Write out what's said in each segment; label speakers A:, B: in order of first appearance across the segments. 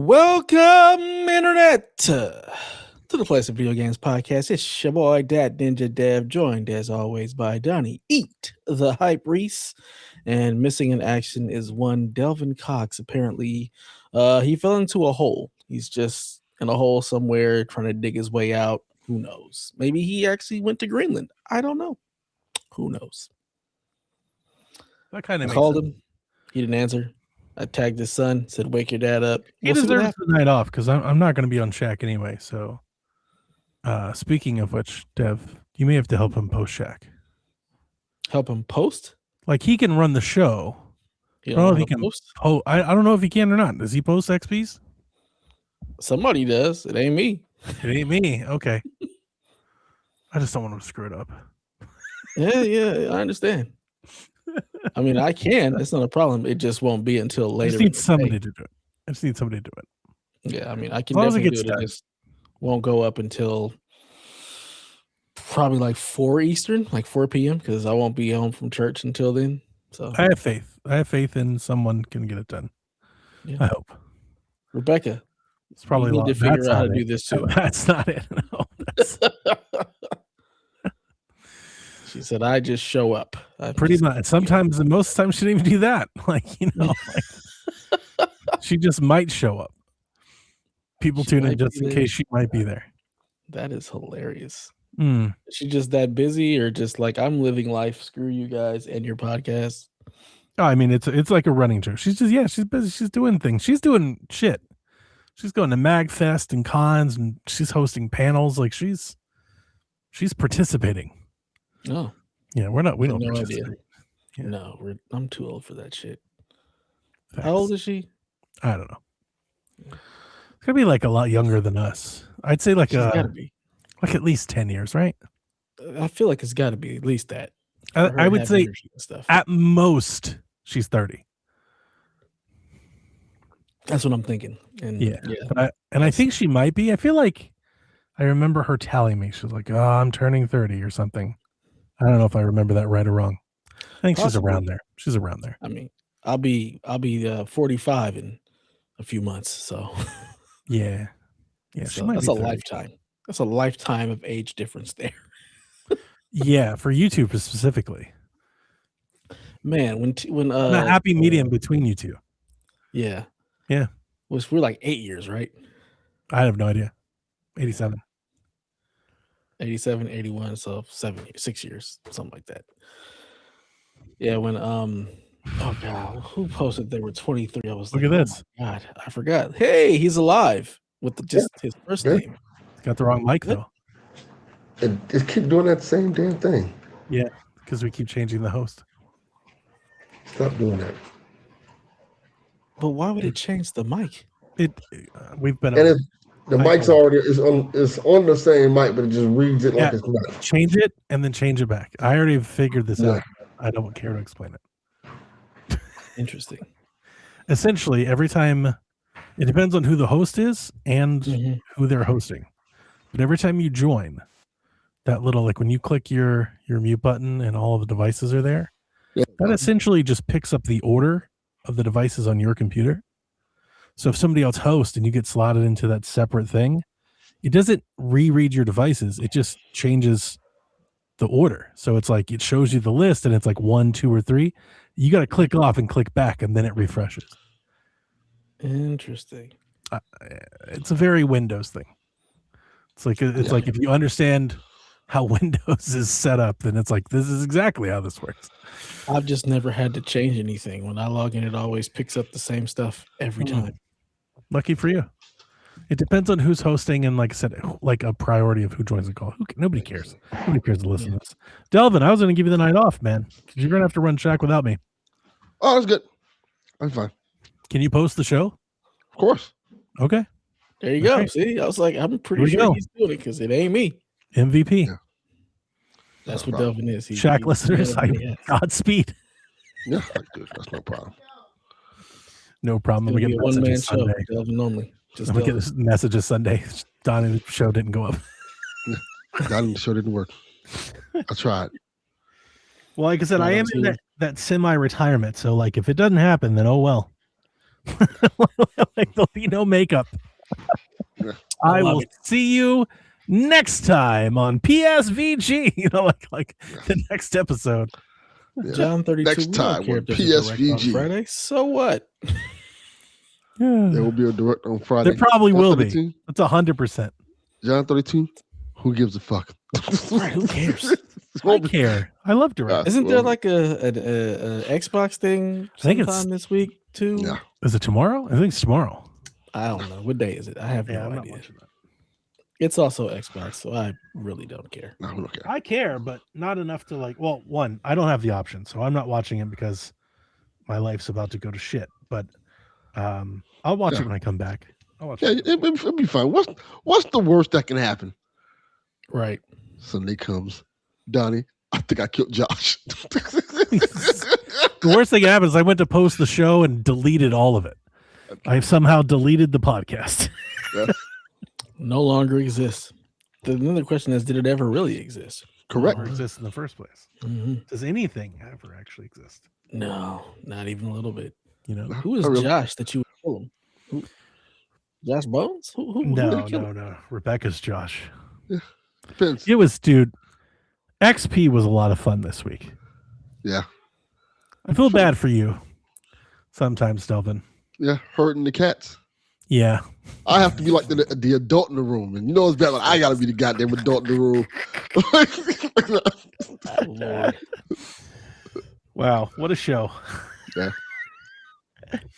A: Welcome, Internet, to the Place of Video Games podcast. It's your boy, Dat Ninja Dev, joined as always by Donnie Eat, the Hype Reese, and missing in action is one Delvin Cox. Apparently, he fell into a hole. He's just in a hole somewhere trying to dig his way out. Who knows? Maybe he actually went to Greenland. I don't know. Who knows?
B: That kind of
A: called him. He didn't answer. I tagged his son, said, "Wake your dad up."
B: He deserves the night off because I'm not going to be on Shaq anyway. So, speaking of which, Dev, you may have to help him post Shaq.
A: Help him post?
B: Like he can run the show. I don't know if he can post. I don't know if he can or not. Does he post XPs?
A: Somebody does. It ain't me.
B: It ain't me. Okay. I just don't want him to screw it up.
A: Yeah, I understand. I mean, I can. That's not a problem. It just won't be until later.
B: I just need somebody to do it. I just need somebody to do it.
A: Yeah, I mean, I can definitely do it. It just won't go up until probably like 4 Eastern, like 4 p.m. because I won't be home from church until then. So
B: I have faith. I have faith in someone can get it done. Yeah. I hope.
A: Rebecca,
B: it's probably
A: you need to figure out how to do this too.
B: That's not it. No,
A: She said, "I just show up."
B: Pretty much. Sometimes, and most times, she didn't even do that. She just might show up. People tune in just in case she might be there.
A: That is hilarious.
B: Is
A: she just that busy, or just like, I'm living life? Screw you guys and your podcast.
B: Oh, I mean, it's like a running joke. She's just she's busy. She's doing things. She's doing shit. She's going to MagFest and cons, and she's hosting panels. Like she's participating.
A: Oh,
B: yeah, we don't
A: no idea. Yeah. No, I'm too old for that shit. Facts. How old is she?
B: I don't know. It's gonna be like a lot younger than us. I'd say like
A: gotta be
B: like at least 10 years, right?
A: I feel like it's got to be at least that.
B: I would say at most she's 30.
A: That's what I'm thinking. And yeah.
B: But I think she might be. I feel like I remember her telling me she was like, "Oh, I'm turning 30 or something." I don't know if I remember that right or wrong. I think she's around there. She's around there.
A: I mean, I'll be 45 in a few months. So
B: yeah.
A: So that's a lifetime. That's a lifetime of age difference there.
B: Yeah, for YouTube specifically.
A: Man, when
B: a happy medium between you two.
A: Yeah.
B: We're
A: like 8 years, right?
B: I have no idea. 87,
A: 81, so 6 years, something like that. Yeah, when oh god, who posted they were 23? I was
B: look at this.
A: Oh god, I forgot. Hey, he's alive with his first name.
B: He's got the wrong mic though.
C: It just keep doing that same damn thing.
B: Yeah, because we keep changing the host.
C: Stop doing that.
A: But why would it change the mic?
B: We've been.
C: And the mic's already is on the same mic, but it just reads it like it's not.
B: Change it and then change it back. I already figured this out. I don't care to explain it.
A: Interesting.
B: Essentially, every time it depends on who the host is and who they're hosting. But every time you join, that little when you click your mute button and all of the devices are there, that essentially just picks up the order of the devices on your computer. So if somebody else hosts and you get slotted into that separate thing, it doesn't reread your devices. It just changes the order. So it's like it shows you the list and it's like 1, 2, or 3. You got to click off and click back and then it refreshes.
A: Interesting.
B: It's a very Windows thing. It's like if you understand how Windows is set up, then it's like this is exactly how this works.
A: I've just never had to change anything. When I log in, it always picks up the same stuff every time.
B: Lucky for you. It depends on who's hosting and, like I said, like a priority of who joins the call. Nobody cares. Nobody cares to listen to this. Delvin, I was going to give you the night off, man. You're going to have to run Shaq without me.
C: Oh, that's good. I'm fine.
B: Can you post the show?
C: Of course.
B: Okay.
A: There you go. Right. See, I was like, I'm pretty sure he's doing it because it ain't me.
B: MVP. Yeah.
A: That's what Delvin is.
B: Shaq listeners, Godspeed.
C: Yeah, that's no problem.
B: No problem. We get
A: one-man show. Delvin only.
B: We get messages Sunday. Donnie's show didn't go up.
C: Donnie's show didn't work. I tried.
B: Well, like I said, I am in that semi-retirement. So, like, if it doesn't happen, then oh well. Like there'll be no makeup.
C: Yeah.
B: I will see you next time on PSVG. You know, like the next episode.
C: Yeah.
A: John 32.
C: Next time on PSVG.
A: Friday. So what?
B: Yeah.
C: There will be a direct on Friday.
B: There probably
C: John
B: will
C: 32?
B: be. It's 100%.
C: John 32. Who gives a fuck?
A: Right, who cares?
B: I care. I love direct.
A: Isn't there like a Xbox thing sometime this week too?
C: Yeah.
B: Is it tomorrow? I think it's tomorrow.
A: I don't know. What day is it? I have no
B: I'm not
A: idea.
B: watching that.
A: It's also Xbox, so I really don't care.
C: No, we don't care.
B: I care, but not enough to like. Well, one, I don't have the option, so I'm not watching it because my life's about to go to shit. But I'll watch it when I come back. I'll watch it.
C: It'll be fine. What's the worst that can happen?
A: Right.
C: Sunday comes. Donnie, I think I killed Josh.
B: The worst thing that happened is I went to post the show and deleted all of it. I've somehow deleted the podcast.
A: No longer exists. Another question is, did it ever really exist?
C: Correct.
B: Or exist in the first place.
A: Mm-hmm.
B: Does anything ever actually exist?
A: No, not even a little bit.
B: You know,
A: who is Josh that you would kill him? Josh Bones? Who
B: no. Rebecca's Josh.
C: Yeah. Depends.
B: It was, dude. XP was a lot of fun this week.
C: Yeah.
B: I feel bad for you sometimes, Delvin.
C: Yeah, hurting the cats.
B: Yeah.
C: I have to be like the adult in the room. And you know it's bad. Like, I got to be the goddamn adult in the room.
A: Oh, Lord.
B: Wow. What a show.
C: Yeah.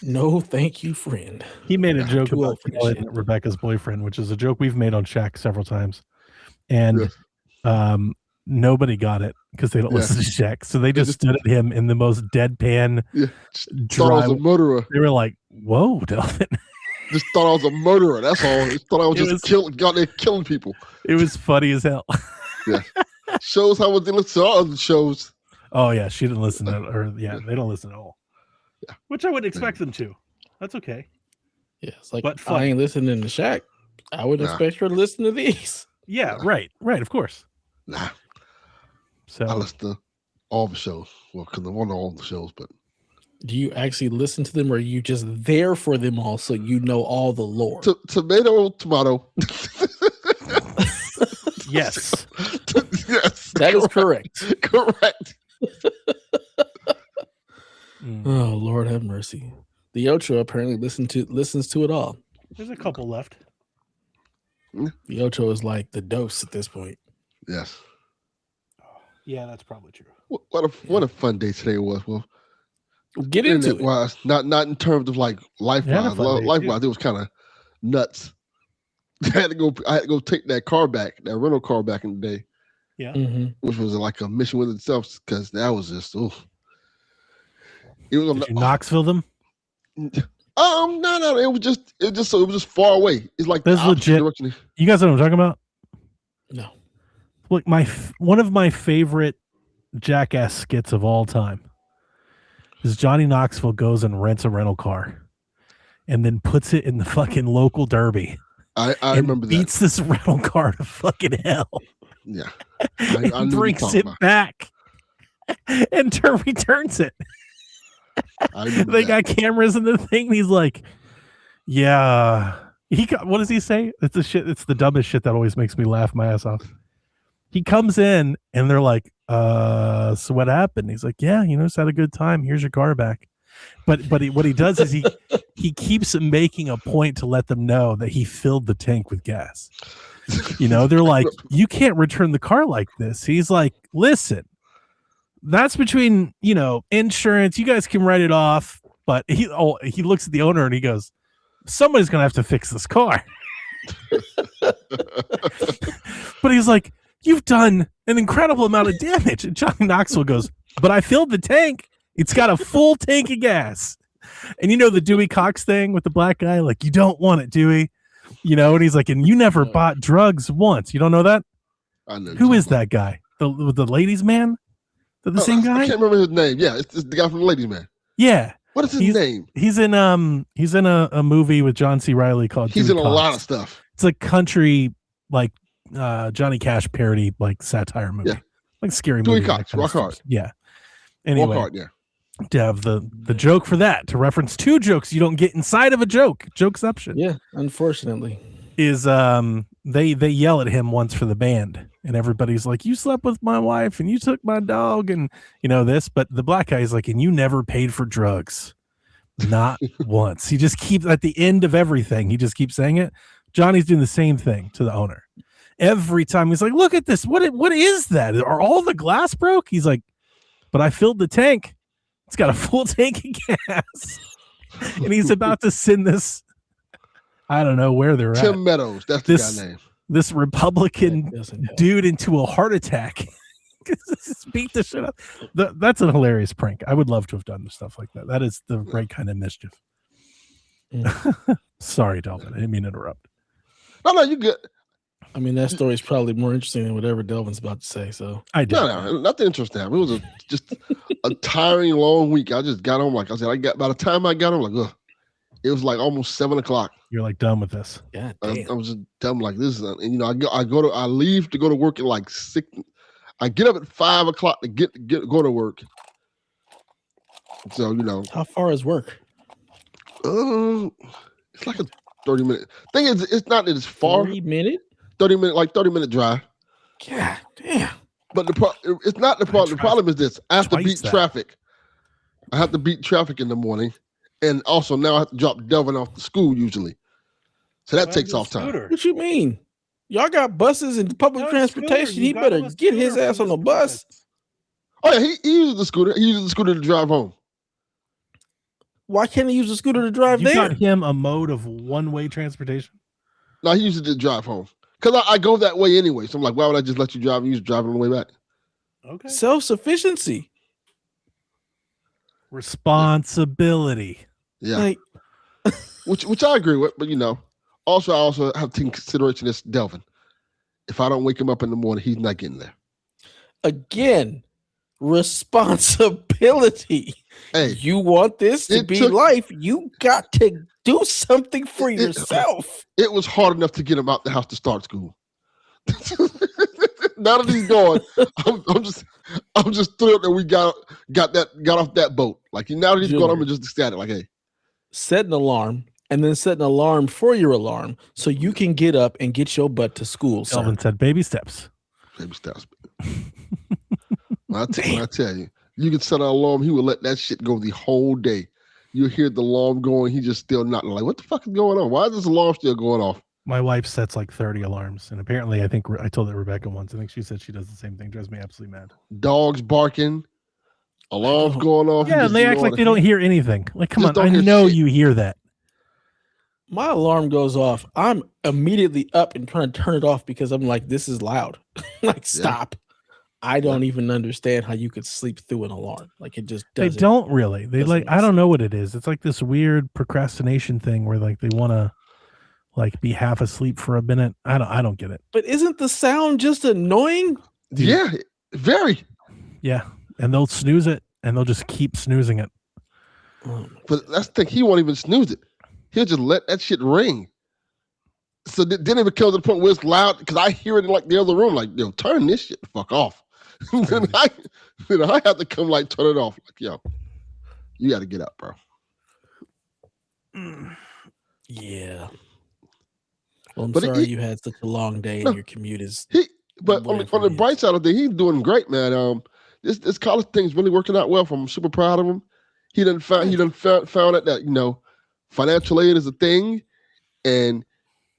A: No, thank you, friend.
B: He made a joke
A: Too
B: about
A: old for this
B: calling
A: shit.
B: Rebecca's boyfriend, which is a joke we've made on Shaq several times. And nobody got it because they don't listen to Shaq. So they just stood at him in the most deadpan,
C: thought I was a murderer.
B: They were like, whoa, Delvin.
C: Just thought I was a murderer. That's all. Just thought I was killing people.
B: It was funny as hell.
C: Yeah. Shows how much they listen to other shows.
B: Oh, yeah. She didn't listen to they don't listen at all.
C: Yeah.
B: Which I would expect them to. That's okay.
A: Yeah, it's like,
B: but
A: I ain't listening to Shaq. I would expect her to listen to these.
B: Yeah, right, of course.
C: Nah.
B: So
C: I listen to all the shows. Well, because I want all the shows, but
A: do you actually listen to them, or are you just there for them all so you know all the lore?
C: Tomato.
B: Yes.
C: Yes.
A: That is correct.
C: Correct.
A: Oh, Lord have mercy. The Ocho apparently listens to it all.
B: There's a couple left.
A: The Ocho is like the dose at this point.
C: Yes.
B: Yeah, that's probably true.
C: What a fun day today was. Well,
A: get into it.
C: Wise, not in terms of like life-wise. Life-wise, it was kind of nuts. I had to go take that rental car back in the day.
B: Yeah.
A: Mm-hmm.
C: Which was like a mission with itself, because that was just it was.
B: Did you Knoxville them?
C: No. It was just far away. It's like
B: that's legit.
C: Direction.
B: You guys know what I'm talking about?
A: No.
B: Look, one of my favorite Jackass skits of all time is Johnny Knoxville goes and rents a rental car and then puts it in the fucking local derby.
C: I remember that.
B: Beats this rental car to fucking hell.
C: Yeah.
B: And brings it back and returns it. They got cameras in the thing. And he's like, yeah. What does he say? It's the dumbest shit that always makes me laugh my ass off. He comes in and they're like, so what happened? He's like, yeah, just had a good time. Here's your car back. But what he does is he keeps making a point to let them know that he filled the tank with gas. They're like, you can't return the car like this. He's like, listen, that's between, insurance. You guys can write it off. But he looks at the owner and he goes, somebody's going to have to fix this car. But he's like, you've done an incredible amount of damage. And Johnny Knoxville goes, but I filled the tank. It's got a full tank of gas. And the Dewey Cox thing with the black guy, like, you don't want it, Dewey. And he's like, and you never bought drugs once. You don't know that?
C: I know.
B: Who is that guy? The ladies' man? The same guy?
C: I can't remember his name. Yeah, it's the guy from the ladies' man.
B: Yeah.
C: What is his name?
B: He's in a movie with John C. Reilly called
C: He's
B: Dewey
C: in a
B: Cox.
C: lot of stuff.
B: It's a country like Johnny Cash parody, like satire movie.
C: Yeah.
B: Like scary
C: Dewey
B: movie.
C: Cox, Rock Hard.
B: Yeah. Anyway.
C: Walk Hard, yeah.
B: Dev, the joke for that, to reference 2 jokes you don't get inside of a jokeception.
A: Yeah, unfortunately.
B: Is they yell at him once for the band, and everybody's like, you slept with my wife and you took my dog, and this, but the black guy is like, and you never paid for drugs. Not once. He just keeps at the end of everything, he just keeps saying it. Johnny's doing the same thing to the owner. Every time he's like, look at this. What is that? Are all the glass broke? He's like, but I filled the tank. It's got a full tank of gas. And he's about to send this, I don't know where they're
C: Tim
A: at.
C: Tim Meadows, that's the guy's name.
B: This Republican dude into a heart attack. Just beat the shit up. That's a hilarious prank. I would love to have done stuff like that. That is the right kind of mischief. Sorry, Delvin. I didn't mean to interrupt.
C: No, you good.
A: I mean, that story is probably more interesting than whatever Delvin's about to say. So
C: No, nothing interesting. It was just a tiring, long week. I just got home, like I said. By the time I got home, like, ugh, it was like almost 7:00.
B: You're like done with this.
A: Yeah,
C: I was just done like this, and I leave to go to work at like 6. I get up at 5:00 to go to work. So
A: how far is work?
C: It's like a 30-minute thing. It's not that it's far.
A: 30-minute?
C: 30-minute drive.
A: God damn.
C: But it's not the problem. The problem is this: I have to beat traffic. I have to beat traffic in the morning, and also now I have to drop Delvin off to school usually. So that takes off time.
A: What you mean? Y'all got buses and public transportation. He better get his ass on the bus.
C: Oh yeah, he uses the scooter. He uses the scooter to drive home.
A: Why can't he use the scooter to drive there?
B: You got him a mode of one-way transportation?
C: No, he uses it to drive home. Because I go that way anyway. So I'm like, why would I just let you drive and you just drive on the way back?
B: Okay.
A: Self-sufficiency.
B: Responsibility.
C: Yeah. Which I agree with, but also I also have to take consideration this Delvin. If I don't wake him up in the morning, he's not getting there.
A: Again, responsibility.
C: Hey,
A: you want this to be life, you got to do something for yourself.
C: It was hard enough to get him out the house to start school. Now that he's gone, I'm just thrilled that we got off that boat. Like now that he's gone, I'm just ecstatic. Like, hey,
A: set an alarm and then set an alarm for your alarm so you can get up and get your butt to school.
B: Elvin said, "Baby steps."
C: Baby steps. When I tell you, you can set an alarm. He will let that shit go the whole day. You hear the alarm going. He just still not like, what the fuck is going on? Why is this alarm still going off?
B: My wife sets like 30 alarms, and apparently, I think I told that Rebecca once. I think she said she does the same thing. Drives me absolutely mad.
C: Dogs barking, alarms going off.
B: Yeah, and they act like they don't hear anything. Like, come on, I know you hear that.
A: My alarm goes off. I'm immediately up and trying to turn it off because I'm like, this is loud. Like, stop. I don't even understand how you could sleep through an alarm. Like, it just doesn't.
B: They don't really. They like, I don't know what it is. It's like this weird procrastination thing where like they want to like be half asleep for a minute. I don't get it.
A: But isn't the sound just annoying?
C: Dude. Yeah, very.
B: Yeah, and they'll snooze it and they'll just keep snoozing it.
C: But that's the thing. He won't even snooze it. He'll just let that shit ring. So then it becomes to the point where it's loud because I hear it in like the other room. Like, turn this shit the fuck off. Then I have to come like turn it off. Like, you got to get up, bro.
A: Yeah. Well, I'm sorry you had such a long day and your commute is.
C: But on the bright side of things, he's doing great, man. This college thing's really working out well for him. I'm super proud of him. He done found out that financial aid is a thing, and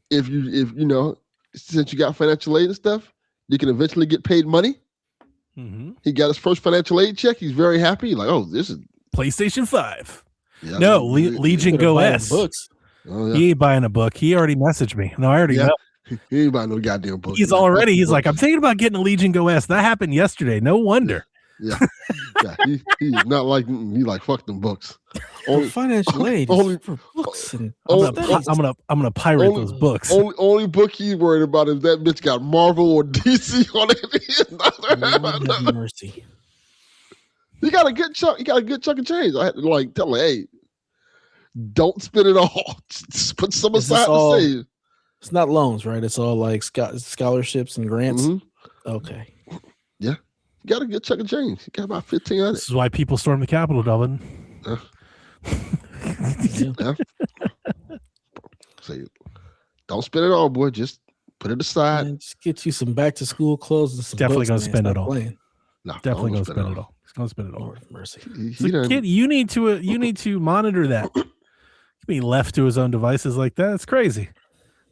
C: if since you got financial aid and stuff, you can eventually get paid money. Mm-hmm. He got his first financial aid check. He's very happy. Like, oh, this is
B: PlayStation 5. Yeah, no, Legion Go S.
A: Books.
C: Oh, yeah.
B: He ain't buying a book. He already messaged me. No, I already know.
C: He ain't buying no goddamn book.
B: He's like, I'm thinking about getting a Legion Go S. That happened yesterday. No wonder.
C: Yeah. He's not like he like fuck them books.
A: Only financial aid only for books and
B: I'm gonna pirate those books.
C: Only book he's worried about is that bitch got Marvel or DC on it.
A: Lord mercy.
C: He got a good chunk. He got a good chunk of change. I had to like tell him, hey, don't spend it all. Just put some aside to save.
A: It's not loans, right? It's all like scholarships and grants.
C: Mm-hmm.
A: Okay.
C: Yeah. got a good chunk of change. You got about 1,500.
B: This is why people storm the Capitol, Delvin.
C: Yeah. Say, don't spend it all, boy. Just put it aside.
A: Man, just get you some back to school clothes and some
B: Definitely
A: books,
B: gonna spend it all.
A: Playing.
C: No,
B: Definitely gonna spend it all. He's gonna spend it all.
A: Lord of mercy.
B: So kid, you need to monitor that. Be left to his own devices like that. It's crazy.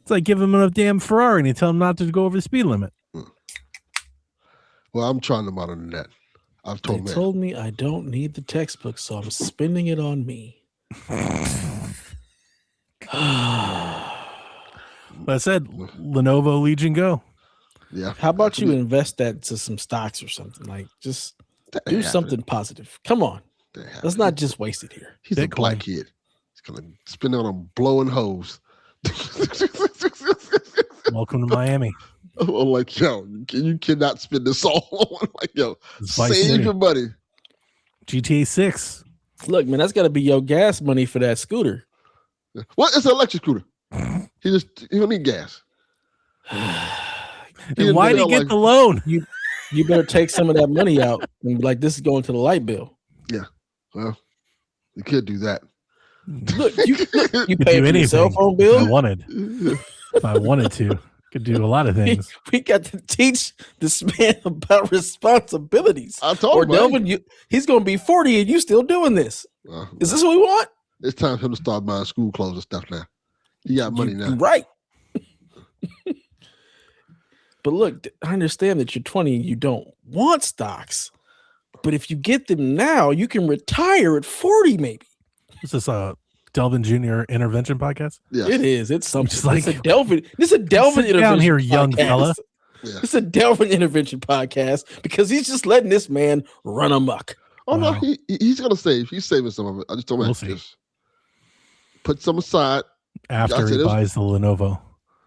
B: It's like giving him a damn Ferrari and you tell him not to go over the speed limit.
C: Well, I'm trying to monitor that. I've told
A: told me I don't need the textbook, so I'm spending it on me.
B: But I said Lenovo Legion Go.
C: Yeah.
A: How about you invest that to some stocks or something? Like, just do something positive. Come on. Let's not just waste it here.
C: He's a black kid. He's going to spend it on blowing hose.
B: Welcome to Miami.
C: I'm like, yo, you cannot spend this all on. Like, yo, save your money.
B: GTA 6.
A: Look, man, that's got to be your gas money for that scooter.
C: What? It's an electric scooter. He don't need gas.
B: And why did he get the loan?
A: You better take some of that money out and be like, this is going to the light bill.
C: Yeah. Well, you could do that.
A: Look, you pay for your cell phone bill.
B: If I wanted to, could do a lot of things.
A: We got to teach this man about responsibilities.
C: I told him,
A: Delvin, he's going to be 40 and you still doing this. Is this what we want?
C: It's time for him to start buying school clothes and stuff now. He got money now.
A: Right. But look, I understand that you're 20 and you don't want stocks. But if you get them now, you can retire at 40 maybe.
B: Is this a Delvin Jr. intervention podcast?
A: Yeah, it is. It's something.
B: Just like,
A: it's a Delvin intervention
B: down here,
A: podcast.
B: young fella.
C: Yeah.
A: It's a Delvin intervention podcast because he's just letting this man run amok.
C: Oh no, he's gonna save. He's saving some of it. I just told him just put some aside
B: after he buys the Lenovo.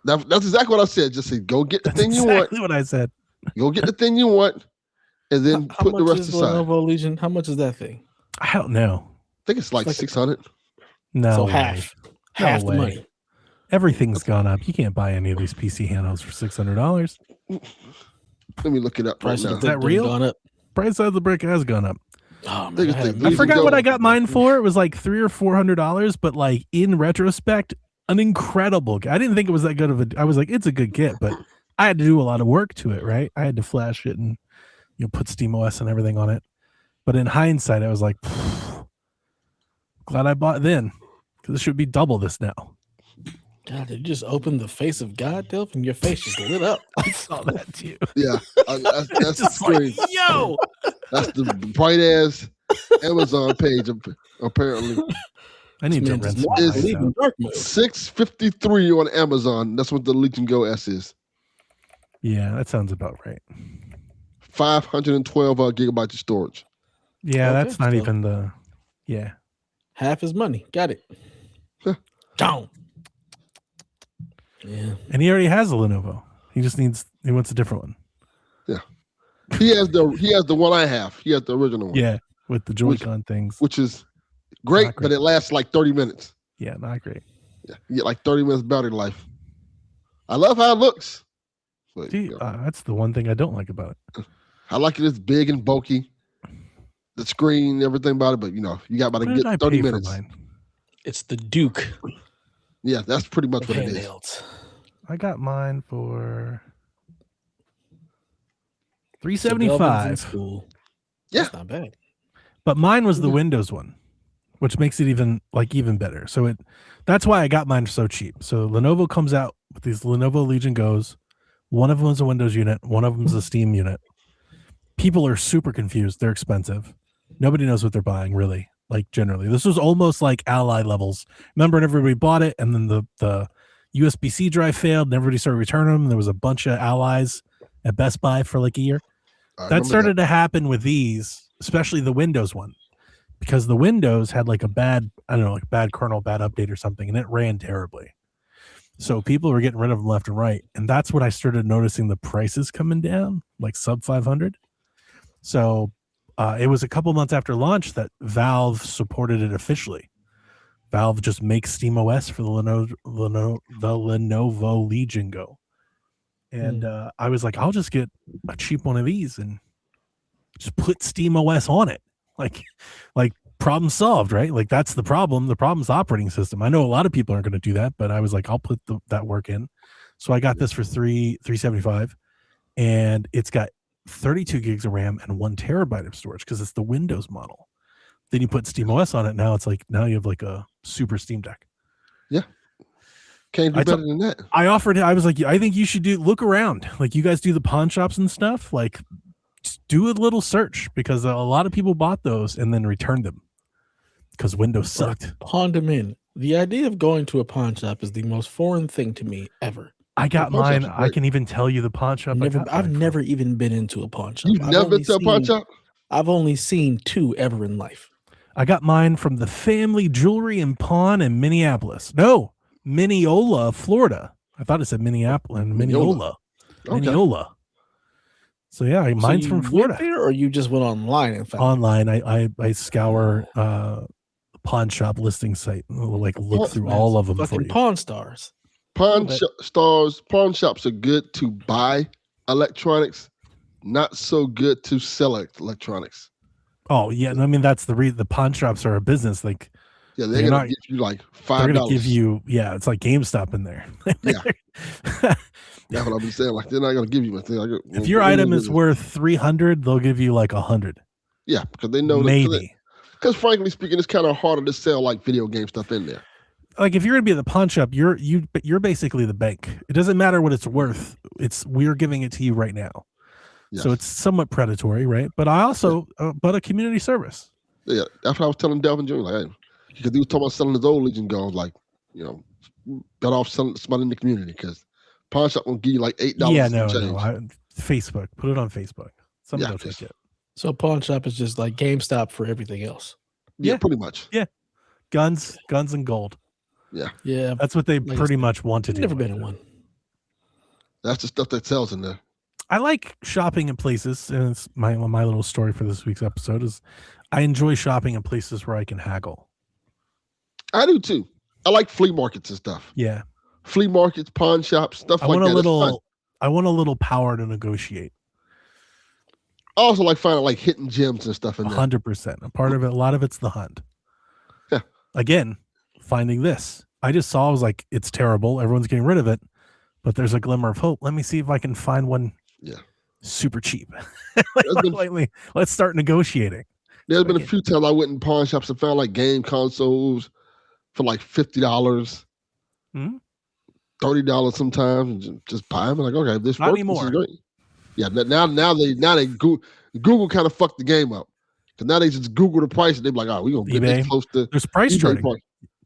C: That's exactly what I said. Just say, go get the thing you want.
B: Exactly what I said.
C: Go get the thing you want, and then put the rest aside.
A: Lenovo Legion? How much is that thing?
B: I don't know.
C: I think it's like 600.
B: No,
A: so half the money.
B: Everything's gone up. You can't buy any of these PC handhelds for $600.
C: Let me look it up right now.
B: Is that real?
A: Gone up.
B: Price of the brick has gone up.
A: Oh, man,
B: I forgot what I got mine for. It was like $300 or $400, but like in retrospect, an incredible. I didn't think it was that good of a. I was like, it's a good kit, but I had to do a lot of work to it. Right, I had to flash it and put SteamOS and everything on it. But in hindsight, I was like, glad I bought then, because it should be double this now.
A: God, did you just open the face of God, Delvin? Your face just lit up.
B: I saw that too.
C: Yeah, that's
B: just like, yo.
C: That's the bright ass Amazon page. Apparently,
B: I need to rent some.
C: $653 on Amazon. That's what the Legion Go S is.
B: Yeah, that sounds about right.
C: 512 gigabytes of storage.
B: Yeah, that's not even the. Yeah,
A: half his money. Got it. Down. Yeah,
B: and he already has a Lenovo. He wants a different one.
C: Yeah, he has the one I have. He has the original one.
B: Yeah, with the Joy-Con things,
C: which is great, but it lasts like 30 minutes.
B: Yeah, not great.
C: Yeah, you get like 30 minutes battery life. I love how it looks. But,
B: that's the one thing I don't like about it.
C: I like it. It's big and bulky. The screen, everything about it, but you got about to get 30 minutes.
A: It's the Duke.
C: Yeah, that's pretty much what it is.
B: I got mine for $375.
C: Yeah,
A: that's not bad.
B: But mine was the Windows one, which makes it even better. So that's why I got mine so cheap. So Lenovo comes out with these Lenovo Legion Go's. One of them is a Windows unit. One of them is a Steam unit. People are super confused. They're expensive. Nobody knows what they're buying, really. Like generally, this was almost like Ally levels. Remember, and everybody bought it, and then the USB-C drive failed, and everybody started returning them. And there was a bunch of Allies at Best Buy for like a year. That started to happen with these, especially the Windows one, because the Windows had like a bad kernel, bad update or something, and it ran terribly. So people were getting rid of them left and right, and that's when I started noticing the prices coming down, like sub 500. So. It was a couple months after launch that Valve supported it officially. Valve just makes SteamOS for the Lenovo Legion Go. And I was like, I'll just get a cheap one of these and just put SteamOS on it. Like problem solved, right? Like that's the problem. The problem's operating system. I know a lot of people aren't going to do that, but I was like, I'll put that work in. So I got this for $375, and it's got 32 gigs of RAM and 1 terabyte of storage because it's the Windows model. Then you put SteamOS on it. Now it's like, now you have like a super Steam Deck.
C: Yeah. Can't do better than that.
B: I was like, I think you should look around. Like you guys do the pawn shops and stuff. Like just do a little search because a lot of people bought those and then returned them because Windows sucked.
A: Pawned them in. The idea of going to a pawn shop is the most foreign thing to me ever.
B: I got mine. I can even tell you the pawn shop.
A: I've never even been into a pawn shop.
C: You've never been to a pawn shop?
A: I've only seen 2 ever in life.
B: I got mine from the Family Jewelry and Pawn in Minneapolis. No, Mineola, Florida. I thought it said Minneapolis and Mineola.
C: Okay.
B: Mineola. So yeah, mine's from Florida.
A: Went there, or you just went online and found
B: online? I scour pawn shop listing site and like look through all of them for you.
A: Pawn Stars.
C: Pawn shops are good to buy electronics, not so good to sell electronics.
B: Oh yeah, I mean that's the reason. The pawn shops are a business. Like
C: they're gonna give you like $5.
B: They're gonna give you it's like GameStop in there.
C: Yeah. That's what I've been saying. Like they're not gonna give you anything.
B: If your item is worth $300, they'll give you like $100.
C: Yeah, because they know
B: maybe.
C: Because frankly speaking, it's kind of harder to sell like video game stuff in there.
B: Like if you're gonna be at the pawn shop, you're basically the bank. It doesn't matter what it's worth. We're giving it to you right now. Yes. So it's somewhat predatory, right? But I also but a community service.
C: Yeah, that's what I was telling Delvin Jr. Like, hey, because he was talking about selling his old Legion guns, like better off selling to somebody in the community because pawn shop will give you like $8.
B: Yeah, no. Facebook, put it on Facebook. Somebody will take it.
A: So pawn shop is just like GameStop for everything else.
C: Yeah, pretty much.
B: Yeah, guns and gold.
A: Yeah.
B: That's what they pretty much want to do.
A: Never been in one.
C: That's the stuff that sells in there.
B: I like shopping in places, and it's my little story for this week's episode is I enjoy shopping in places where I can haggle.
C: I do too. I like flea markets and stuff.
B: Yeah.
C: Flea markets, pawn shops, stuff like that.
B: I want a little power to negotiate.
C: I also like finding like hidden gems and stuff in there.
B: 100%. A part of it, a lot of it's the hunt.
C: Yeah.
B: Again, finding this. I just saw, I was like, it's terrible. Everyone's getting rid of it. But there's a glimmer of hope. Let me see if I can find one super cheap. Let's start negotiating.
C: There's been a few times I went in pawn shops and found like game consoles for like $50, $30 sometimes, and just buy them. Like, okay, this works. This is great. Yeah, now they Google kind of fucked the game up because now they just Google the price and they're like, oh, we gonna get this close to.
B: There's price charting.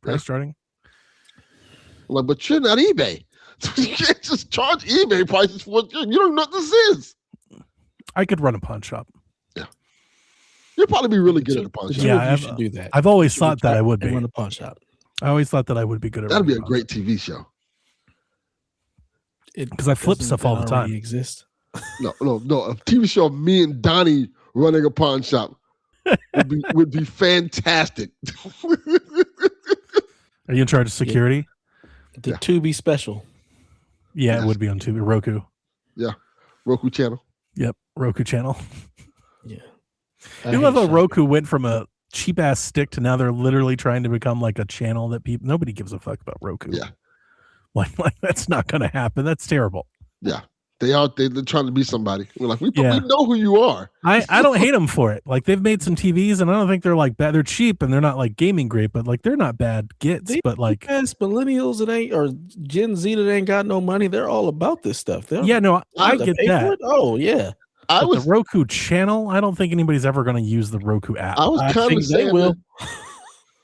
B: Price charting.
C: I'm like, but you're not eBay. You can't just charge eBay prices for it. You don't know what this is.
B: I could run a pawn shop.
C: Yeah, you'll probably be really good at a pawn shop.
A: Yeah, you should do that.
B: I've always thought that I would be.
A: Run a pawn shop.
B: I always thought that I would be good at.
C: That'd be a great TV show.
B: Because I flip stuff all the time.
A: Exist?
C: No. A TV show of me and Donnie running a pawn shop would be fantastic.
B: Are you in charge of security?
A: The Tubi special.
B: Yeah, it would be on Tubi. Roku.
C: Yeah. Roku channel.
B: Yep. Roku channel.
A: Yeah.
B: You love how Roku went from a cheap ass stick to now they're literally trying to become like a channel that nobody gives a fuck about Roku.
C: Yeah.
B: Like that's not going to happen. That's terrible.
C: Yeah. They're trying to be somebody. We're like, we know who you are.
B: I don't hate them for it. Like they've made some TVs and I don't think they're like bad. They're cheap and they're not like gaming great, but like they're not bad gets. But like
A: as millennials that ain't or Gen Z that ain't got no money, they're all about this stuff. I
B: get that.
A: Oh yeah.
B: The Roku channel, I don't think anybody's ever going to use the Roku app.
C: I was kind of saying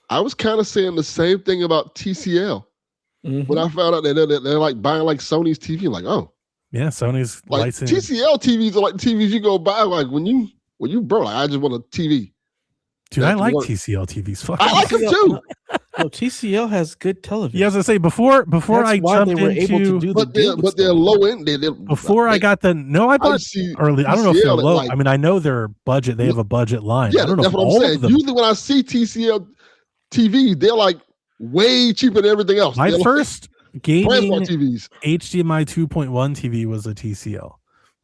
C: I was kind of saying the same thing about TCL. Mm-hmm. When I found out that they're like buying like Sony's TV, like, oh.
B: Yeah, Sony's
C: like
B: licensing.
C: TCL TVs are like TVs you go buy like when you bro, like I just want a TV.
B: Dude, I like TCL TVs. Fuck,
C: I like them too.
A: No, TCL has good television.
B: Yeah, as I say before I jumped into,
C: but they're low end.
B: I got the I bought early. I don't know if they're low. I mean, I know their budget. They have a budget line.
C: Yeah,
B: I don't know
C: that's what I'm saying. Usually when I see TCL TV, they're like way cheaper than everything else.
B: My first gaming
C: TVs.
B: HDMI 2.1 TV was a TCL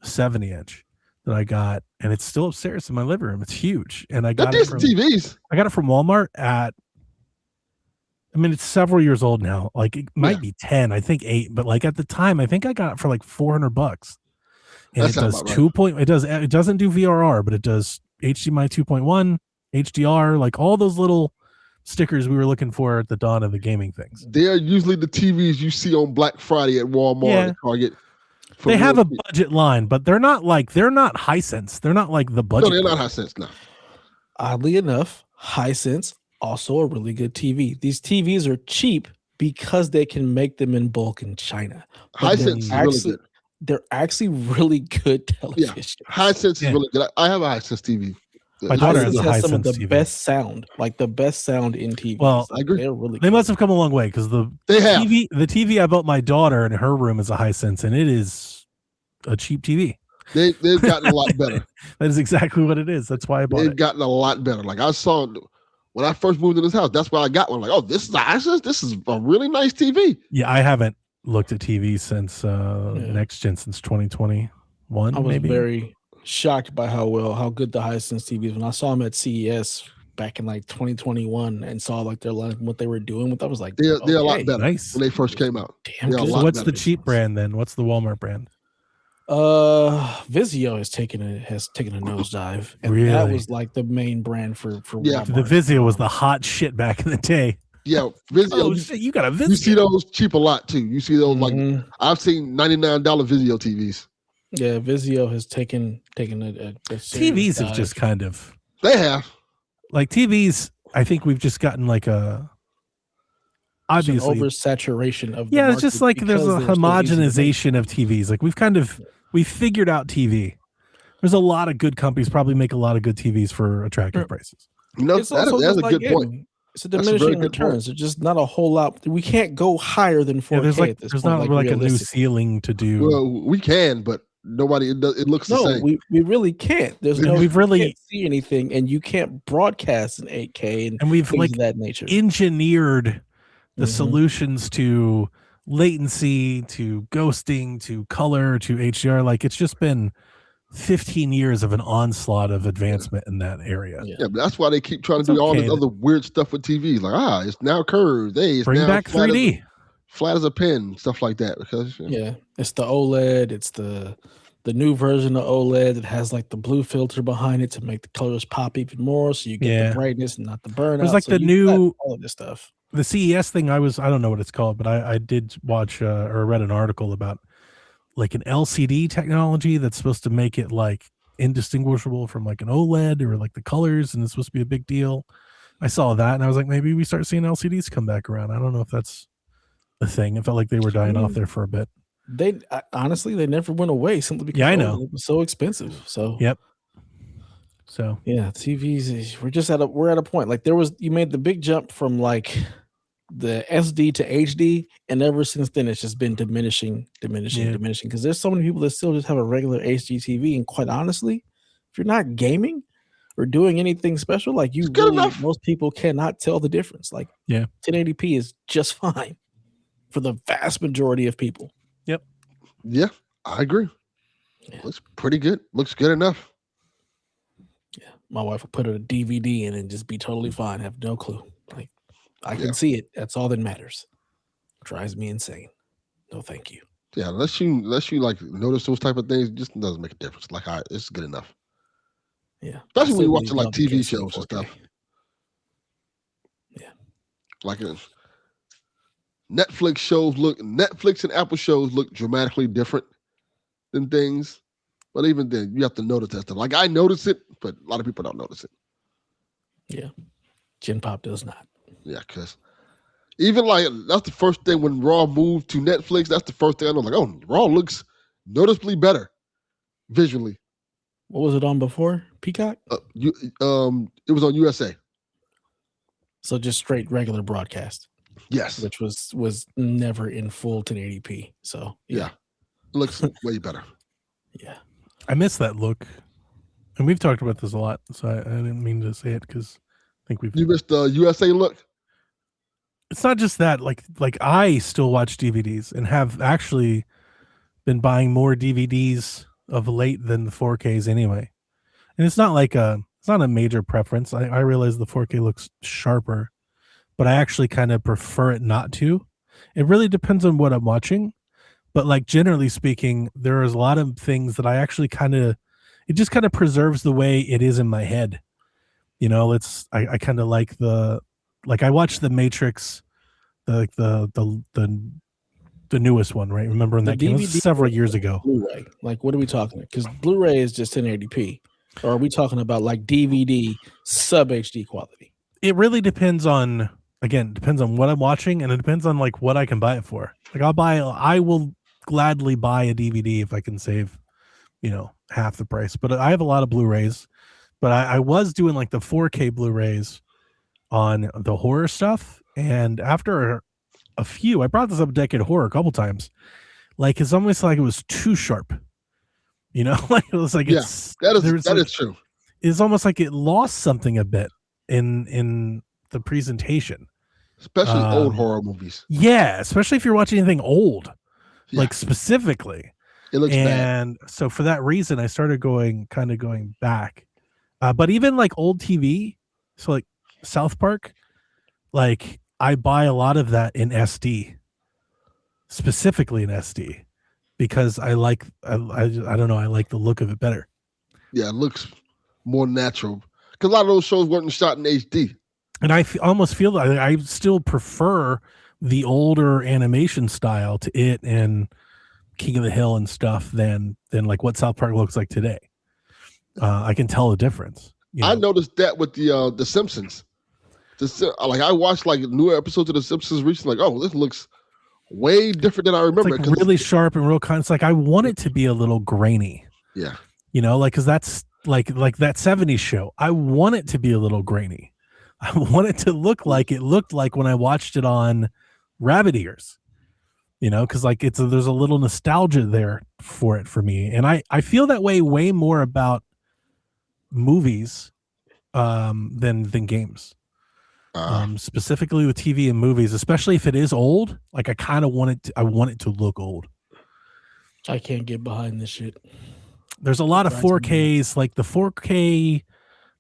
B: 70-inch. that I got, and it's still upstairs in my living room. It's huge, and I
C: They're
B: got it
C: decent
B: from
C: TVs.
B: I got it from Walmart at. I mean, it's several years old now. Like it might be 10, I think 8, but like at the time, I think I got it for like $400. And
C: That
B: it
C: sounds
B: does
C: about right.
B: it doesn't do VRR, but it does HDMI 2.1, HDR, like all those little stickers we were looking for at the dawn of the gaming things.
C: They're usually the TVs you see on Black Friday at Walmart and Target.
B: They have a budget line, but they're not Hisense. They're not like the budget.
C: No, they're not Hisense now.
A: Oddly enough, Hisense also a really good TV. These TVs are cheap because they can make them in bulk in China.
C: Hisense is really good.
A: They're actually really good television.
C: Yeah, Hisense is really good. I have a Hisense TV.
B: My daughter has
A: some of the
B: TV.
A: best sound, like the best sound in TV.
B: Well,
A: like,
C: I agree.
A: They're really
B: they must have come a long way because the TV I built my daughter in her room is a Hisense, and it is a cheap TV.
C: They've gotten a lot better.
B: That is exactly what it is. That's why I bought it.
C: They've gotten a lot better. Like I saw when I first moved in this house, that's why I got one. Like, oh, this is a Hisense. This is a really nice TV.
B: Yeah, I haven't looked at TV since next gen since 2021.
A: I was
B: maybe.
A: very shocked by how good the Hisense TVs. When I saw them at CES back in like 2021 and saw like what they were doing with, I was like,
C: they're a lot better
B: nice.
C: when they first came out.
A: Damn good.
B: So what's the cheap brand then? What's the Walmart brand?
A: Vizio has taken a nosedive, and
B: really?
A: that was like the main brand for Walmart.
B: The Vizio was the hot shit back in the day.
C: Yeah, Vizio.
B: Oh shit, you got a Vizio.
C: You see those cheap a lot too. You see those like I've seen $99 Vizio TVs.
A: Yeah, Vizio has taken a
B: TVs have just kind of
C: they have
B: like TVs. I think we've just gotten like a obviously
A: oversaturation of
B: the it's just like there's a homogenization of TVs. Like we've figured out TV. There's a lot of good companies probably make a lot of good TVs for attractive prices.
C: No, that's a good point.
A: It's a diminishing returns. There's just not a whole lot. We can't go higher than 4K at this point.
B: There's not like a new ceiling to do.
C: Well, we can, but nobody. It looks the same.
A: We really can't. There's no. We can't see anything, and you can't broadcast in 8K and
B: we've
A: things of that nature.
B: Engineered the solutions to latency, to ghosting, to color, to HDR. Like it's just been 15 years of an onslaught of advancement in that area.
C: Yeah, but that's why they keep trying to do all this other weird stuff with TVs. Like, it's now curved. Hey, it's
B: bring
C: now
B: back 3D.
C: Flat as a pen, stuff like that. Because
A: it's the OLED. It's the new version of OLED that has like the blue filter behind it to make the colors pop even more, so you get the brightness and not the burnout.
B: There's like the new
A: all of this stuff.
B: The CES thing. I don't know what it's called, but I did watch or read an article about like an LCD technology that's supposed to make it like indistinguishable from like an OLED or like the colors, and it's supposed to be a big deal. I saw that and I was like, maybe we start seeing LCDs come back around. I don't know if that's a thing. It felt like they were dying off there for a bit.
A: They honestly, they never went away simply because
B: I know
A: it was so expensive. So
B: So
A: yeah, TVs. We're at a point like you made the big jump from like the SD to HD, and ever since then it's just been diminishing because there's so many people that still just have a regular HD TV, and quite honestly, if you're not gaming or doing anything special, like most people cannot tell the difference. Like 1080p is just fine for the vast majority of people.
C: Yeah, I agree. Looks pretty good. Looks good enough.
A: Yeah, my wife will put a DVD in and just be totally fine. Have no clue. Like I can see it. That's all that matters. Drives me insane. No, thank you.
C: Yeah, unless you like notice those type of things, it just doesn't make a difference. Like it's good enough.
A: Yeah,
C: especially when you're watching like TV shows and stuff.
A: Yeah,
C: like Netflix and Apple shows look dramatically different than things, but even then, you have to notice that stuff. Like I notice it, but a lot of people don't notice it.
A: Yeah, Gen Pop does not.
C: Yeah, because even like that's the first thing when Raw moved to Netflix. That's the first thing I know. Like, oh, Raw looks noticeably better visually.
A: What was it on before? Peacock?
C: It was on USA.
A: So just straight regular broadcast.
C: Yes,
A: which was never in full 1080p. So
C: yeah. It looks way better.
A: Yeah,
B: I miss that look, and we've talked about this a lot. So I didn't mean to say it because I think you
C: missed the USA look.
B: It's not just that. Like I still watch DVDs and have actually been buying more DVDs of late than the 4Ks anyway. And it's not a major preference. I realize the 4K looks sharper, but I actually kind of prefer it not to. It really depends on what I'm watching. But like generally speaking, there is a lot of things that I actually it just kind of preserves the way it is in my head. You know, I kind of like I watched The Matrix, the newest one, right? Remember when that came several years ago?
A: Blu-ray. Like, what are we talking? Because Blu-ray is just 1080p. Or are we talking about like DVD sub HD quality?
B: It really depends on what I'm watching, and it depends on like what I can buy it for. Like I will gladly buy a DVD if I can save, half the price. But I have a lot of Blu-rays, but I was doing like the 4K Blu-rays on the horror stuff, and after a few, I brought this up Decade Horror a couple times. Like it's almost like it was too sharp, like it was like
C: that is true.
B: It's almost like it lost something a bit in the presentation,
C: especially old horror movies.
B: Yeah, especially if you're watching anything old, like specifically.
C: It looks bad.
B: And so for that reason, I started going back. But even like old TV, so like South Park, like I buy a lot of that in SD, specifically in SD, because I like I don't know, I like the look of it better.
C: Yeah, it looks more natural because a lot of those shows weren't shot in HD.
B: And I almost feel that I still prefer the older animation style to it and King of the Hill and stuff than like what South Park looks like today. I can tell the difference.
C: I noticed that with the Simpsons. Like I watched like newer episodes of the Simpsons recently. Like, oh, this looks way different than I remember.
B: It's like really sharp and real kind. It's like I want it to be a little grainy.
C: Yeah,
B: like because that's like that 70s show. I want it to be a little grainy. I want it to look like it looked like when I watched it on Rabbit Ears. Because like there's a little nostalgia there for it for me, and I feel that way more about movies than games. Specifically with TV and movies, especially if it is old. Like I want it to look old.
A: I can't get behind this shit.
B: There's a lot of 4Ks, like the 4K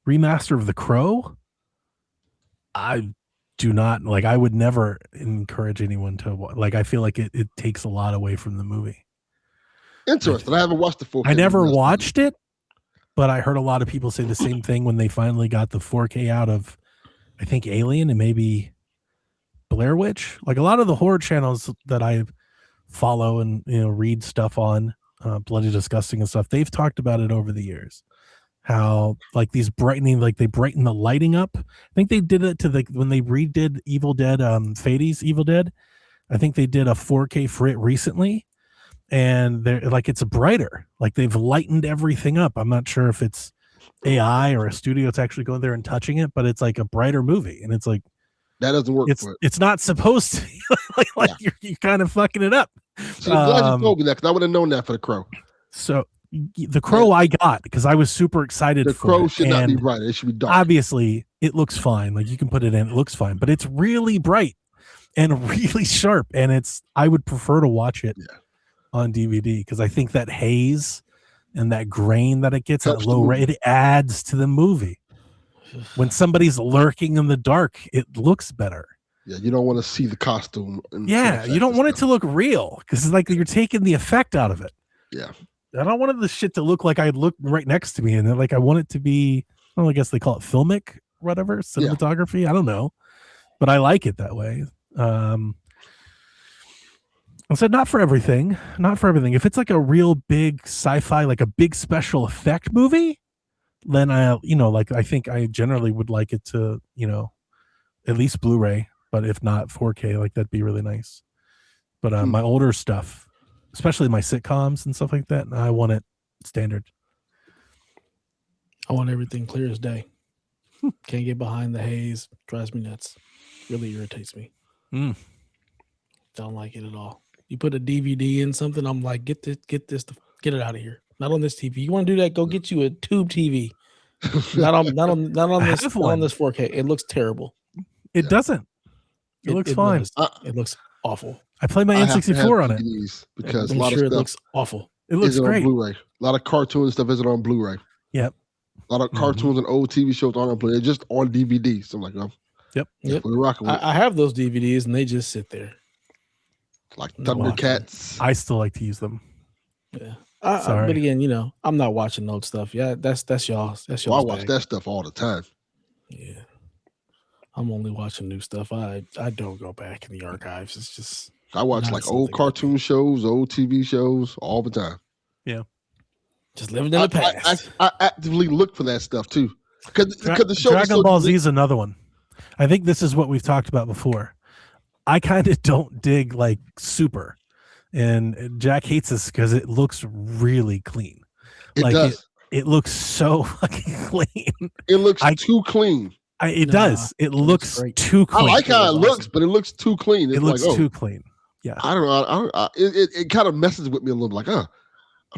B: remaster of The Crow. I do not like. I would never encourage anyone to like. I feel like it takes a lot away from the movie.
C: Interesting. I haven't watched the 4K.
B: I never watched it, but I heard a lot of people say the same thing when they finally got the 4K out of, I think, Alien and maybe Blair Witch. Like a lot of the horror channels that I follow and read stuff on, Bloody Disgusting and stuff, they've talked about it over the years. How like these brightening, like they brighten the lighting up. I think they did it when they redid Evil Dead, Fady's Evil Dead. I think they did a 4K for it recently, and they're like it's brighter. Like they've lightened everything up. I'm not sure if it's AI or a studio that's actually going there and touching it, but it's like a brighter movie, and it's like
C: that doesn't work.
B: It's not supposed to. like you're kind of fucking it up.
C: So I'm glad you told me that because I would have known that for The Crow.
B: So. The Crow I got because I was super excited.
C: The Crow should not be bright. It should be dark.
B: Obviously, it looks fine. Like you can put it in, it looks fine, but it's really bright and really sharp. And I would prefer to watch it on DVD because I think that haze and that grain that it gets at low rate, it adds to the movie. When somebody's lurking in the dark, it looks better.
C: Yeah, you don't want to see the costume.
B: You don't want it to look real because it's like you're taking the effect out of it.
C: Yeah.
B: I don't want the shit to look like I look right next to me, and like I want it to be. I guess they call it filmic, whatever, cinematography. Yeah. I don't know, but I like it that way. I said not for everything. If it's like a real big sci-fi, like a big special effect movie, then I think I generally would like it to, at least Blu-ray, but if not 4K, like that'd be really nice. But my older stuff. Especially my sitcoms and stuff like that. I want it standard.
A: I want everything clear as day. Can't get behind the haze. Drives me nuts. Really irritates me. Don't like it at all. You put a DVD in something, I'm like, get it out of here. Not on this TV. You want to do that? Go get you a tube TV. not on this 4K. It looks terrible.
B: It doesn't. It looks fine.
A: It looks awful.
B: I play my N64 on it
C: because
A: I'm
C: a lot
A: sure
C: of
A: it looks awful.
B: It looks
C: isn't
B: great.
C: on Blu-ray. A lot of cartoon stuff isn't on Blu-ray.
B: Yep.
C: A lot of cartoons and old TV shows aren't on Blu-ray. They're just on DVD. So I'm like, oh,
B: yep.
C: We're rocking with it.
A: I have those DVDs and they just sit there.
C: Like Thundercats.
B: I still like to use them.
A: Yeah.
B: Sorry.
A: But again, I'm not watching old stuff. Yeah, that's y'all. That's y'all.
C: I watch that stuff all the time.
A: Yeah. I'm only watching new stuff. I don't go back in the archives. It's just
C: I watch like old cartoon shows, old TV shows all the time.
B: Yeah.
A: Just living in the past.
C: I actively look for that stuff too. Because the show
B: Dragon Ball Z is another one. I think this is what we've talked about before. I kind of don't dig like Super. And Jack hates this because it looks really clean.
C: It does.
B: It looks so fucking clean.
C: It looks too clean.
B: It does. It looks too clean.
C: I like how it looks, but it looks too clean.
B: It looks too clean. Yeah.
C: I don't know. It kind of messes with me a little bit. Like, I'm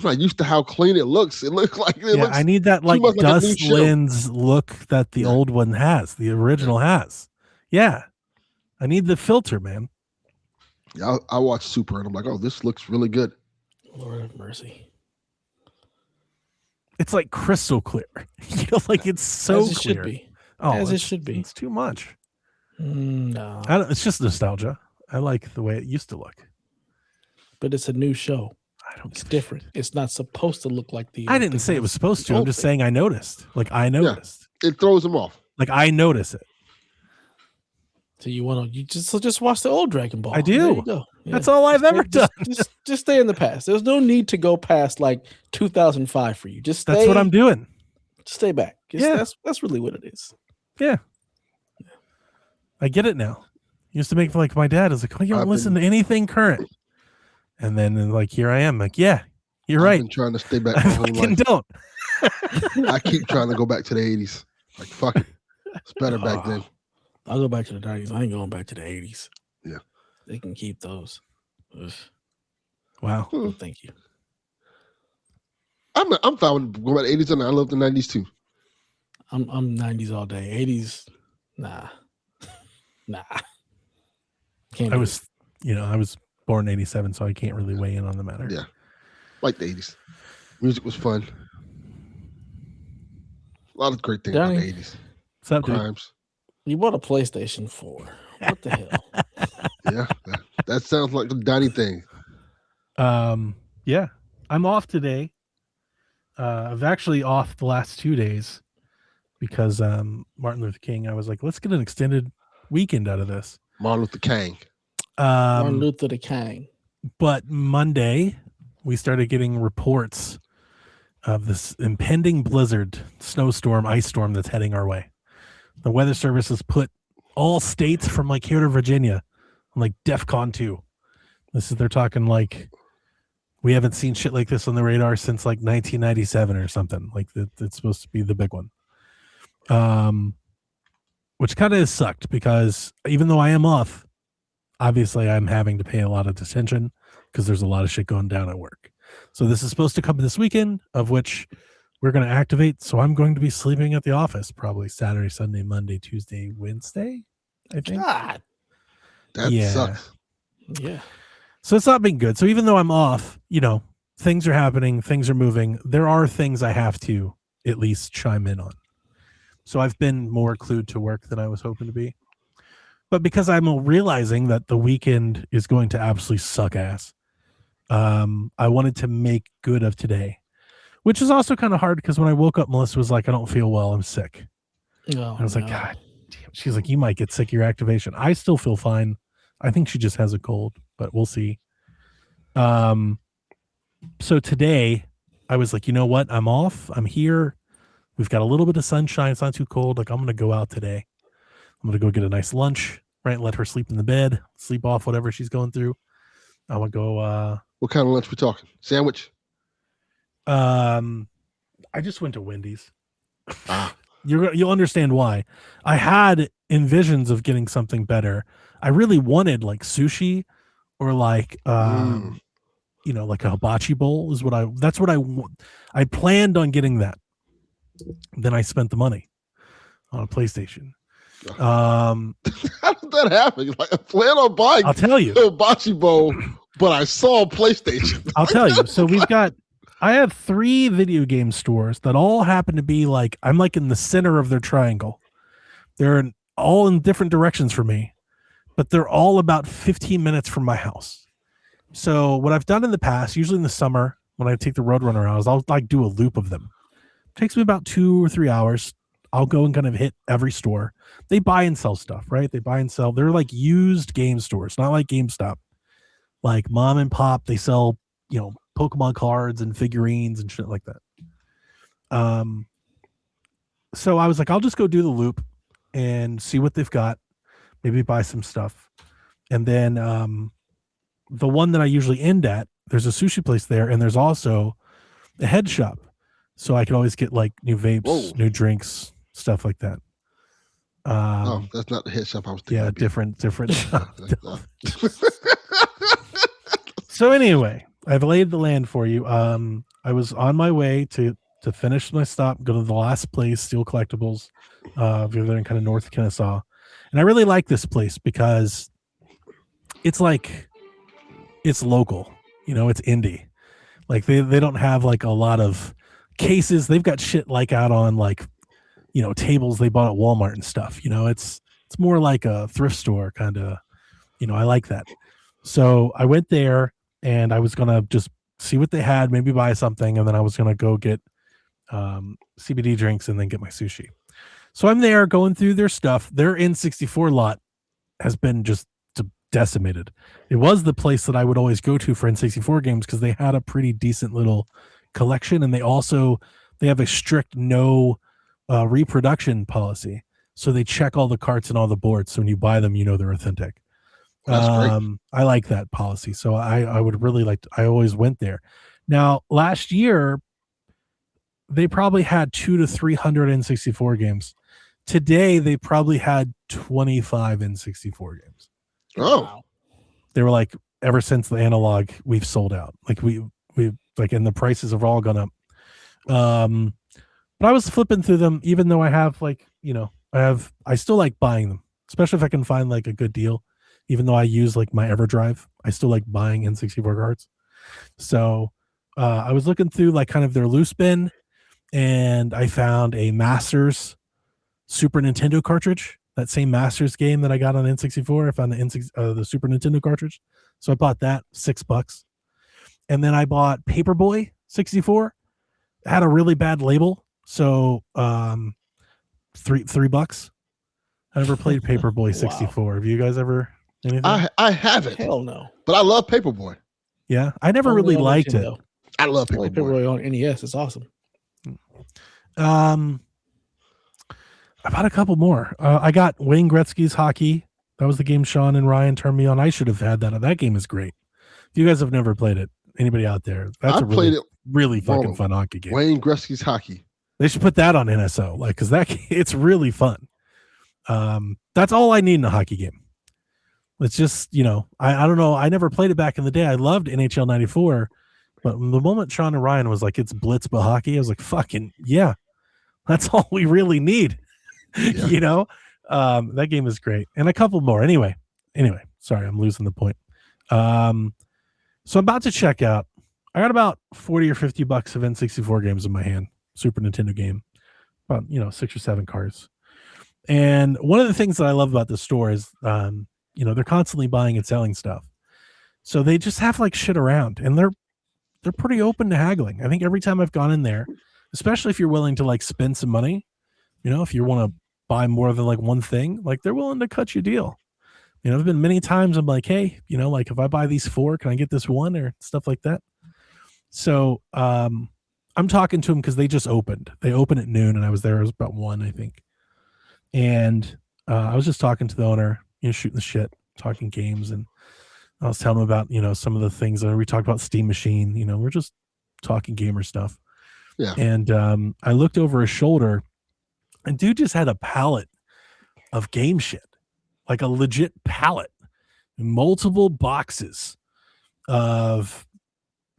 C: not used to how clean it looks. It looks like
B: I need that like dust lens look that the old one has, the original has. Yeah. I need the filter, man.
C: Yeah, I watch Super and I'm like, oh, this looks really good.
A: Lord have mercy.
B: It's like crystal clear. Like it's so
A: As it
B: clear.
A: Should be.
B: Oh,
A: as it should be.
B: It's too much.
A: No.
B: It's just nostalgia. I like the way it used to look.
A: But it's a new show. It's different. It's not supposed to look like the.
B: I didn't say it was supposed to. I'm just saying I noticed. Like I noticed.
C: Yeah, it throws them off.
B: Like I notice it.
A: So you just watch the old Dragon Ball.
B: I do.
A: There you go. Yeah.
B: That's all I've ever done.
A: Just stay in the past. There's no need to go past like 2005 for you. Just stay,
B: that's what I'm doing.
A: Stay back. That's really what it is.
B: Yeah. I get it now. Used to make like my dad is like, oh, you don't listen to anything current. And then like here I am, like, yeah, you're right.
C: I've been trying to stay back.
B: I fucking don't.
C: I keep trying to go back to the 80s. Like fuck it. It's better back then.
A: I'll go back to the 90s. I ain't going back to the 80s.
C: Yeah.
A: They can keep those. Ugh.
B: Wow.
A: Oh, thank you.
C: I'm fine with going back to the 80s and I love the 90s too.
A: I'm 90s all day. 80s, nah.
B: I was born in 87, so I can't really weigh in on the matter.
C: Yeah. Like the 80s. Music was fun. A lot of great things about the 80s.
B: What's up,
C: Crimes.
A: You bought a PlayStation 4. What the hell?
C: Yeah. That sounds like a Donnie thing.
B: Yeah. I'm off today. I've actually off the last 2 days because Martin Luther King. I was like, let's get an extended weekend out of this.
C: Martin Luther King.
A: Martin Luther the King.
B: But Monday, we started getting reports of this impending blizzard, snowstorm, ice storm that's heading our way. The Weather Service has put all states from like here to Virginia on like DEFCON 2. They're talking like we haven't seen shit like this on the radar since like 1997 or something. Like it's supposed to be the big one. Which kind of sucked because even though I am off, obviously I'm having to pay a lot of attention because there's a lot of shit going down at work. So this is supposed to come this weekend, of which we're going to activate. So I'm going to be sleeping at the office probably Saturday, Sunday, Monday, Tuesday, Wednesday, I think.
A: God.
C: That sucks.
A: Yeah.
B: So it's not been good. So even though I'm off, things are happening, things are moving. There are things I have to at least chime in on. So I've been more clued to work than I was hoping to be. But because I'm realizing that the weekend is going to absolutely suck ass, I wanted to make good of today, which is also kind of hard because when I woke up, Melissa was like, I don't feel well. I'm sick. I was like, God damn. She's like, you might get sick of your activation. I still feel fine. I think she just has a cold, but we'll see. So today I was like, you know what? I'm off. I'm here. We've got a little bit of sunshine. It's not too cold. Like I'm going to go out today. I'm going to go get a nice lunch, right? Let her sleep in the bed, sleep off whatever she's going through. I'm going to go.
C: What kind of lunch we talking? Sandwich?
B: I just went to Wendy's. You'll understand why. I had envisions of getting something better. I really wanted like sushi or like, like a hibachi bowl is that's what I planned on getting that. Then I spent the money on a PlayStation.
C: How did that happen? Like I plan on buying
B: I'll tell you
C: a hibachi bowl but I saw PlayStation.
B: I'll tell you. So I have 3 video game stores that all happen to be like, I'm like in the center of their triangle. They're all in different directions for me, but they're all about 15 minutes from my house. So what I've done in the past, usually in the summer when I take the Roadrunner out, is I'll like do a loop of them. It takes me about 2 or 3 hours. I'll go and kind of hit every store. They buy and sell stuff, right? They buy and sell. They're like used game stores, not like GameStop. Like mom and pop, they sell, Pokemon cards and figurines and shit like that. So I was like, I'll just go do the loop and see what they've got. Maybe buy some stuff. And then the one that I usually end at, there's a sushi place there, and there's also a head shop. So I can always get like new vapes, new drinks, stuff like that.
C: That's not the head shop I was thinking.
B: Yeah, different. So anyway, I've laid the land for you. I was on my way to finish my stop, go to the last place, Steel Collectibles, there in kind of north of Kennesaw. And I really like this place because it's like, it's local, it's indie. Like they don't have like a lot of cases. They've got shit like out on like, tables they bought at Walmart and stuff. It's more like a thrift store kind of, I like that. So I went there and I was going to just see what they had, maybe buy something. And then I was going to go get CBD drinks and then get my sushi. So I'm there going through their stuff. Their N64 lot has been just decimated. It was the place that I would always go to for N64 games because they had a pretty decent little collection. And they have a strict no reproduction policy. So they check all the carts and all the boards. So when you buy them, they're authentic.
C: That's great.
B: I like that policy. So I would really I always went there. Now, last year, they probably had 200 to 300 N64 games. Today, they probably had 25 N64 games.
C: Oh.
B: They were like, ever since the analog, we've sold out. Like we like, and the prices have all gone up. But I was flipping through them, even though I have I still like buying them, especially if I can find like a good deal. Even though I use like my EverDrive, I still like buying N64 cards. So I was looking through like kind of their loose bin, and I found a Masters Super Nintendo cartridge. That same Masters game that I got on N64, I found the Super Nintendo cartridge. So I bought that, $6. And then I bought Paperboy 64. It had a really bad label, so $3. I never played Paperboy 64. Wow. Have you guys ever? Anything?
C: I haven't.
A: Hell no.
C: But I love Paperboy.
B: Yeah, I never really liked it.
C: I love Paperboy.
A: Paperboy on NES. It's awesome.
B: I bought a couple more. I got Wayne Gretzky's Hockey. That was the game Sean and Ryan turned me on. I should have had that. That game is great. If you guys have never played it, anybody out there, that's really fucking fun hockey game.
C: Wayne Gretzky's Hockey.
B: They should put that on NSO, because it's really fun. That's all I need in a hockey game. It's just, I don't know. I never played it back in the day. I loved NHL 94, but the moment Sean and Ryan was like, it's Blitz but hockey, I was like, fucking yeah, that's all we really need. Yeah. That game is great. And a couple more. Anyway, sorry, I'm losing the point. So I'm about to check out. I got about 40 or 50 bucks of N64 games in my hand, Super Nintendo game, about 6 or 7 cards. And one of the things that I love about this store is they're constantly buying and selling stuff, so they just have like shit around, and they're pretty open to haggling. I think every time I've gone in there, especially if you're willing to like spend some money, if you want to buy more than like one thing, like they're willing to cut you a deal. There's been many times I'm like, hey, like if I buy these 4, can I get this 1 or stuff like that? So I'm talking to them because they just opened. They opened at noon, and I was there. It was about 1, I think. And I was just talking to the owner, shooting the shit, talking games, and I was telling him about some of the things that we talked about. Steam Machine, we're just talking gamer stuff.
C: Yeah.
B: And I looked over his shoulder, and dude just had a pallet of game shit, like a legit pallet, multiple boxes of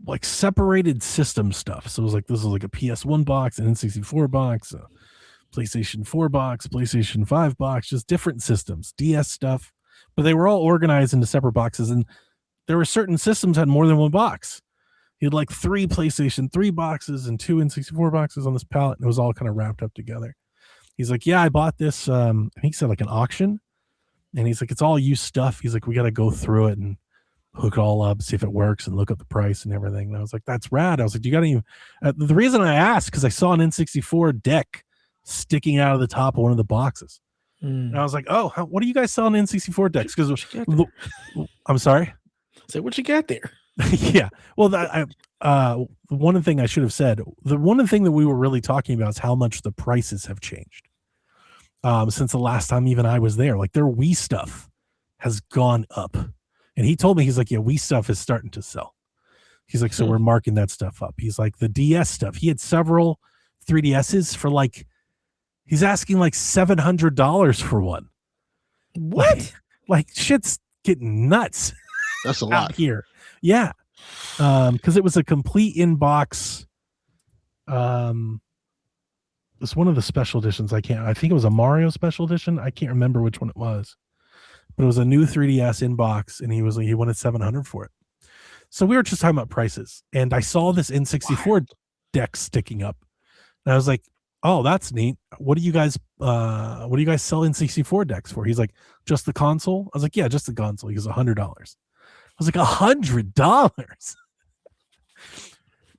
B: like separated system stuff. So it was like, this was like a PS1 box, an N64 box, a PlayStation 4 box, PlayStation 5 box, just different systems, DS stuff, but they were all organized into separate boxes. And there were certain systems had more than one box. He had like 3 PlayStation 3 boxes and 2 N64 boxes on this pallet, and it was all kind of wrapped up together. He's like, yeah, I bought this. I think he said like an auction, and he's like, it's all used stuff. He's like, we got to go through it and hook it all up, see if it works, and look up the price and everything. And I was like, that's rad. I was like, you got to even. The reason I asked because I saw an N64 deck sticking out of the top of one of the boxes, and I was like, oh, what do you guys sell in N64 decks? Because I'm sorry.
A: Say what you got there.
B: Yeah. Well, one thing I should have said, the one thing that we were really talking about is how much the prices have changed since the last time even I was there. Like their Wii stuff has gone up. And he told me, he's like, yeah, Wii stuff is starting to sell. He's like, so we're marking that stuff up. He's like, the DS stuff. He had several 3DSs for like, he's asking like $700 for one.
A: What?
B: Like shit's getting nuts.
C: That's a
B: out
C: lot
B: here. Yeah. Because it was a complete inbox. It's one of the special editions. I think it was a Mario special edition. I can't remember which one it was. But it was a new 3DS inbox, and he wanted $700 for it. So we were just talking about prices, and I saw this N64 deck sticking up, and I was like, "Oh, that's neat. What do you guys sell N64 decks for?" He's like, "Just the console." I was like, "Yeah, just the console." He goes, $100. I was like, $100.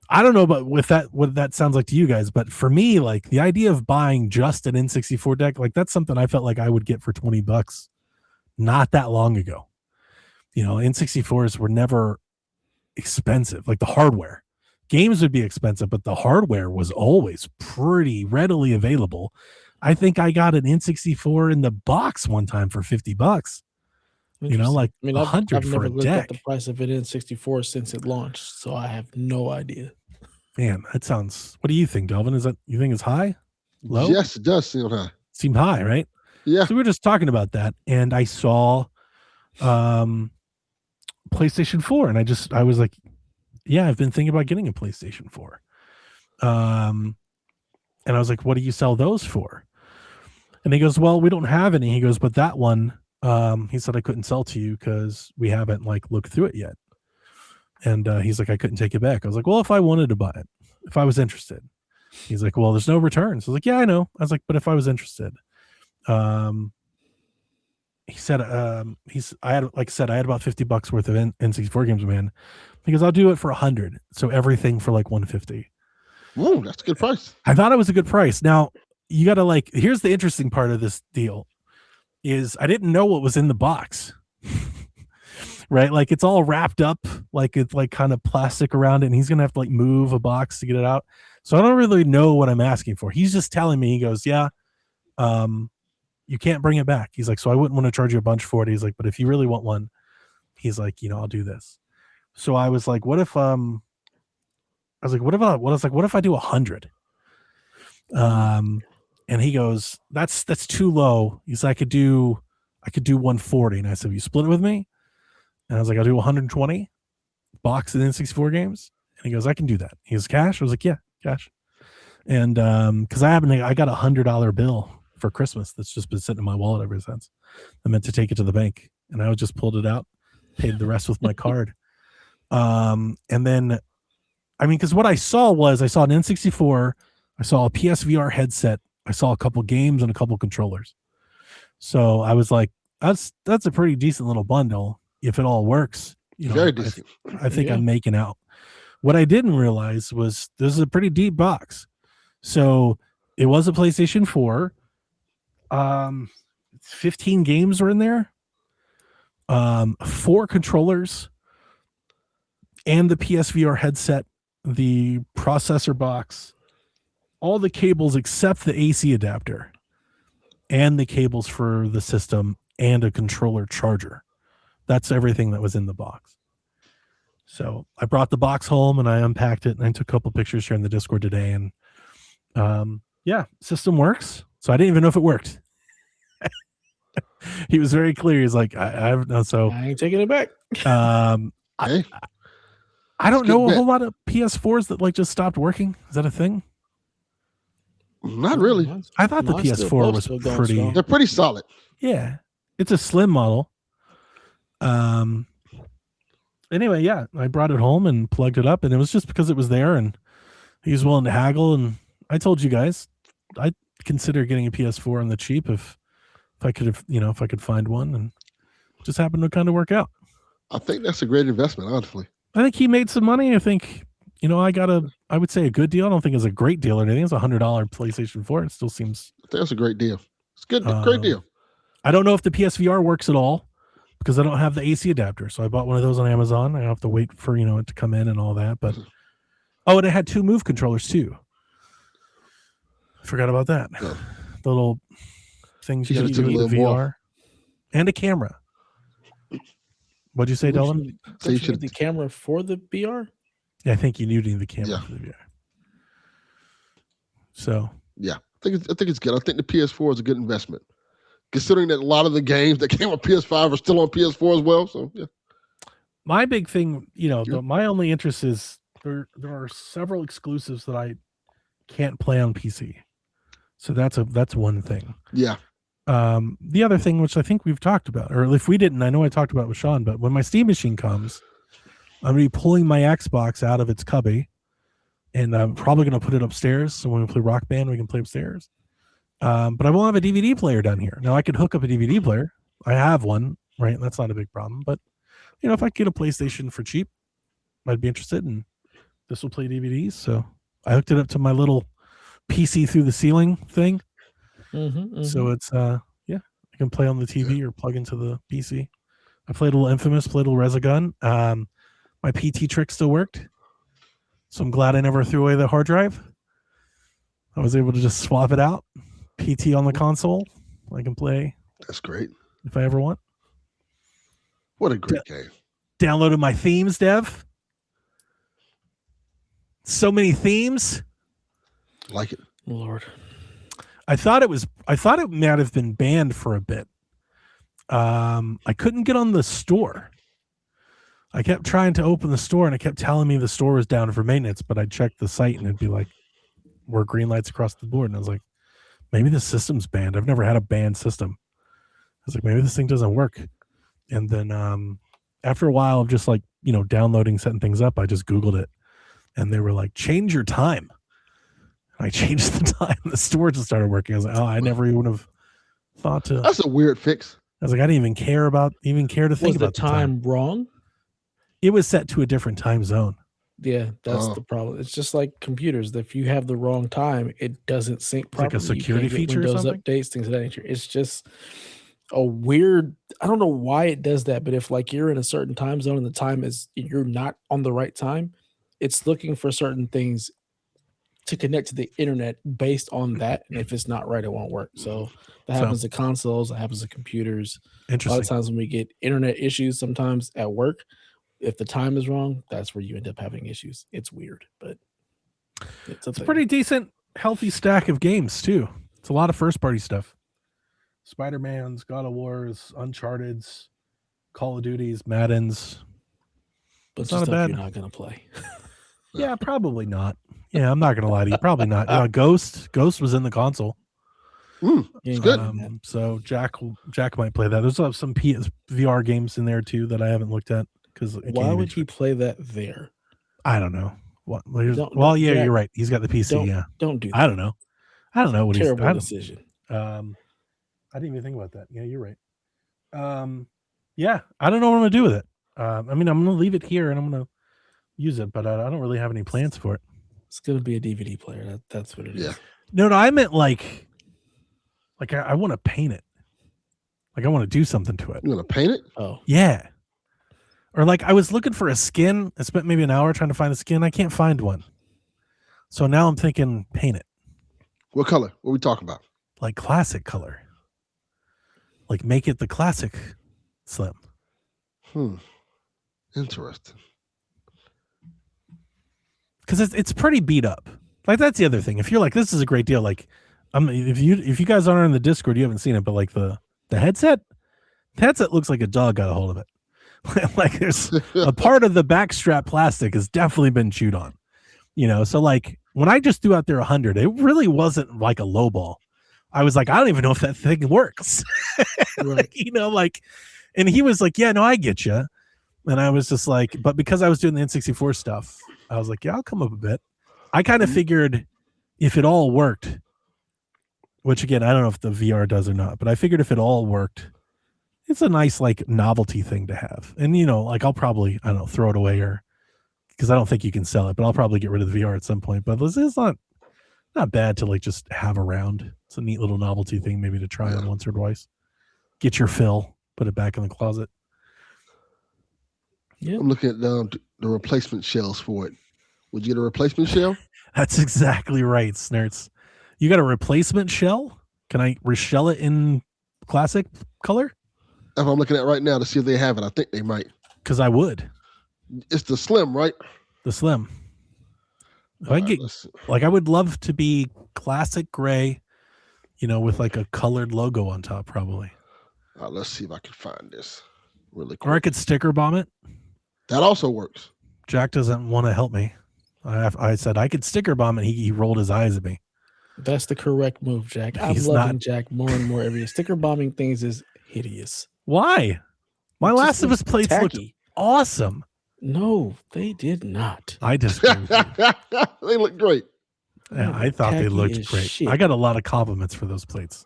B: I don't know about what that sounds like to you guys, but for me, like the idea of buying just an N64 deck, like that's something I felt like I would get for $20 not that long ago. You know, N64s were never expensive, like the hardware. Games would be expensive, but the hardware was always pretty readily available. I think I got an N64 in the box one time for $50. You know, like
A: I mean,
B: $100
A: I've
B: for
A: never
B: a
A: looked
B: deck.
A: at the price of an N64 since it launched, so I have no idea.
B: Man, that sounds. What do you think, Delvin? You think it's high? Low?
C: Yes, it does seem high.
B: Seem high, right?
C: Yeah.
B: So we were just talking about that, and I saw PlayStation 4, and I was like, yeah, I've been thinking about getting a PlayStation 4. And I was like, what do you sell those for? And he goes, well, we don't have any. He goes, but that one, he said I couldn't sell to you because we haven't like looked through it yet. And he's like, I couldn't take it back. I was like, well, if I wanted to buy it, if I was interested. He's like, well, there's no returns. I was like, yeah, I know. I was like, but if I was interested. He said, I had about $50 worth of N64 games, man. Because I'll do it for $100. So everything for like $150.
C: Ooh, that's a good price.
B: I thought it was a good price. Now you got to here's the interesting part of this deal is I didn't know what was in the box, right? Like it's all wrapped up, like it's like kind of plastic around it. And he's going to have to like move a box to get it out. So I don't really know what I'm asking for. He's just telling me, he goes, yeah, you can't bring it back. He's like, so I wouldn't want to charge you a bunch for it. He's like, but if you really want one, he's like, I'll do this. So I was like, what if I do 100? And he goes, that's too low. He's like, I could do 140. And I said, you split it with me? And I was like, I'll do 120 box of N64 games. And he goes, I can do that. He goes, cash? I was like, yeah, cash. And because I got $100 bill for Christmas that's just been sitting in my wallet ever since. I meant to take it to the bank, and I just pulled it out, paid the rest with my card. And then, I mean, because what I saw an N64, I saw a PSVR headset, I saw a couple games and a couple controllers. So I was like, that's a pretty decent little bundle if it all works.
C: Very decent.
B: I think I'm making out. What I didn't realize was this is a pretty deep box. So it was a PlayStation 4. 15 games were in there. 4 controllers and the PSVR headset, the processor box, all the cables except the AC adapter and the cables for the system and a controller charger. That's everything that was in the box. So I brought the box home and I unpacked it and I took a couple pictures here in the Discord today. And yeah, system works. So I didn't even know if it worked. He was very clear. He's like, I
A: ain't taking it back.
C: Hey,
B: I don't know a whole lot of PS4s that like just stopped working. Is that a thing?
C: Not really.
B: I thought the PS4 was pretty.
C: They're pretty solid.
B: Yeah, it's a slim model. anyway, yeah, I brought it home and plugged it up, and it was just because it was there, and he was willing to haggle. And I told you guys, I'd consider getting a PS4 on the cheap if I could have, if I could find one, and just happened to kind of work out.
C: I think that's a great investment, honestly.
B: I think he made some money. I think, I would say a good deal. I don't think it's a great deal or anything. It's $100 PlayStation 4. It still seems.
C: I think that's a great deal. It's good, great deal.
B: I don't know if the PSVR works at all because I don't have the AC adapter. So I bought one of those on Amazon. I have to wait for, it to come in and all that. But, and it had 2 Move controllers too. I forgot about that.
C: Yeah.
B: The little things you got to do with the VR more. And a camera. What'd you say, Delvin?
A: So you should the camera for the VR?
B: Yeah, I think you need the camera for the VR. So
C: yeah, I think it's good. I think the PS4 is a good investment, considering that a lot of the games that came on PS5 are still on PS4 as well. So yeah.
B: My big thing, my only interest is there are several exclusives that I can't play on PC. So that's one thing.
C: Yeah.
B: The other thing, which I think we've talked about, or if we didn't, I know I talked about it with Sean, but when my Steam machine comes, I'm going to be pulling my Xbox out of its cubby, and I'm probably going to put it upstairs. So when we play Rock Band, we can play upstairs. But I won't have a DVD player down here. Now I could hook up a DVD player. I have one, right? That's not a big problem. But, if I could get a PlayStation for cheap, I'd be interested, and this will play DVDs. So I hooked it up to my little PC through the ceiling thing. So it's I can play on the TV or plug into the PC. I played a little Infamous, played a little Resogun. My PT trick still worked, so I'm glad I never threw away the hard drive. I was able to just swap it out. PT on the console, I can play.
C: That's great.
B: If I ever want.
C: What a great game!
B: Downloaded my themes, Dev. So many themes.
C: Like it,
A: Lord.
B: I thought it might have been banned for a bit. I couldn't get on the store. I kept trying to open the store, and it kept telling me the store was down for maintenance, but I'd check the site and it'd be like, we're green lights across the board. And I was like, maybe the system's banned. I've never had a banned system. I was like, maybe this thing doesn't work. And then after a while of just like, downloading, setting things up, I just Googled it, and they were like, change your time. I changed the time. The storage started working. I was like, oh, I never even have thought to.
C: That's a weird fix.
B: I was like, I didn't even care to think about
A: the time wrong.
B: It was set to a different time zone.
A: Yeah, that's the problem. It's just like computers. If you have the wrong time, it doesn't sync properly.
B: Like a security feature
A: Windows
B: or something?
A: updates, things of that nature. It's just a weird. I don't know why it does that, but if like you're in a certain time zone and the time is you're not on the right time, it's looking for certain things to connect to the internet based on that, and if it's not right, it won't work. So that happens to consoles, that happens to computers.
B: Interesting.
A: A lot of times when we get internet issues, sometimes at work, if the time is wrong, that's where you end up having issues. It's weird, but it's a
B: pretty decent, healthy stack of games too. It's a lot of first-party stuff. Spider-Man's, God of War's, Uncharted's, Call of Duty's, Madden's.
A: But it's not bad. You're not gonna play.
B: Yeah, probably not. Yeah, I'm not gonna lie to you. Probably not. Ghost was in the console.
C: It's good.
B: So Jack might play that. There's some VR games in there too that I haven't looked at.
A: Why would he play that there?
B: I don't know. You're right. He's got the PC.
A: Don't do that.
B: I don't know what
A: terrible decision.
B: I didn't even think about that. Yeah, you're right. Yeah, I don't know what I'm gonna do with it. I'm gonna leave it here and I'm gonna use it, but I don't really have any plans for it.
A: It's gonna be a DVD player. That's what it is.
B: No, I meant like I want to paint it. Like I want to do something to it.
C: You want to paint it?
A: Oh,
B: yeah. Or like I was looking for a skin. I spent maybe an hour trying to find a skin. I can't find one. So now I'm thinking paint it.
C: What color? What are we talking about?
B: Like classic color. Like make it the classic Slim.
C: Interesting.
B: Because it's pretty beat up. Like that's the other thing. If you're like, this is a great deal. Like, if you guys aren't in the Discord, you haven't seen it. But like the headset looks like a dog got a hold of it. Like there's a part of the backstrap plastic has definitely been chewed on. So like when I just threw out there 100, it really wasn't like a low ball. I was like, I don't even know if that thing works.
A: Right.
B: And he was like, yeah, no, I get you. And I was just like, but because I was doing the N64 stuff, I was like, yeah, I'll come up a bit. I kind of figured if it all worked, which again, I don't know if the VR does or not, but I figured if it all worked, it's a nice like novelty thing to have. And like I'll probably, I don't know, throw it away or because I don't think you can sell it, but I'll probably get rid of the VR at some point. But it's not bad to like just have around. It's a neat little novelty thing maybe to try on once or twice. Get your fill, put it back in the closet.
C: Yeah. I'm looking at the replacement shells for it. Would you get a replacement shell?
B: That's exactly right, Snerts. You got a replacement shell? Can I reshell it in classic color?
C: That's what I'm looking at right now to see if they have it. I think they might.
B: Because I would.
C: It's the slim, right?
B: The slim. I would love to be classic gray, with like a colored logo on top, probably.
C: Let's see if I can find this really quick.
B: Or I could sticker bomb it.
C: That also works.
B: Jack doesn't want to help me. I said I could sticker bomb it. He rolled his eyes at me.
A: That's the correct move, Jack. I'm loving Jack more and more every day. Sticker bombing things is hideous.
B: Why? My Last of Us plates looked awesome.
A: No, they did not.
B: I disagree with you.
C: They look great.
B: Yeah, I thought they looked great. Shit. I got a lot of compliments for those plates.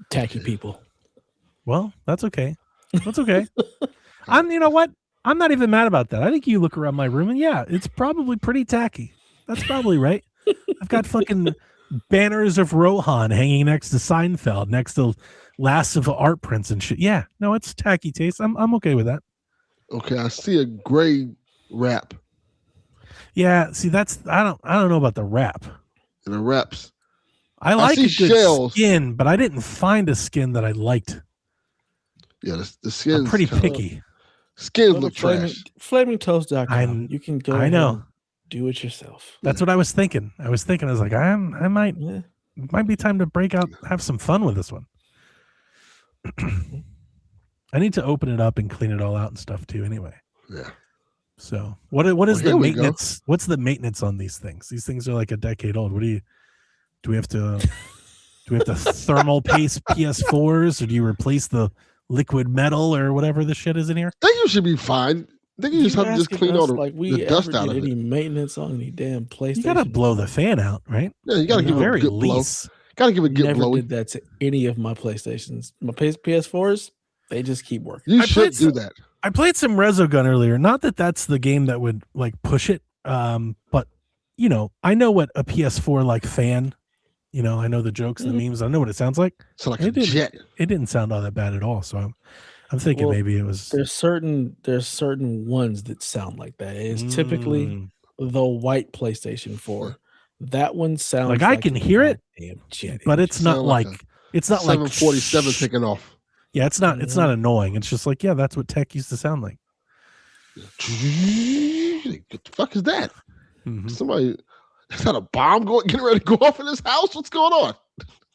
A: Tacky people.
B: Well, that's okay. That's okay. You know what? I'm not even mad about that. I think you look around my room and yeah, it's probably pretty tacky. That's probably right. I've got fucking banners of Rohan hanging next to Seinfeld, next to Last of Art prints and shit. Yeah, no, it's tacky taste. I'm okay with that.
C: Okay, I see a gray wrap.
B: Yeah, see that's I don't know about the wrap.
C: The wraps.
B: I like a good skin, but I didn't find a skin that I liked.
C: Yeah, the skin's
B: I'm pretty picky.
C: Skins look trash.
A: FlamingToast.com. You can go.
B: I know.
A: Do it yourself.
B: That's what I was thinking. I was like, I might. It might be time to break out, have some fun with this one. I need to open it up and clean it all out and stuff too. Anyway.
C: Yeah.
B: So what is the maintenance? What's the maintenance on these things? These things are like a decade old. Do we have to thermal paste PS4s, or do you replace the liquid metal or whatever the shit is in here?
C: I think you should be fine. I think you just have to clean all the dust out of it.
A: Any maintenance on any damn PlayStation?
B: You gotta blow the fan out, right?
C: Yeah, you gotta give it a good blow. Gotta give it a good blow.
A: Never did that to any of my PlayStations. My PS4s, they just keep working.
C: You should do that.
B: I played some Resogun earlier. Not that that's the game that would like push it, but I know what a PS4 like fan. I know the jokes and the memes. I know what it sounds like.
C: So like a jet.
B: It didn't sound all that bad at all. So I'm thinking maybe it was.
A: There's certain ones that sound like that. It's typically the white PlayStation 4. That one sounds
B: like I can hear it, but it's not like it's not like
C: 747 taking off.
B: Yeah, it's not annoying. It's just like, yeah, that's what tech used to sound like.
C: What the fuck is that?
B: Mm-hmm.
C: Somebody, is that a bomb getting ready to go off in this house? What's going on?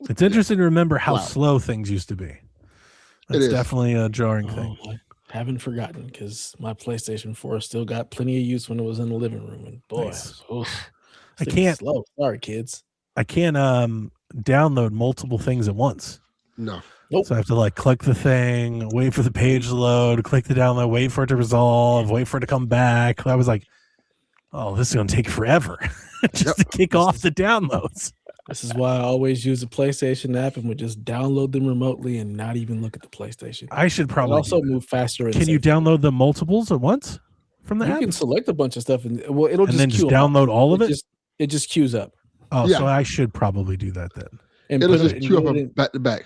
B: It's interesting to remember how slow things used to be. That's definitely a jarring thing.
A: I haven't forgotten because my PlayStation 4 still got plenty of use when it was in the living room. And boy,
B: I can't.
A: Slow. Sorry, kids.
B: I can't download multiple things at once.
C: No.
A: Nope.
B: So I have to like click the thing, wait for the page to load, click the download, wait for it to resolve, wait for it to come back. I was like, oh, this is going to take forever just to kick off the downloads.
A: This is why I always use the PlayStation app and would just download them remotely and not even look at the PlayStation.
B: I should probably
A: also move faster.
B: Can you download the multiples at once from the app?
A: You can select a bunch of stuff and it'll
B: and then just download all of it?
A: It just queues up.
B: Oh, so I should probably do that then.
C: And it'll just queue up back to back.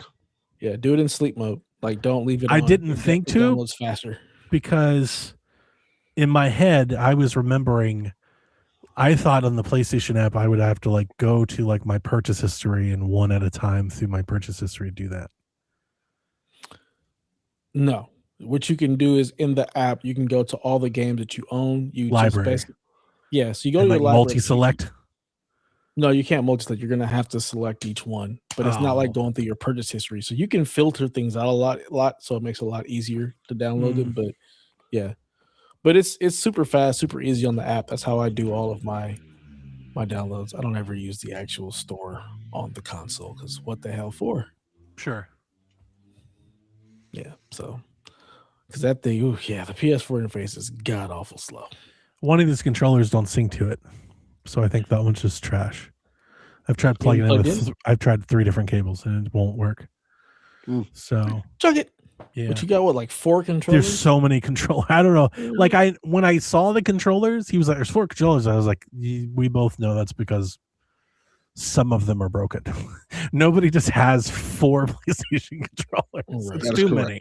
A: Yeah, do it in sleep mode. Like, don't leave it.
B: I didn't think to.
A: Downloads faster
B: because in my head I was remembering. I thought on the PlayStation app I would have to like go to like my purchase history and one at a time through my purchase history do that.
A: No, what you can do is in the app you can go to all the games that you own. You
B: library.
A: So you go to your library.
B: Multi-select.
A: No, you can't multi-select. You're going to have to select each one, but it's not like going through your purchase history. So you can filter things out a lot, so it makes it a lot easier to download them. But yeah, but it's super fast, super easy on the app. That's how I do all of my downloads. I don't ever use the actual store on the console because what the hell for?
B: Sure.
A: Yeah. So Because that thing, ooh, yeah, the PS4 interface is god awful slow.
B: One of these controllers don't sync to it, so I think that one's just trash. I've tried plugging it in with. I've tried 3 different cables and it won't work. So
A: chug it.
B: Yeah.
A: But you got what, like 4 controllers?
B: There's so many controllers. I don't know. Like when I saw the controllers, he was like, "There's 4 controllers." I was like, "We both know that's because some of them are broken. Nobody just has 4 PlayStation controllers. Right. It's too many."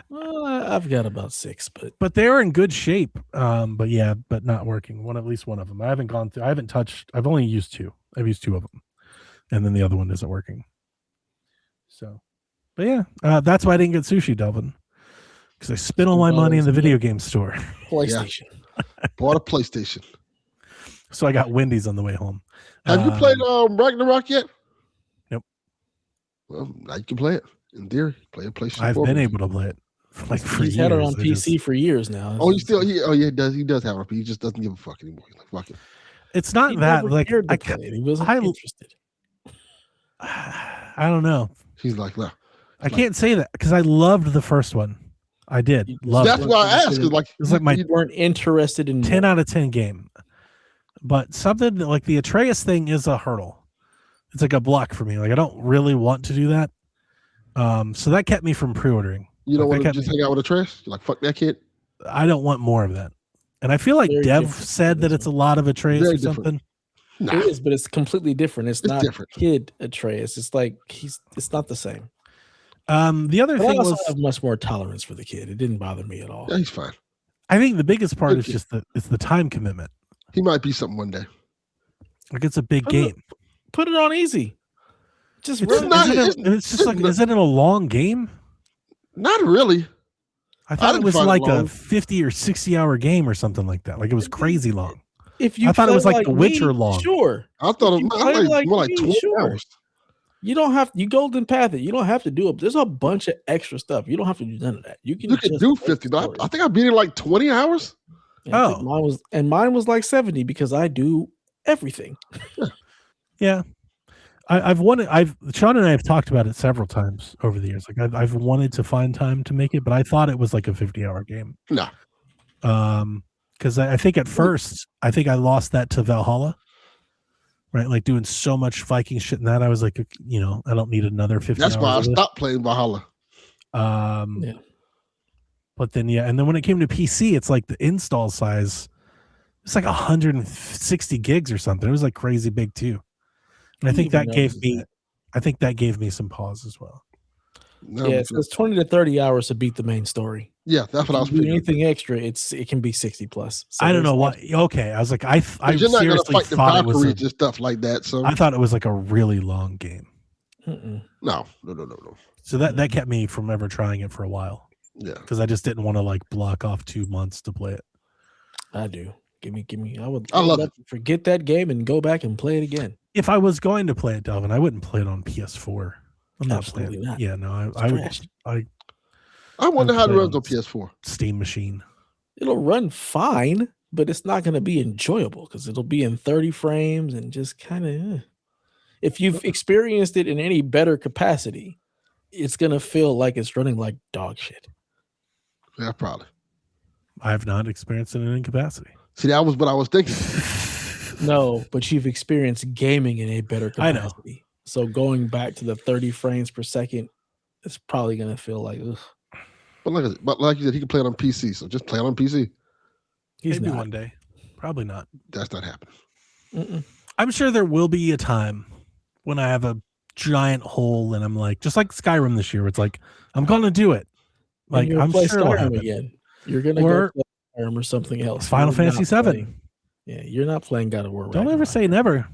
A: Well, I've got about 6,
B: but they're in good shape. But not working. At least one of them. I haven't gone through. I haven't touched. I've only used 2. I've used 2 of them, and then the other one isn't working. So, but yeah, that's why I didn't get sushi, Delvin, because I spent all my money in the video game store.
A: PlayStation.
C: Yeah. Bought a PlayStation.
B: So I got Wendy's on the way home.
C: Have you played Ragnarok yet?
B: Nope.
C: Well, now you can play it. In theory, play a PlayStation.
B: I've been able to play it. Like for
A: He's
B: years.
A: had it on PC for years now.
C: Oh, he does. He does have it. He just doesn't give a fuck anymore. He's like, fuck it.
B: It's not that like
A: he wasn't interested.
B: I don't know.
C: He's like, no.
B: I can't say that because I loved the first one. I did.
C: That's why I asked. Like,
B: it was like my
A: you weren't interested in
B: 10 out of 10 game. But something like the Atreus thing is a hurdle. It's like a block for me. Like I don't really want to do that. So that kept me from pre-ordering.
C: You don't want to just hang out with Atreus? You're like, fuck that kid.
B: I don't want more of that. And I feel like Dev said that it's a lot of Atreus or something.
A: Nah. It is, but it's completely different. It's not different. Kid Atreus. It's like it's not the same.
B: The other thing was
A: I have much more tolerance for the kid. It didn't bother me at all.
C: Yeah, he's fine.
B: I think the biggest part is just the time commitment.
C: He might be something one day.
B: Like it's a big game.
A: Put it on easy. Just
B: is it a long game?
C: Not really.
B: I thought it was like a 50 or 60 hour game or something like that. Like it was crazy long.
A: I
B: thought it was like The Witcher long.
A: Sure.
C: I thought it was more like 20 hours.
A: You don't have you golden path it. You don't have to do it. There's a bunch of extra stuff. You don't have to do none of that. You can
C: do 50. I think I beat it like 20 hours.
A: Yeah, mine was like 70 because I do everything.
B: Yeah. Sean and I have talked about it several times over the years. Like I've wanted to find time to make it, but I thought it was like a 50-hour game.
C: No.
B: Because I think at first, I think I lost that to Valhalla. Right, like doing so much Viking shit in that, I was like, I don't need another 50.
C: That's why I stopped playing Valhalla.
B: Yeah. But then, and then when it came to PC, it's like the install size, it's like 160 gigs or something. It was like crazy big too. And I think that gave me some pause as well.
A: No, yeah, so it's 20 to 30 hours to beat the main story.
C: Yeah, that's what I was thinking.
A: Anything extra, it can be 60 plus.
B: So I don't know what. Okay, I was like, I
C: you're not
B: seriously
C: gonna fight
B: thought
C: the
B: it was
C: and stuff like that. So
B: I thought it was like a really long game.
C: No.
B: So that kept me from ever trying it for a while.
C: Yeah,
B: because I just didn't want to like block off 2 months to play it.
A: I do. Give me. I love it. Forget that game and go back and play it again.
B: If I was going to play it, Delvin, I wouldn't play it on PS4. I'm not
A: Absolutely
B: playing.
A: Not.
B: Yeah, no, I would.
C: I wonder how it runs on PS4.
B: Steam machine.
A: It'll run fine, but it's not going to be enjoyable because it'll be in 30 frames and just kind of. If you've experienced it in any better capacity, it's going to feel like it's running like dog shit.
C: Yeah, probably.
B: I have not experienced it in any capacity.
C: See, that was what I was thinking.
A: No, but you've experienced gaming in a better capacity.
B: I know.
A: So going back to the 30 frames per second, it's probably going to feel like, ugh.
C: But like you said, he can play it on PC, so just play it on PC.
B: Maybe one day. Probably not.
C: That's not happening.
A: Mm-mm.
B: I'm sure there will be a time when I have a giant hole and I'm like, just like Skyrim this year, it's like, I'm going to do it. Like, I'm sure it'll happen.
A: Again. You're going to go play Skyrim or something else.
B: Final Fantasy VII.
A: Yeah, you're not playing God of War.
B: Don't ever say never.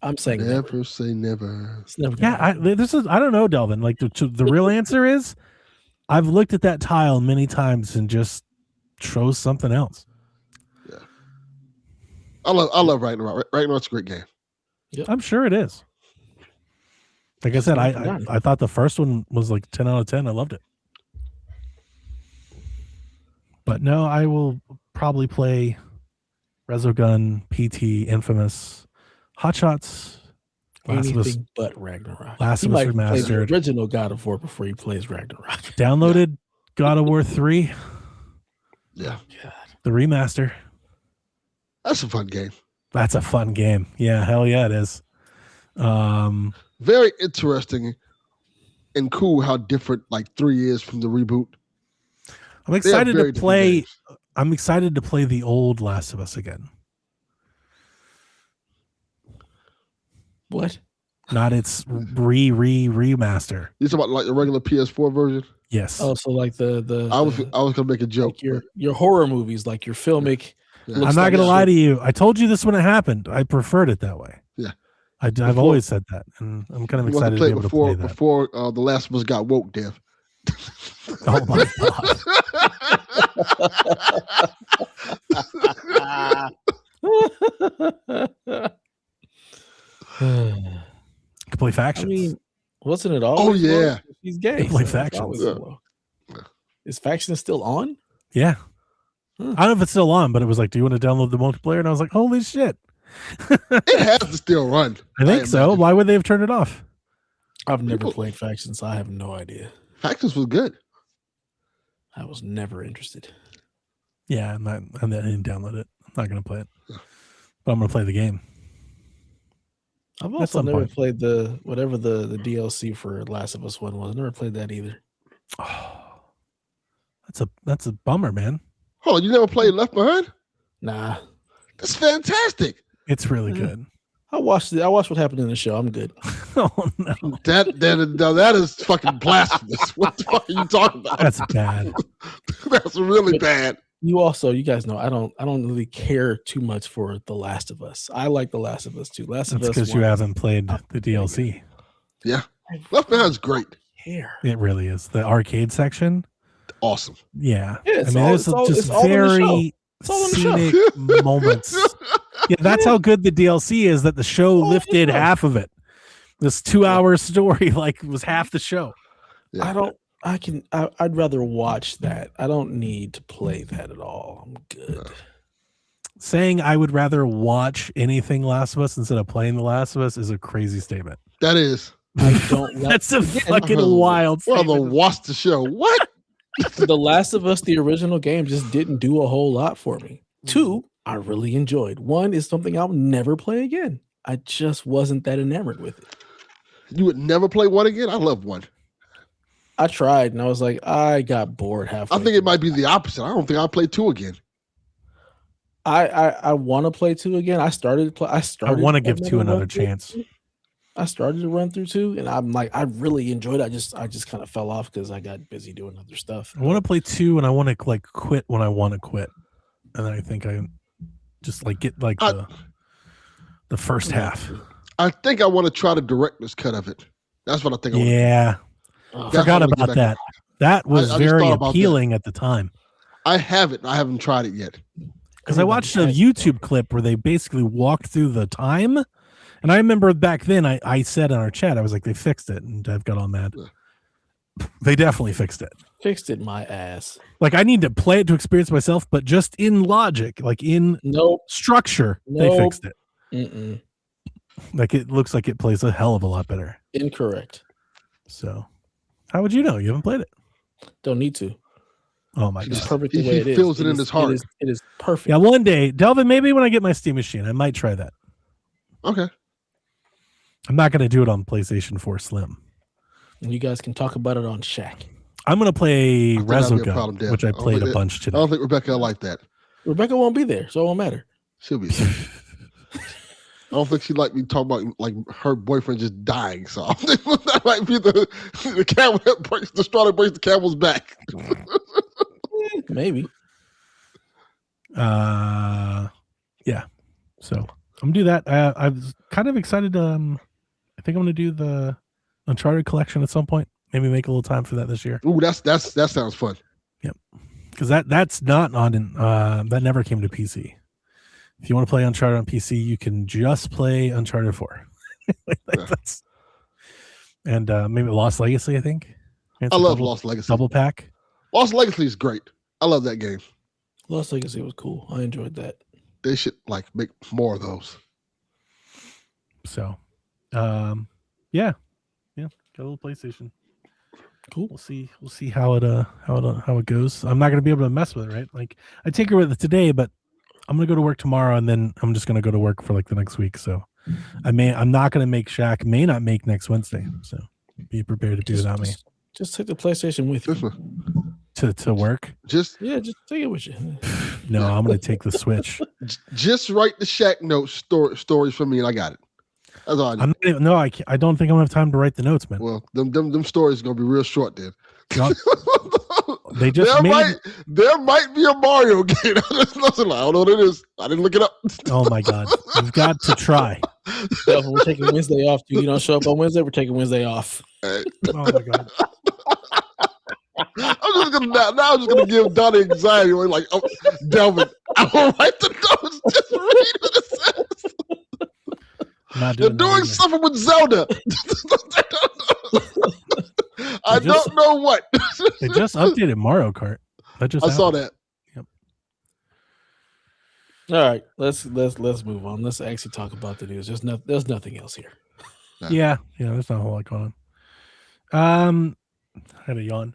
A: I'm saying
C: never say never.
A: It's never.
B: Yeah, I don't know, Delvin. Like the real answer is, I've looked at that tile many times and just chose something else.
C: Yeah, I love Ragnarok. Ragnarok's a great game.
B: Yep. I'm sure it is. Like I said, I thought the first one was like 10 out of 10. I loved it. But no, I will probably play Resogun, PT, Infamous, Hot Shots,
A: anything but Ragnarok.
B: Last of Us Remastered.
A: The original God of War before he plays Ragnarok.
B: Downloaded God of War 3.
C: Yeah.
A: Oh, God.
B: The remaster.
C: That's a fun game.
B: That's a fun game. Yeah, hell yeah, it is.
C: Very interesting and cool how different like 3 is from the reboot.
B: I'm excited
C: very
B: to play.
C: different games.
B: I'm excited to play the old Last of Us again.
A: What?
B: Not its remaster.
C: You talking about like the regular PS4 version?
B: Yes.
A: Oh, so like
C: I was gonna make a joke.
A: like your horror movies, like your filmic.
C: Yeah.
B: I'm not gonna lie to you. I told you this when it happened. I preferred it that way.
C: Yeah.
B: I've always said that, and I'm kind of excited to be able to play that.
C: Before The Last of Us got woke, Dev.
B: Oh my god! Can play factions.
A: I mean, wasn't it all?
C: Oh yeah,
A: he's gay.
B: Can play factions.
A: Is Factions still on?
B: Yeah. I don't know if it's still on, but it was like, do you want to download the multiplayer? And I was like, holy shit.
C: It has to still run.
B: I think so. Why would they have turned it off?
A: I've never played Factions, so I have no idea.
C: Factions was good.
A: I was never interested.
B: Yeah, I didn't download it. I'm not going to play it. But I'm going to play the game.
A: I've also never played the DLC for Last of Us 1 was. I never played that either.
B: Oh, that's a bummer, man.
C: Oh, you never played Left Behind?
A: Nah.
C: That's fantastic.
B: It's really good.
A: I watched what happened in the show. I'm good.
B: Oh no.
C: That is fucking blasphemous. What the fuck are you talking about?
B: That's bad.
C: That's really bad.
A: You guys know I don't really care too much for The Last of Us. I like The Last of Us too.
B: That's because you haven't played the DLC.
C: Yeah. Left Behind's great.
B: It really is. The arcade section.
C: Awesome.
B: Yeah.
A: I mean,
B: there's just very scenic moments. Yeah, that's how good the DLC is, that the show lifted half of it. This 2-hour story was half the show.
C: Yeah.
A: I'd rather watch that. I don't need to play that at all. I'm good.
B: Saying I would rather watch anything Last of Us instead of playing The Last of Us is a crazy statement.
C: That is.
A: I don't
B: That's a fucking wild statement.
C: Well, watch the show. What?
A: The Last of Us, the original game, just didn't do a whole lot for me. 2, I really enjoyed. 1 is something I'll never play again. I just wasn't that enamored with it.
C: You would never play 1 again? I love 1.
A: I tried, and I was like, I got bored halfway.
C: I think it might be the opposite. I don't think I'll play 2 again.
A: I want to play 2 again. I want
B: to give 2 another chance.
A: I started to run through 2, and I'm like, I really enjoyed it. I just kind of fell off because I got busy doing other stuff.
B: I want to play 2, and I want to quit when I want to quit, and then I think I just get the first half.
C: I think I want to try the director's cut of it. That's what I think.
B: I forgot about that. That was very appealing at the time.
C: I haven't tried it yet.
B: Because I watched a YouTube clip where they basically walked through the time. And I remember back then I said in our chat, I was like, they fixed it. And Dev got all mad. They definitely fixed it.
A: Fixed it my ass.
B: I need to play it to experience myself, but just in logic, in structure, they fixed it.
A: Mm-mm.
B: It looks like it plays a hell of a lot better.
A: Incorrect.
B: So, how would you know? You haven't played it.
A: Don't need to.
B: Oh my god!
A: It's perfect the way it is.
C: He feels it in his heart.
A: It is perfect.
B: Yeah, one day, Delvin, maybe when I get my Steam machine, I might try that.
C: Okay.
B: I'm not going to do it on PlayStation 4 Slim.
A: And you guys can talk about it on Shaq.
B: I'm going to play Resogun, which I played a bunch today.
C: I don't think Rebecca will like that.
A: Rebecca won't be there, so it won't matter.
C: She'll be there. I don't think she'd like me talking about her boyfriend just dying. So I think that might be the camel that breaks the straw that breaks the camel's back.
A: Maybe.
B: Yeah. So I'm gonna do that. I was kind of excited. I think I'm gonna do the Uncharted collection at some point. Maybe make a little time for that this year.
C: Ooh, that sounds fun.
B: Yep. Because that's not on. That never came to PC. If you want to play Uncharted on PC, you can just play Uncharted 4. That's, and maybe Lost Legacy, I think.
C: I love Lost Legacy.
B: Double pack.
C: Lost Legacy is great. I love that game.
A: Lost Legacy was cool. I enjoyed that.
C: They should make more of those.
B: So, yeah, got a little PlayStation.
A: Cool.
B: We'll see how it goes. I'm not gonna be able to mess with it, right? Like I tinker with it today, but I'm gonna go to work tomorrow, and then I'm just gonna go to work for like the next week. So I'm not gonna make Shaq. May not make next Wednesday. So be prepared to be without me.
A: Just take the PlayStation with you
B: to work.
C: Just
A: take it with you.
B: No, I'm gonna take the Switch.
C: Just write the Shaq note stories for me, and I got it. That's all I need.
B: I don't think I'm gonna have time to write the notes, man.
C: Well, them stories are gonna be real short then.
B: They just
C: there might be a Mario game. I don't know what it is. I didn't look it up.
B: Oh my god, you've got to try.
A: We're taking Wednesday off. You don't show up on Wednesday. We're taking Wednesday off.
C: Hey.
B: Oh my god.
C: I'm just gonna give Donnie anxiety. We're like, oh, Delvin, I will write the notes. Just read what it says. They're doing something with Zelda. I don't know what.
B: They just updated Mario Kart.
C: I saw that.
B: Yep.
A: All right, let's move on. Let's actually talk about the news. There's nothing else here.
B: Yeah, there's not a whole lot going on. I had a yawn.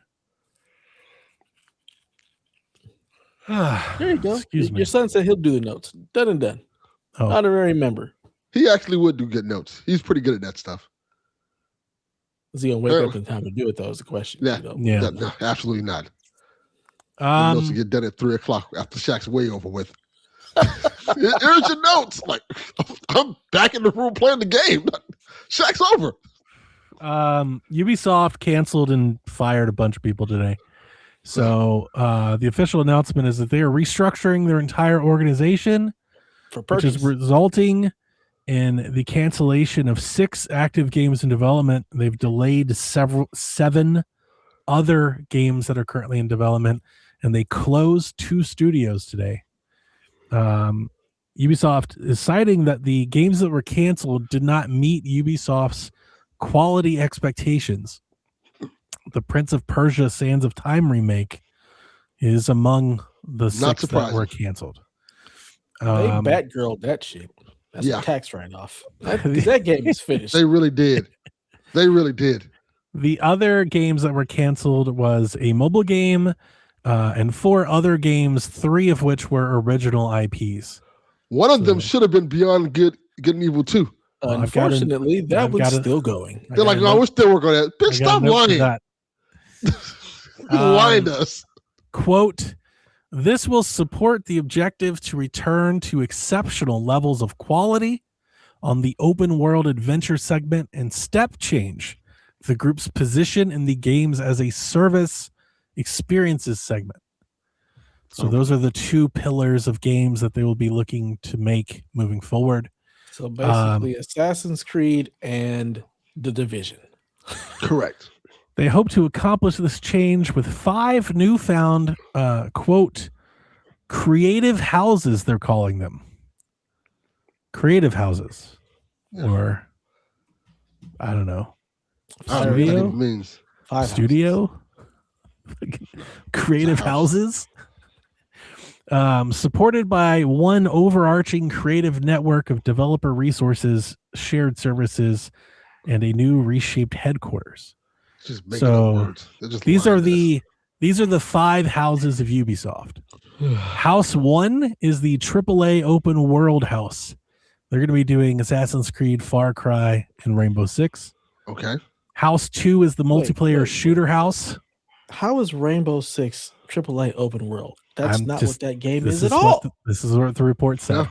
A: There you go.
B: Excuse me.
A: Your son said he'll do the notes. Done and done.
B: Oh.
A: Honorary member.
C: He actually would do good notes. He's pretty good at that stuff.
A: Is he gonna wake up in time to do it? Though is the question.
C: Yeah, no, absolutely not. Notes to get done at 3:00 after Shaq's way over with. Here's your notes. Like I'm back in the room playing the game. Shaq's over.
B: Ubisoft canceled and fired a bunch of people today. So the official announcement is that they are restructuring their entire organization, which is resulting in the cancellation of 6 active games in development. They've delayed 7 other games that are currently in development, and they closed 2 studios today. Ubisoft is citing that the games that were canceled did not meet Ubisoft's quality expectations. The Prince of Persia: Sands of Time remake is among the 6 that were canceled.
A: They Batgirled that shit. That's a tax write-off. That game is finished.
C: They really did.
B: The other games that were canceled was a mobile game and 4 other games, 3 of which were original IPs.
C: One of them should have been Beyond Good and Evil 2.
A: Unfortunately, that one's still going.
C: They're like, no, we're still working on that. Bitch, stop lying. You lied us.
B: Quote, this will support the objective to return to exceptional levels of quality on the open world adventure segment and step change the group's position in the games as a service experiences segment. So those are the 2 pillars of games that they will be looking to make moving forward.
A: So basically Assassin's Creed and The Division.
C: Correct.
B: They hope to accomplish this change with 5 newfound, quote, creative houses, they're calling them. Creative houses. Or, I don't know.
C: Studio? Means.
B: Studio? Creative houses? Supported by one overarching creative network of developer resources, shared services, and a new reshaped headquarters. So these are the 5 houses of Ubisoft. House 1 is the AAA open world house. They're going to be doing Assassin's Creed, Far Cry, and Rainbow Six.
C: Okay.
B: House 2 is the multiplayer shooter house.
A: How is Rainbow Six AAA open world? That's not what that game is at all.
B: This is what the report said. Yeah.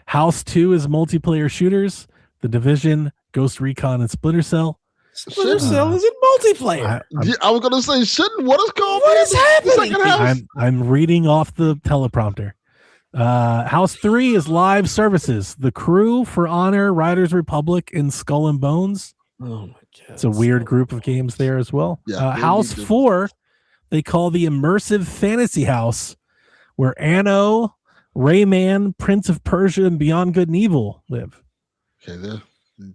B: House 2 is multiplayer shooters. The Division, Ghost Recon, and Splinter Cell.
A: Splinter Cell is in multiplayer.
C: I was going to say, shouldn't what is called?
A: What is happening?
B: I'm reading off the teleprompter. House 3 is live services. The Crew, For Honor, Riders Republic, and Skull and Bones.
A: Oh my god!
B: It's a weird group of games there as well.
C: Yeah,
B: House 4, they call the Immersive Fantasy House, where Anno, Rayman, Prince of Persia, and Beyond Good and Evil live.
C: Okay,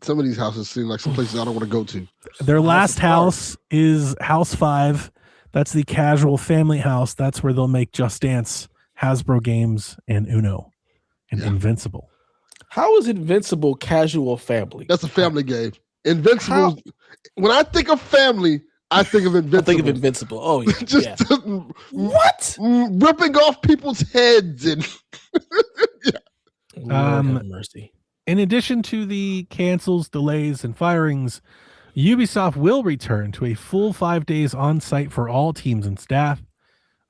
C: some of these houses seem like some places I don't want to go to.
B: Their last house is House 5. That's the casual family house. That's where they'll make Just Dance, Hasbro games, and Uno, and Invincible.
A: How is Invincible casual family?
C: That's a family game. Invincible. When I think of family, I think of Invincible.
A: I think of Invincible. Oh yeah,
C: Just
A: what?
C: Ripping off people's heads and
A: Lord have mercy.
B: In addition to the cancels, delays, and firings, Ubisoft will return to a full 5 days on site for all teams and staff.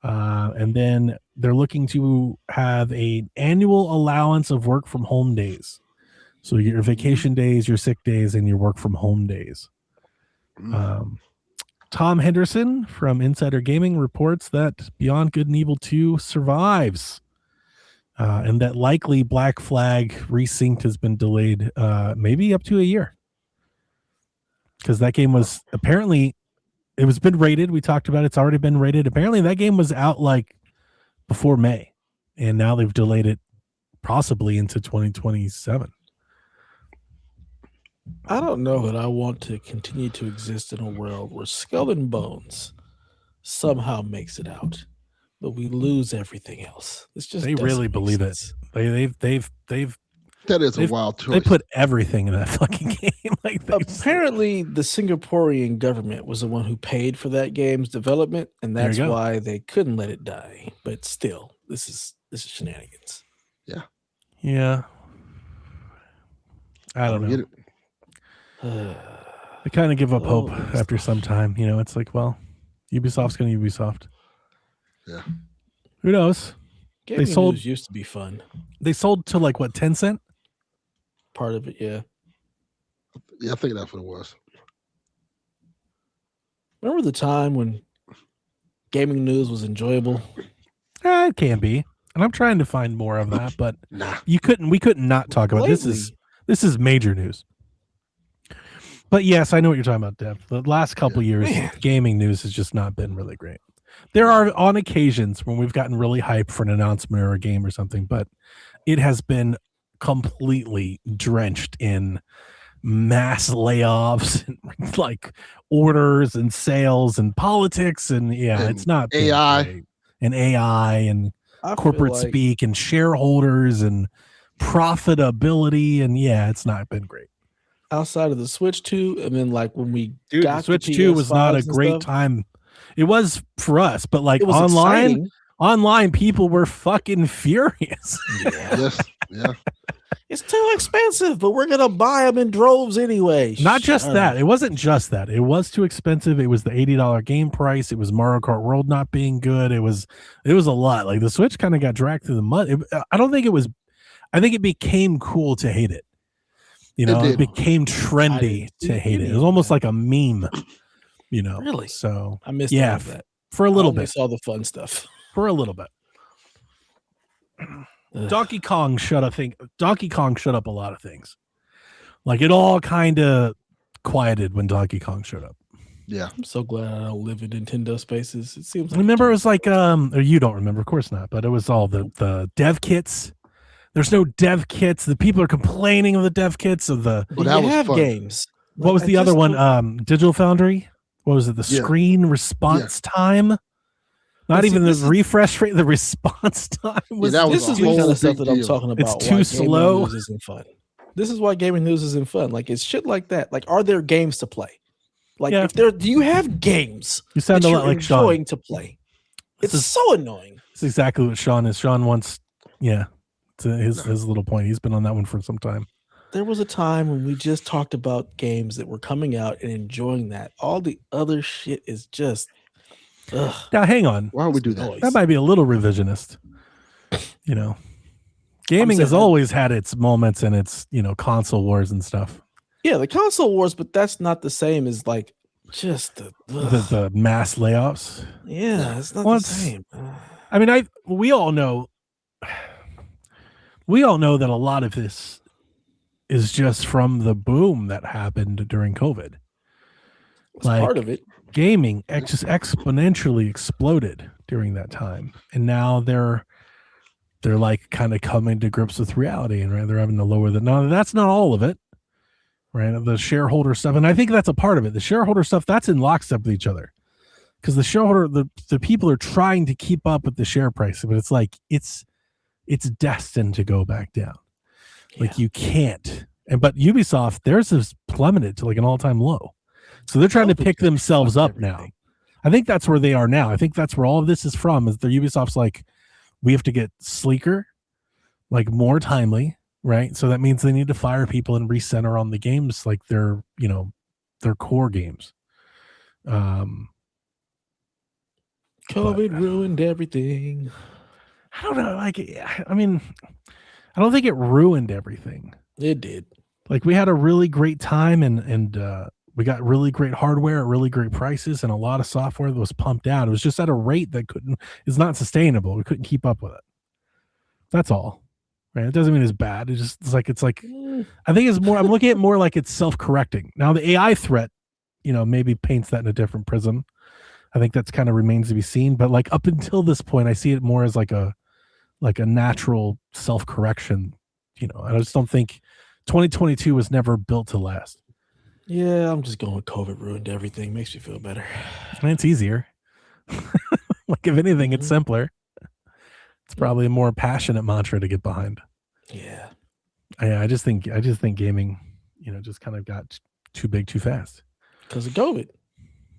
B: And then they're looking to have an annual allowance of work from home days. So your vacation days, your sick days, and your work from home days. Tom Henderson from Insider Gaming reports that Beyond Good and Evil 2 survives. And that likely Black Flag Resynced has been delayed maybe up to a year. Because that game was apparently, it was been rated. We talked about it's already been rated. Apparently that game was out like before May. And now they've delayed it possibly into 2027.
A: I don't know that I want to continue to exist in a world where Skull and Bones somehow makes it out, but we lose everything else. It's just
B: they really believe
A: sense.
B: it. They've
C: that is a wild choice.
B: They put everything in that fucking game.
A: Apparently, the Singaporean government was the one who paid for that game's development, and that's why they couldn't let it die. But still, this is shenanigans.
C: Yeah.
B: I don't know. I kind of give up hope after some time. You know, it's like, well, Ubisoft's going to Ubisoft.
C: Yeah.
B: Who knows?
A: Gaming news used to be fun.
B: They sold to like what, 10 cent?
A: Part of it, yeah.
C: Yeah, I think that's what it was.
A: Remember the time when gaming news was enjoyable?
B: It can be. And I'm trying to find more of that, but we couldn't not talk about it. This is major news. But yes, I know what you're talking about, Dev. The last couple years, gaming news has just not been really great. There are on occasions when we've gotten really hyped for an announcement or a game or something, but it has been completely drenched in mass layoffs and like orders and sales and politics and it's not
C: AI
B: and AI and corporate speak and shareholders and profitability and it's not been great.
A: Outside of the Switch 2, and then like when we
B: got the Switch 2 was not a great time. It was for us, but like online people were fucking furious.
C: Yeah.
A: It's too expensive, but we're gonna buy them in droves anyway.
B: Not just that. It wasn't just that. It was too expensive. It was the $80 game price. It was Mario Kart World not being good. It was a lot. Like the Switch kind of got dragged through the mud. I think it became cool to hate it. You know, it became trendy to hate it. It was almost like a meme. You know,
A: really.
B: So
A: I missed all of that
B: for a little bit.
A: All the fun stuff
B: for a little bit. Donkey Kong shut up a lot of things. Like it all kind of quieted when Donkey Kong showed up.
C: Yeah,
A: I'm so glad I don't live in Nintendo spaces. It seems. Like
B: remember, it was like or you don't remember, of course not. But it was all the dev kits. There's no dev kits. The people are complaining of the dev kits of the.
A: Well, that was fun. Games.
B: What was the other one? Digital Foundry. What was it? The screen response time. Not even the refresh rate. The response time was.
A: This is the kind of stuff that I'm talking about.
B: It's too slow.
A: News isn't fun. This is why gaming news isn't fun. Like it's shit like that. Like, are there games to play? Like, if there, do you have games?
B: You sound a lot like Sean.
A: To play. It's so annoying.
B: It's exactly what Sean is. Sean wants, to his little point. He's been on that one for some time.
A: There was a time when we just talked about games that were coming out and enjoying that. All the other shit is just. Ugh.
B: Now, hang on.
C: Why would we do that?
B: That might be a little revisionist. You know, gaming has always had its moments and its console wars and stuff.
A: Yeah, the console wars, but that's not the same as like just
B: the mass layoffs.
A: Yeah, it's not the same.
B: I mean, we all know that a lot of this is just from the boom that happened during COVID.
A: It's part of it.
B: Gaming just exponentially exploded during that time, and now they're like kind of coming to grips with reality, and they're having to lower the. Now that's not all of it, right? The shareholder stuff, and I think that's a part of it. The shareholder stuff that's in lockstep with each other, because the shareholder, the people are trying to keep up with the share price, but it's like it's destined to go back down. Like you can't. But Ubisoft, theirs has plummeted to like an all-time low. So they're trying to
A: COVID
B: pick
A: just
B: themselves
A: fucked
B: up now.
A: everything.
B: I think that's where they are now. I think that's where all of this is from. Is the Ubisoft's like, we have to get sleeker, like more timely, right? So that means they need to fire people and recenter on the games like their core games.
A: COVID ruined everything.
B: I don't know. Like, I mean, I don't think it ruined everything.
A: It did.
B: Like, we had a really great time and we got really great hardware at really great prices and a lot of software that was pumped out. It was just at a rate that is not sustainable. We couldn't keep up with it. That's all. Right? It doesn't mean it's bad. It's like I think it's more, I'm looking at it more like it's self-correcting. Now the AI threat, maybe paints that in a different prism. I think that's kind of remains to be seen. But like up until this point, I see it more as like a natural self-correction. I just don't think 2022 was never built to last.
A: Yeah, I'm just going with COVID ruined everything. Makes me feel better.
B: I mean, it's easier. Like, if anything, it's simpler. It's probably a more passionate mantra to get behind.
A: Yeah.
B: I just think gaming, just kind of got too big too fast.
A: Because of COVID.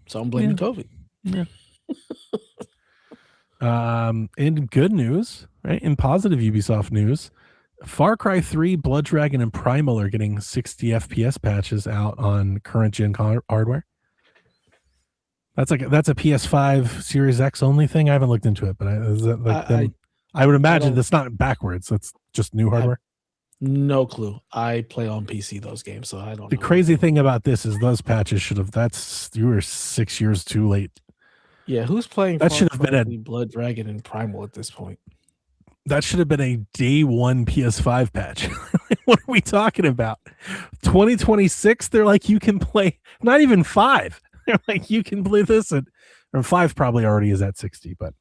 A: So I'm blaming COVID.
B: Yeah. In good news, right? In positive Ubisoft news, Far Cry 3, Blood Dragon, and Primal are getting 60 FPS patches out on current gen hardware. That's a PS5 Series X only thing. I haven't looked into it, but I would imagine that's not backwards. That's just new hardware.
A: No clue. I play on PC those games, so I don't know.
B: The crazy thing about this is those patches you were 6 years too late.
A: Yeah, who's playing
B: that should have been
A: a Blood Dragon and Primal at this point?
B: That should have been a day one PS5 patch. What are we talking about? 2026, they're like, you can play, not even 5. They're like, you can play this or 5 probably already is at 60, but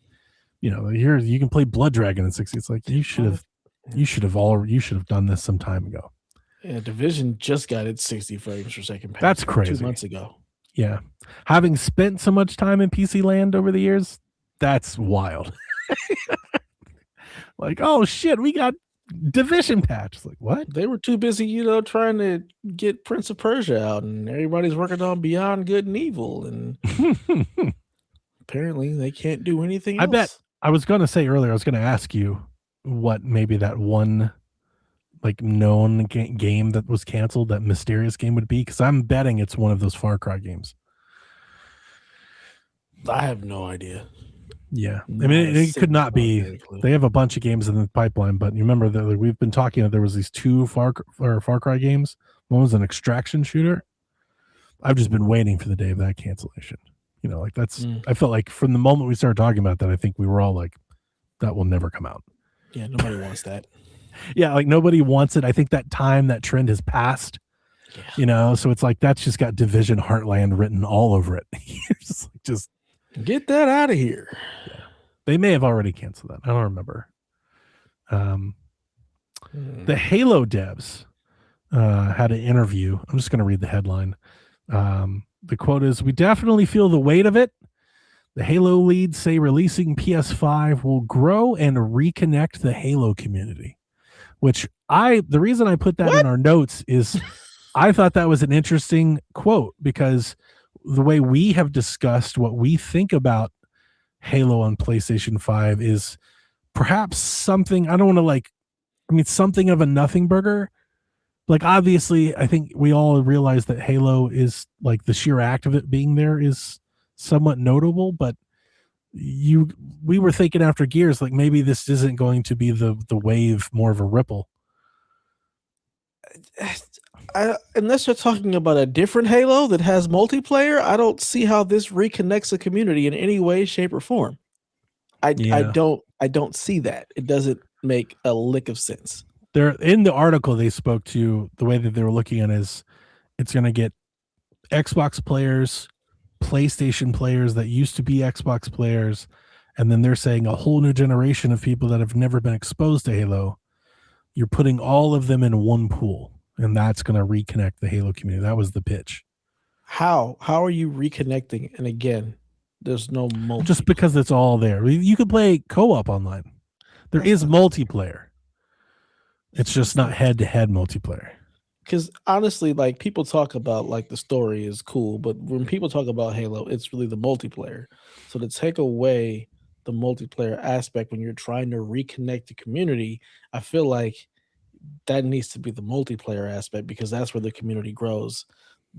B: here you can play Blood Dragon at 60. It's like you should have done this some time ago.
A: Yeah, Division just got its 60 frames per second patch.
B: That's crazy.
A: 2 months ago.
B: Yeah. Having spent so much time in PC land over the years, that's wild. Like, oh shit, we got Division patch. Like, what?
A: They were too busy, trying to get Prince of Persia out, and everybody's working on Beyond Good and Evil, and apparently they can't do anything else.
B: I bet I was going to say earlier, I was going to ask you what maybe that one like known game that was canceled, that mysterious game would be, because I'm betting it's one of those Far Cry games.
A: I have no idea.
B: Yeah, I mean, it could not be. They have a bunch of games in the pipeline, but you remember that we've been talking. There was these 2 Far Cry games. One was an extraction shooter. I've just been waiting for the day of that cancellation. Like that's. I felt like from the moment we started talking about that, I think we were all like, that will never come out.
A: Yeah, nobody wants that.
B: Yeah, like nobody wants it. I think that trend has passed. Yeah. So it's like that's just got Division Heartland written all over it. just
A: get that out of here.
B: Yeah. They may have already canceled that. I don't remember. The Halo devs had an interview. I'm just going to read the headline. The quote is, "We definitely feel the weight of it. The Halo leads say releasing PS5 will grow and reconnect the Halo community." Which the reason I put that in our notes is I thought that was an interesting quote, because the way we have discussed what we think about Halo on PlayStation 5 is perhaps something, I don't want to something of a nothing burger. Like, obviously, I think we all realize that Halo is like the sheer act of it being there is somewhat notable, but we were thinking after Gears, like maybe this isn't going to be the wave, more of a ripple.
A: Unless you're talking about a different Halo that has multiplayer, I don't see how this reconnects the community in any way, shape, or form. I don't see that. It doesn't make a lick of sense.
B: There in the article they spoke to, the way that they were looking at it is it's going to get Xbox players, PlayStation players that used to be Xbox players, and then they're saying a whole new generation of people that have never been exposed to Halo. You're putting all of them in one pool, and that's going to reconnect the Halo community. That was the pitch.
A: How are you reconnecting? And again, there's no multiplayer.
B: Just because it's all there. You could play co-op online. There is multiplayer. It's just not head-to-head multiplayer.
A: because honestly, like people talk about like the story is cool, but when people talk about Halo, it's really the multiplayer. So to take away the multiplayer aspect when you're trying to reconnect the community, I feel like that needs to be the multiplayer aspect because that's where the community grows.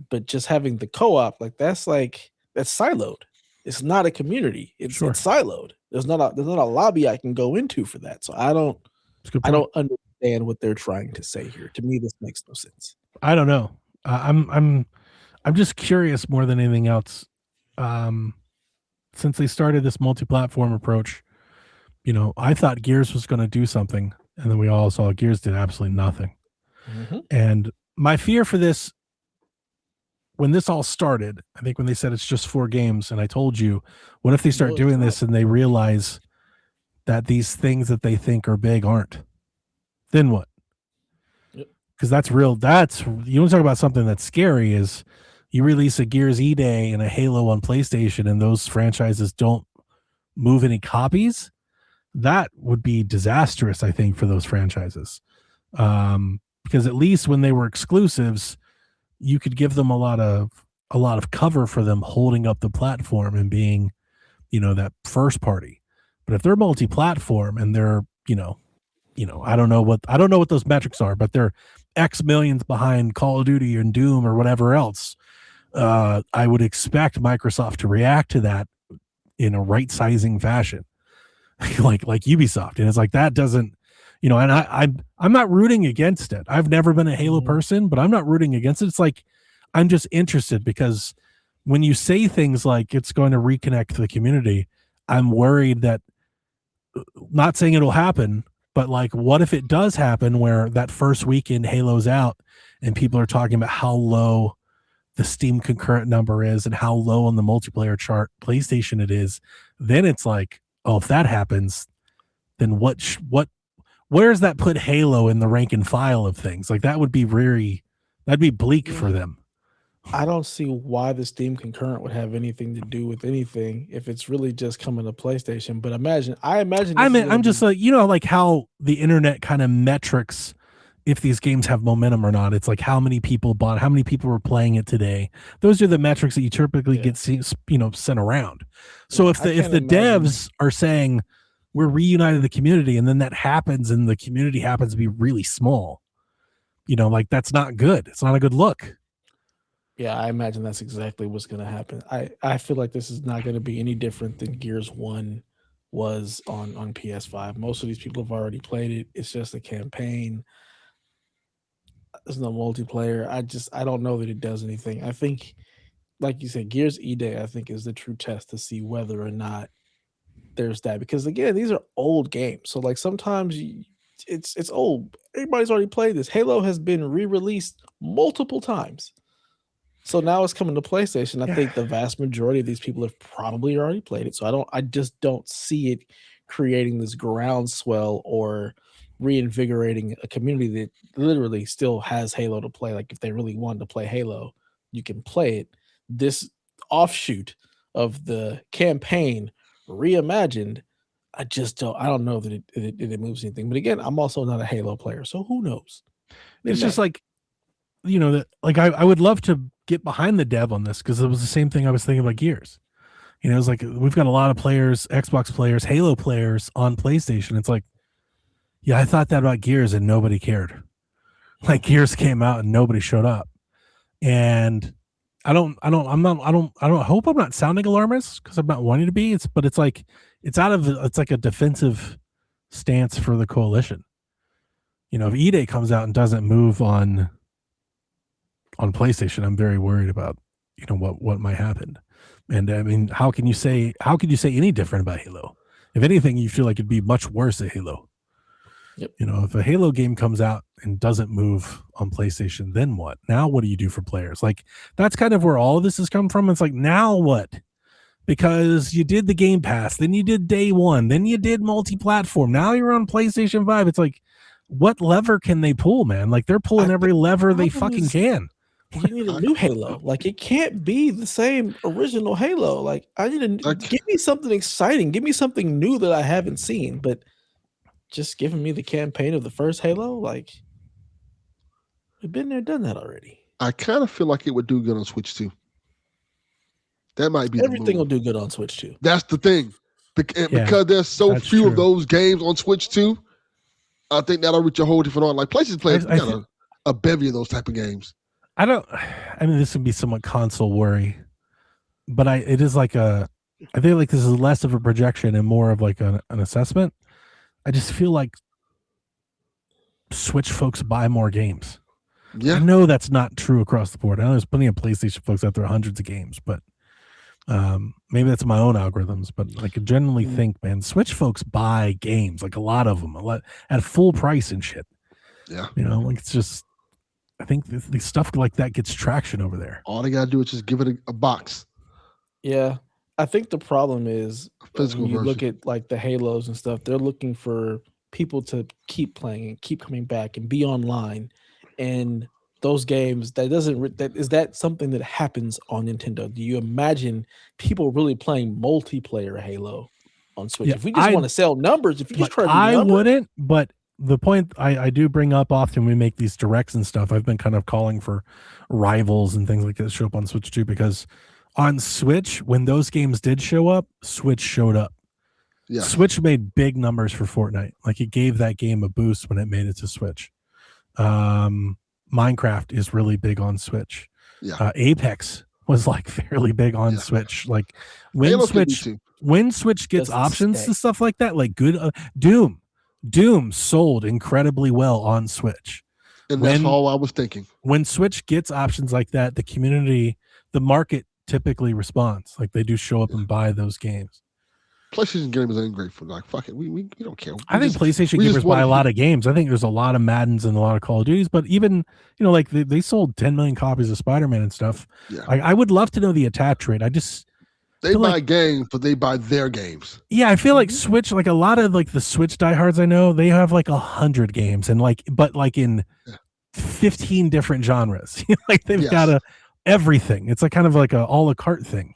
A: But just having the co-op, that's siloed. It's not a community. It's siloed. There's not a lobby I can go into for that. So I don't understand what they're trying to say here. To me, this makes no sense.
B: I don't know. I'm just curious more than anything else. Since they started this multi-platform approach, I thought Gears was going to do something, and then we all saw Gears did absolutely nothing.
A: Mm-hmm.
B: And my fear for this, when this all started, I think when they said it's just 4 games, and I told you, what if they start doing this and they realize that these things that they think are big aren't? Then what? Because that's real. You want to talk about something that's scary is you release a Gears E-Day and a Halo on PlayStation and those franchises don't move any copies. That would be disastrous, I think, for those franchises. Because at least when they were exclusives, you could give them a lot of cover for them holding up the platform and being, that first party. But if they're multi-platform and they're, I don't know what those metrics are, but they're X millions behind Call of Duty and Doom or whatever else. I would expect Microsoft to react to that in a right sizing fashion, like Ubisoft. And it's like, that doesn't, and I'm not rooting against it. I've never been a Halo person, but I'm not rooting against it. It's like, I'm just interested because when you say things like it's going to reconnect the community, I'm worried that, not saying it'll happen, but like, what if it does happen where that first weekend Halo's out and people are talking about how low the Steam concurrent number is and how low on the multiplayer chart PlayStation it is? Then it's like, oh, if that happens, then where's that put Halo in the rank and file of things? Like that'd be bleak for them.
A: I don't see why the Steam concurrent would have anything to do with anything if it's really just coming to PlayStation. But I'm
B: just like, like how the internet kind of metrics if these games have momentum or not. It's like how many people bought, how many people were playing it today. Those are the metrics that you typically get sent around. So if the devs are saying we're reuniting the community and then that happens and the community happens to be really small, like that's not good. It's not a good look.
A: Yeah, I imagine that's exactly what's going to happen. I feel like this is not going to be any different than Gears 1 was on PS5. Most of these people have already played it. It's just a campaign. There's no multiplayer. I don't know that it does anything. I think, like you said, Gears E-Day, I think, is the true test to see whether or not there's that. Because, again, these are old games. So, like, sometimes it's old. Everybody's already played this. Halo has been re-released multiple times. So now it's coming to PlayStation. I think the vast majority of these people have probably already played it. So I just don't see it creating this groundswell or reinvigorating a community that literally still has Halo to play. Like if they really wanted to play Halo, you can play it. This offshoot of the campaign reimagined, I don't know that it moves anything. But again, I'm also not a Halo player, so who knows?
B: It's just like, that like I would love to get behind the dev on this because it was the same thing I was thinking about Gears. It was like we've got a lot of players, Xbox players, Halo players on PlayStation. It's like, yeah, I thought that about Gears and nobody cared. Like Gears came out and nobody showed up. And I hope I'm not sounding alarmist because I'm not wanting to be. It's like it's like a defensive stance for the coalition. If E-Day comes out and doesn't move on PlayStation, I'm very worried about what might happen. And I mean, how can you say any different about Halo? If anything, you feel like it'd be much worse at Halo.
A: Yep.
B: If a Halo game comes out and doesn't move on PlayStation, then what? Now what do you do for players? Like that's kind of where all of this has come from. It's like, now what? Because you did the Game Pass, then you did day one, then you did multi-platform. Now you're on PlayStation 5. It's like, what lever can they pull, man? Like they're pulling every lever they fucking can.
A: You need a new Halo. Like it can't be the same original Halo. Like I need to give me something exciting. Give me something new that I haven't seen. But just giving me the campaign of the first Halo, like We've been there, done that already.
C: I kind of feel like it would do good on Switch too. That might be
A: Everything
C: the move.
A: will do good on Switch too.
C: That's the thing. Because there's so few of those games on Switch too, I think that'll reach a whole different audience. Like PlayStation players got a bevy of those type of games.
B: I mean, this would be somewhat console worry, but it is like I feel like this is less of a projection and more of like an assessment. I just feel like Switch folks buy more games. Yeah. I know that's not true across the board. I know there's plenty of PlayStation folks out there, hundreds of games, but maybe that's my own algorithms. But like I generally think, man, Switch folks buy games, like a lot of them, at full price and shit.
C: Yeah.
B: You know, like it's just, I think the stuff like that gets traction over there.
C: All they got to do is just give it a box.
A: Yeah. I think the problem is when you look at like the Halos and stuff, they're looking for people to keep playing and keep coming back and be online. And those games, is that something that happens on Nintendo? Do you imagine people really playing multiplayer Halo on Switch? Yeah, if we just want to sell numbers, if you just try to
B: I wouldn't, but the point I do bring up often when we make these directs and stuff, I've been kind of calling for rivals and things like that to show up on Switch too, because on Switch, when those games did show up, Switch showed up. Yeah. Switch made big numbers for Fortnite. Like it gave that game a boost when it made it to Switch. Minecraft is really big on Switch. Yeah. Apex was like fairly big on Switch. Like when Switch gets options and stuff like that, like good Doom sold incredibly well on Switch.
C: And that's all I was thinking.
B: When Switch gets options like that, the community, the market typically responds. Like they do show up and buy those games.
C: PlayStation gamers are ungrateful. Like, fuck it. We don't care.
B: I think PlayStation gamers buy a lot of games. I think there's a lot of Maddens and a lot of Call of Duties, but even, like they sold 10 million copies of Spider-Man and stuff. Yeah. I would love to know the attach rate.
C: They buy games, but they buy their games.
B: Yeah, I feel like Switch, like a lot of like the Switch diehards I know, they have like 100 games and but in 15 different genres. Like they've got everything. It's like kind of like a a la carte thing.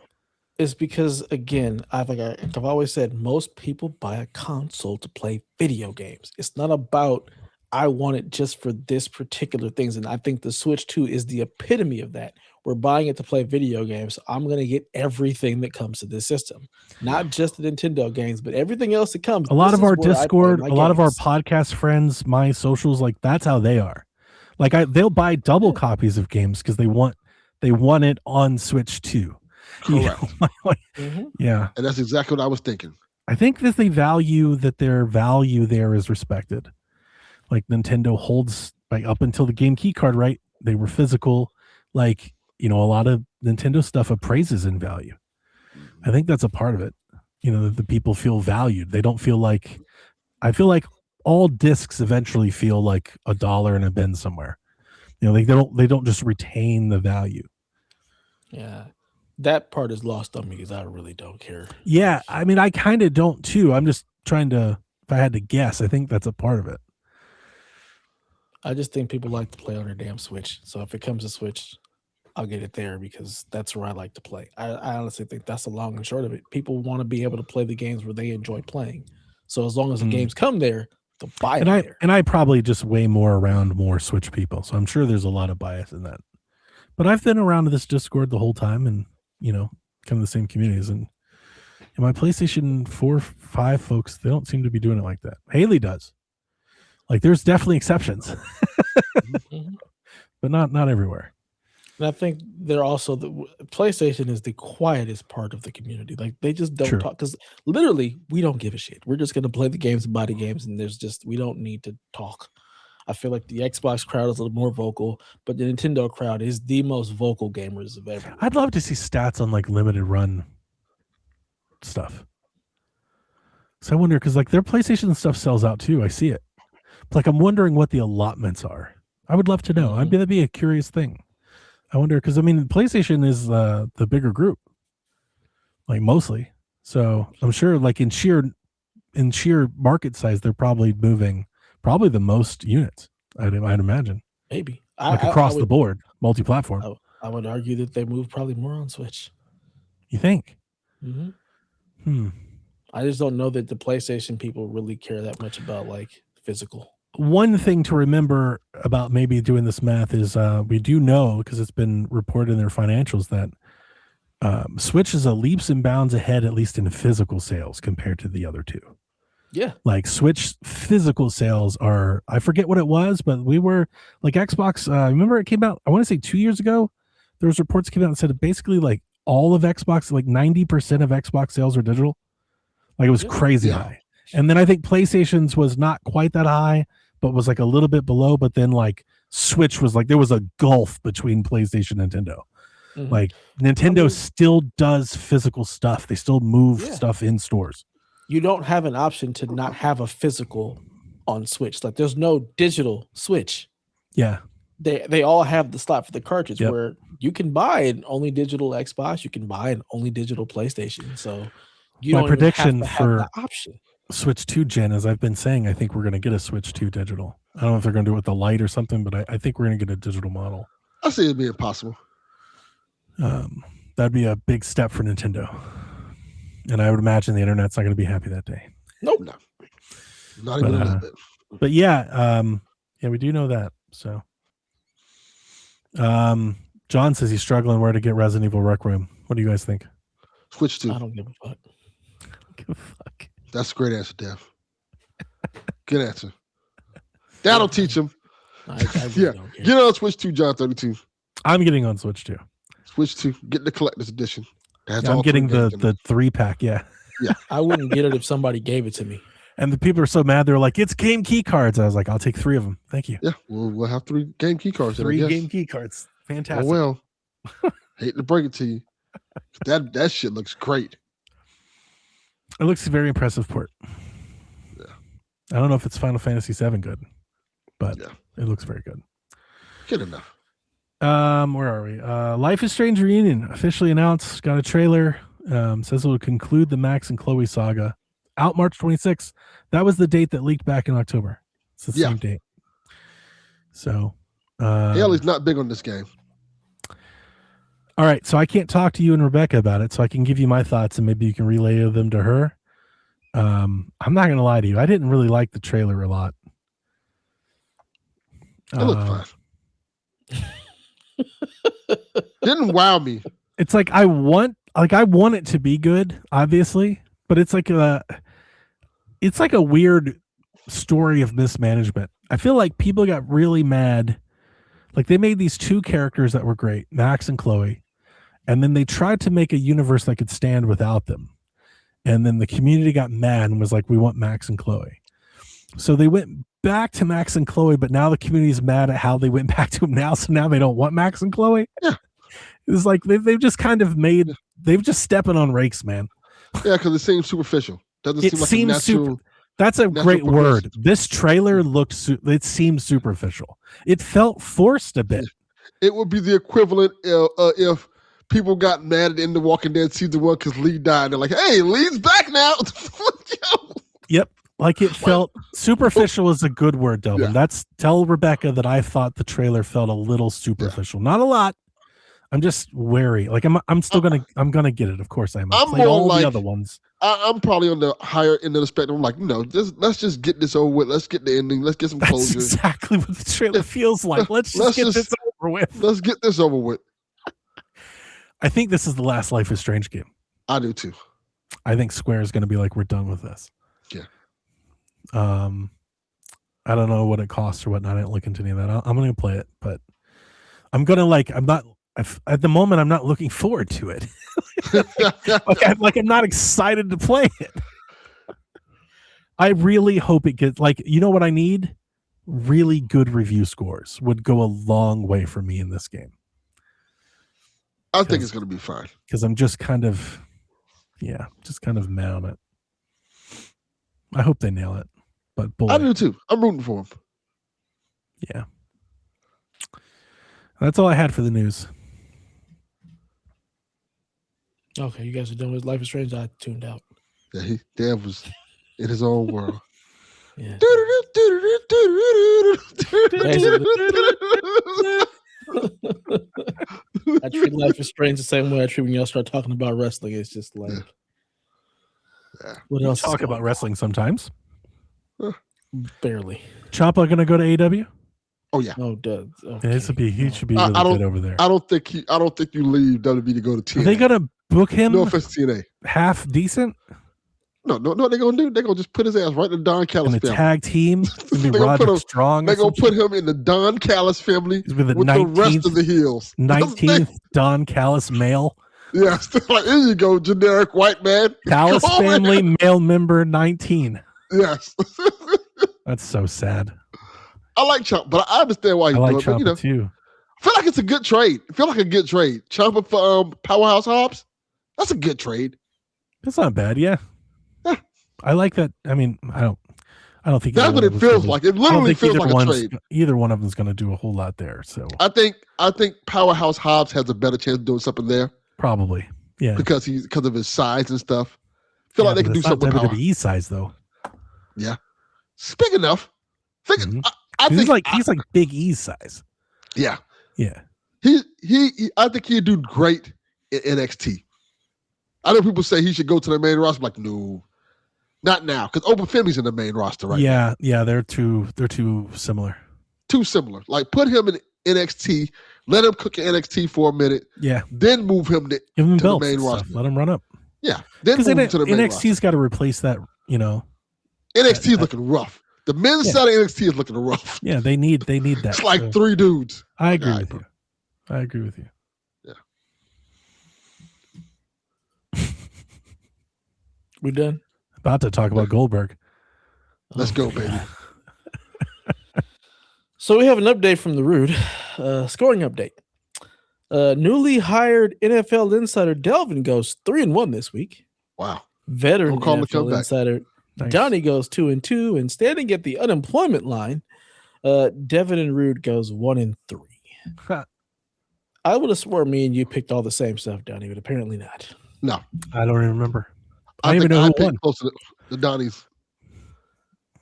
A: It's because, again, I've always said, most people buy a console to play video games. It's not about, I want it just for this particular things. And I think the Switch 2 is the epitome of that. We're buying it to play video games. I'm going to get everything that comes to this system. Not just the Nintendo games, but everything else that comes.
B: A lot of our Discord, a lot of our podcast friends, my socials, like that's how they are. Like they'll buy double copies of games because they want it on Switch 2.
C: Correct.
B: Yeah.
C: And that's exactly what I was thinking.
B: I think that they value that their value there is respected. Like Nintendo holds, like up until the Game Key card, right? They were physical. Like, a lot of Nintendo stuff appraises in value. I think that's a part of it. That the people feel valued. They don't feel like, I feel like all discs eventually feel like $1 in a bin somewhere. Like they don't just retain the value.
A: Yeah. That part is lost on me because I really don't care.
B: Yeah, I mean, I kind of don't too. I'm just trying to, if I had to guess, I think that's a part of it.
A: I just think people like to play on their damn Switch. So if it comes to Switch, I'll get it there because that's where I like to play. I honestly think that's the long and short of it. People want to be able to play the games where they enjoy playing. So as long as the games come there, they'll buy it there.
B: And I probably just way more around more Switch people. So I'm sure there's a lot of bias in that. But I've been around this Discord the whole time and kind of the same communities. And my PlayStation 4, 5 folks, they don't seem to be doing it like that. Haley does. Like there's definitely exceptions, but not everywhere.
A: And I think they're also the PlayStation is the quietest part of the community. Like they just don't talk because literally we don't give a shit. We're just going to play the games and buy the games. And we don't need to talk. I feel like the Xbox crowd is a little more vocal, but the Nintendo crowd is the most vocal gamers of ever.
B: I'd love to see stats on like limited run stuff. So I wonder, because like their PlayStation stuff sells out too. I see it. Like I'm wondering what the allotments are. I would love to know. That'd be a curious thing. I wonder, because I mean, PlayStation is the bigger group, like mostly. So I'm sure, like in sheer market size, they're probably moving. Probably the most units, I'd imagine.
A: Maybe.
B: Like across the board, multi-platform.
A: I would argue that they move probably more on Switch.
B: You think?
A: Mm-hmm. I just don't know that the PlayStation people really care that much about like physical.
B: One thing to remember about maybe doing this math is we do know, because it's been reported in their financials, that Switch is a leaps and bounds ahead, at least in physical sales, compared to the other two.
A: Yeah.
B: Like Switch physical sales are, I forget what it was, but we were like Xbox. Remember it came out, I want to say 2 years ago, there was reports came out and said basically like all of Xbox, like 90% of Xbox sales are digital. Like it was crazy high. And then I think PlayStation's was not quite that high, but was like a little bit below. But then like Switch was like, there was a gulf between PlayStation and Nintendo. Mm-hmm. Like Nintendo still does physical stuff. They still move stuff in stores.
A: You don't have an option to not have a physical on Switch. Like there's no digital Switch.
B: Yeah.
A: They all have the slot for the cartridge where you can buy an only digital Xbox, you can buy an only digital PlayStation. So you
B: my prediction for
A: the option.
B: Switch 2 gen, as I've been saying, I think we're going to get a Switch 2 digital. I don't know if they're going to do it with the light or something, but I think we're going to get a digital model.
C: I see it being possible.
B: That'd be a big step for Nintendo. And I would imagine the internet's not going to be happy that day.
C: Nope. No. Not even a little bit.
B: But yeah, we do know that. So John says he's struggling where to get Resident Evil Rec Room. What do you guys think?
C: Switch 2.
A: I don't give a fuck.
B: Give a fuck.
C: That's a great answer, Dev. Good answer. That'll teach him.
A: I really don't care.
C: Get on Switch 2, John 32.
B: I'm getting on Switch 2.
C: Switch 2. Get the collector's edition.
B: I'm getting the 3-pack. Yeah.
C: Yeah.
A: I wouldn't get it if somebody gave it to me.
B: And the people are so mad. They're like, it's game key cards. I was like, I'll take 3 of them. Thank you.
C: Yeah. We'll have 3 game key cards.
B: 3 game key cards. Fantastic.
C: Oh, well. Hate to break it to you. That shit looks great.
B: It looks a very impressive port.
C: Yeah.
B: I don't know if it's Final Fantasy VII good, but it looks very good.
C: Good enough.
B: Where are we? Life is Strange Reunion officially announced. Got a trailer. Says it will conclude the Max and Chloe saga. Out March 26th. That was the date that leaked back in October. It's the same date. So
C: Haley's not big on this game.
B: All right, so I can't talk to you and Rebecca about it, so I can give you my thoughts and maybe you can relay them to her. I'm not going to lie to you. I didn't really like the trailer a lot.
C: It looked fine. Didn't wow me.
B: It's like I want it to be good, obviously, but it's like a weird story of mismanagement. I feel like people got really mad. Like they made these 2 characters that were great, Max and Chloe, and then they tried to make a universe that could stand without them. And then the community got mad and was like, we want Max and Chloe. So they went back to Max and Chloe, but now the community is mad at how they went back to them now. So now they don't want Max and Chloe.
C: Yeah.
B: It's like they've just kind of they've just stepping on rakes, man.
C: Yeah, because it seems superficial. Doesn't seem like a natural.
B: That's a great word. This trailer it seemed superficial. It felt forced a bit.
C: It would be the equivalent if people got mad at the end of Walking Dead season 1 because Lee died. They're like, hey, Lee's back now.
B: Yep. Like it felt superficial is a good word, Delvin.
C: Yeah.
B: Tell Rebecca that I thought the trailer felt a little superficial. Not a lot. I'm just wary. Like I'm still gonna get it. Of course I am. I played all the other ones.
C: I'm probably on the higher end of the spectrum. I'm like, let's just get this over with. Let's get the ending. Let's get some closure.
B: That's exactly what the trailer feels like. Let's get this over with.
C: Let's get this over with.
B: I think this is the last Life is Strange game.
C: I do too.
B: I think Square is going to be like, we're done with this.
C: Yeah.
B: I don't know what it costs or whatnot. I didn't look into any of that. I'm going to play it, but I'm going to at the moment, I'm not looking forward to it. I'm not excited to play it. I really hope it gets you know what I need? Really good review scores would go a long way for me in this game.
C: I think it's going to be fine.
B: Because I'm just kind of mad on it. I hope they nail it. But boy.
C: I do too. I'm rooting for them.
B: Yeah. That's all I had for the news.
A: Okay, you guys are done with Life is Strange. I tuned out.
C: Yeah, Dave was in his own world.
A: Yeah. I treat Life is Strange the same way I treat when y'all start talking about wrestling. It's just like,
B: what else? Talk about wrestling sometimes.
A: Barely.
B: Ciampa gonna go to AEW?
C: Oh yeah.
A: Oh, does okay.
B: Yeah, he should be really good over there.
C: I don't think you leave WWE to go to TNA.
B: Are they gonna book him?
C: No offense to TNA.
B: Half decent?
C: No. They're gonna do. They're gonna just put his ass right in the Don Callis
B: in the
C: family.
B: tag team. Be Roderick Strong.
C: They're gonna put him in the Don Callis family with the rest of the heels.
B: 19th Don Callis male.
C: Yes, like here you go, generic white man.
B: Callis family male member 19.
C: Yes.
B: That's so sad.
C: I like Ciampa, but I understand why he's doing it.
B: Ciampa too.
C: I feel like it's a good trade. Ciampa for Powerhouse Hobbs. That's a good trade.
B: That's not bad, yeah. I like that. I mean, I don't think
C: that's what it feels like. It literally feels like a trade.
B: Either one of them is going to do a whole lot there. So
C: I think Powerhouse Hobbs has a better chance of doing something there.
B: Probably, yeah,
C: because of his size and stuff. I feel like they can do something.
B: WWE size though.
C: Yeah, it's big enough. I think
B: he's like Big E size.
C: Yeah,
B: yeah.
C: He I think he'd do great in NXT. I know people say he should go to the main roster. I'm like, no, not now, because Open Family's in the main roster right now.
B: Yeah, they're too similar.
C: Too similar. Like put him in NXT, let him cook in NXT for a minute.
B: Yeah.
C: Then move him to the main roster.
B: Let him run up.
C: Yeah. Then move him to the main roster.
B: NXT's got to replace that,
C: NXT is looking rough. The men's side of NXT is looking rough.
B: Yeah, they need that.
C: It's like 3 dudes.
B: I agree with you. I agree with you.
C: Yeah.
A: We done?
B: About to talk about Goldberg.
C: Let's go, baby.
A: So we have an update from the Rude. Scoring update. Newly hired NFL insider Delvin goes 3-1 this week.
C: Wow.
A: Veteran NFL insider Donnie goes 2-2, and standing at the unemployment line, Devin and Rude goes 1-3. I would have sworn me and you picked all the same stuff, Donnie, but apparently not.
C: No,
B: I don't even remember.
C: I don't even know who won. Close to the Donnie's.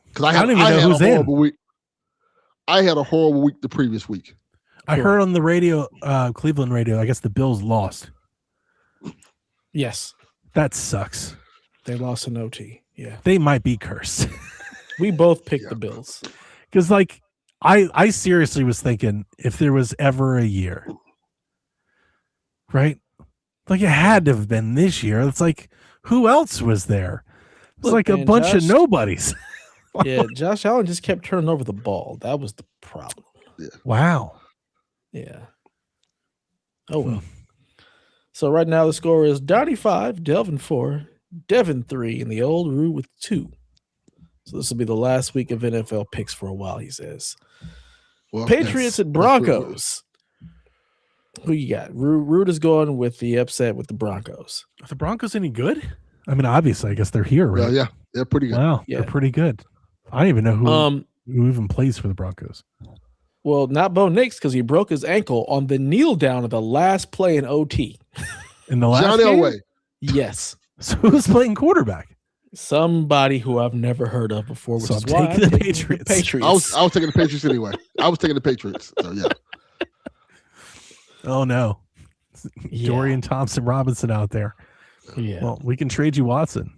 C: Because I don't even know who's in. Week. I had a horrible week the previous week.
B: I heard on the radio, Cleveland radio, I guess the Bills lost.
A: Yes.
B: That sucks.
A: They lost an OT. Yeah.
B: They might be cursed.
A: We both picked the Bills.
B: Because, I seriously was thinking if there was ever a year, right? Like, it had to have been this year. It's like, who else was there? It's like a bunch of nobodies.
A: Yeah, Josh Allen just kept turning over the ball. That was the problem.
C: Yeah.
B: Wow.
A: Yeah. Oh, well. So right now the score is Donnie 5, Delvin 4, Devin 3, and the old Rue with 2. So this will be the last week of NFL picks for a while, he says. Well, Patriots and Broncos. Who you got? Rude is going with the upset with the Broncos.
B: Are the Broncos any good? I mean, obviously, I guess they're here, right?
C: Yeah, they're pretty good.
B: Wow, they're pretty good. I don't even know who even plays for the Broncos.
A: Well, not Bo Nix because he broke his ankle on the kneel down of the last play in OT.
B: In the last
C: John
B: game?
C: Elway.
A: Yes.
B: So who's playing quarterback?
A: Somebody who I've never heard of before. Which is
B: why I'm taking the
A: Patriots.
C: I was taking the Patriots anyway. I was taking the Patriots. So yeah.
B: Oh no, Dorian Thompson Robinson out there.
A: Yeah.
B: Well, we can trade you Watson.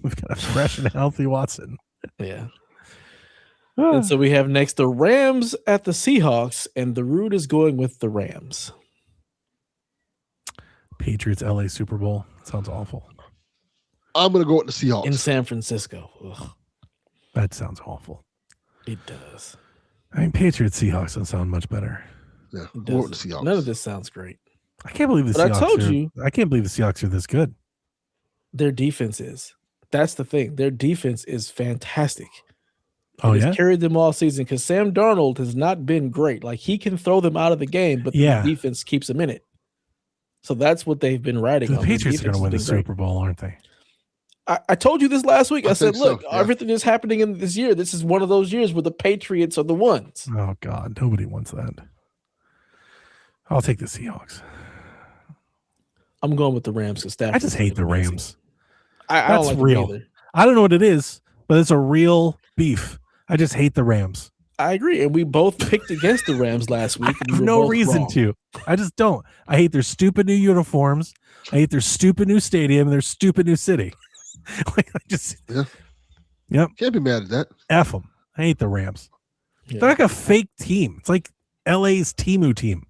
B: We've got a fresh and healthy Watson.
A: Yeah. And so we have next the Rams at the Seahawks, and the Rude is going with the Rams.
B: Patriots LA Super Bowl. Sounds awful.
C: I'm going to go with the Seahawks.
A: In San Francisco. Ugh.
B: That sounds awful.
A: It does.
B: I mean, Patriots Seahawks don't sound much better.
C: Yeah, go with the Seahawks.
A: None of this sounds great.
B: I can't believe the Seahawks. I can't believe the Seahawks are this good.
A: Their defense is. That's the thing. Their defense is fantastic.
B: Oh, yeah?
A: It's carried them all season because Sam Darnold has not been great. Like, he can throw them out of the game, but the defense keeps them in it. So that's what they've been riding on.
B: The Patriots are going to win the Super Bowl, aren't they?
A: I told you this last week. I said, look,
C: so,
A: everything that's happening in this year, this is one of those years where the Patriots are the ones.
B: Oh, God. Nobody wants that. I'll take the Seahawks.
A: I'm going with the Rams.
B: I just hate the Rams.
A: I don't like
B: real.
A: Either.
B: I don't know what it is, but it's a real beef. I just hate the Rams.
A: I agree. And we both picked against the Rams last week.
B: I have no reason to. I just don't. I hate their stupid new uniforms. I hate their stupid new stadium and their stupid new city.
C: Yep. Can't be mad at that.
B: F them. I hate the Rams. They're like a fake team. It's like LA's Temu team.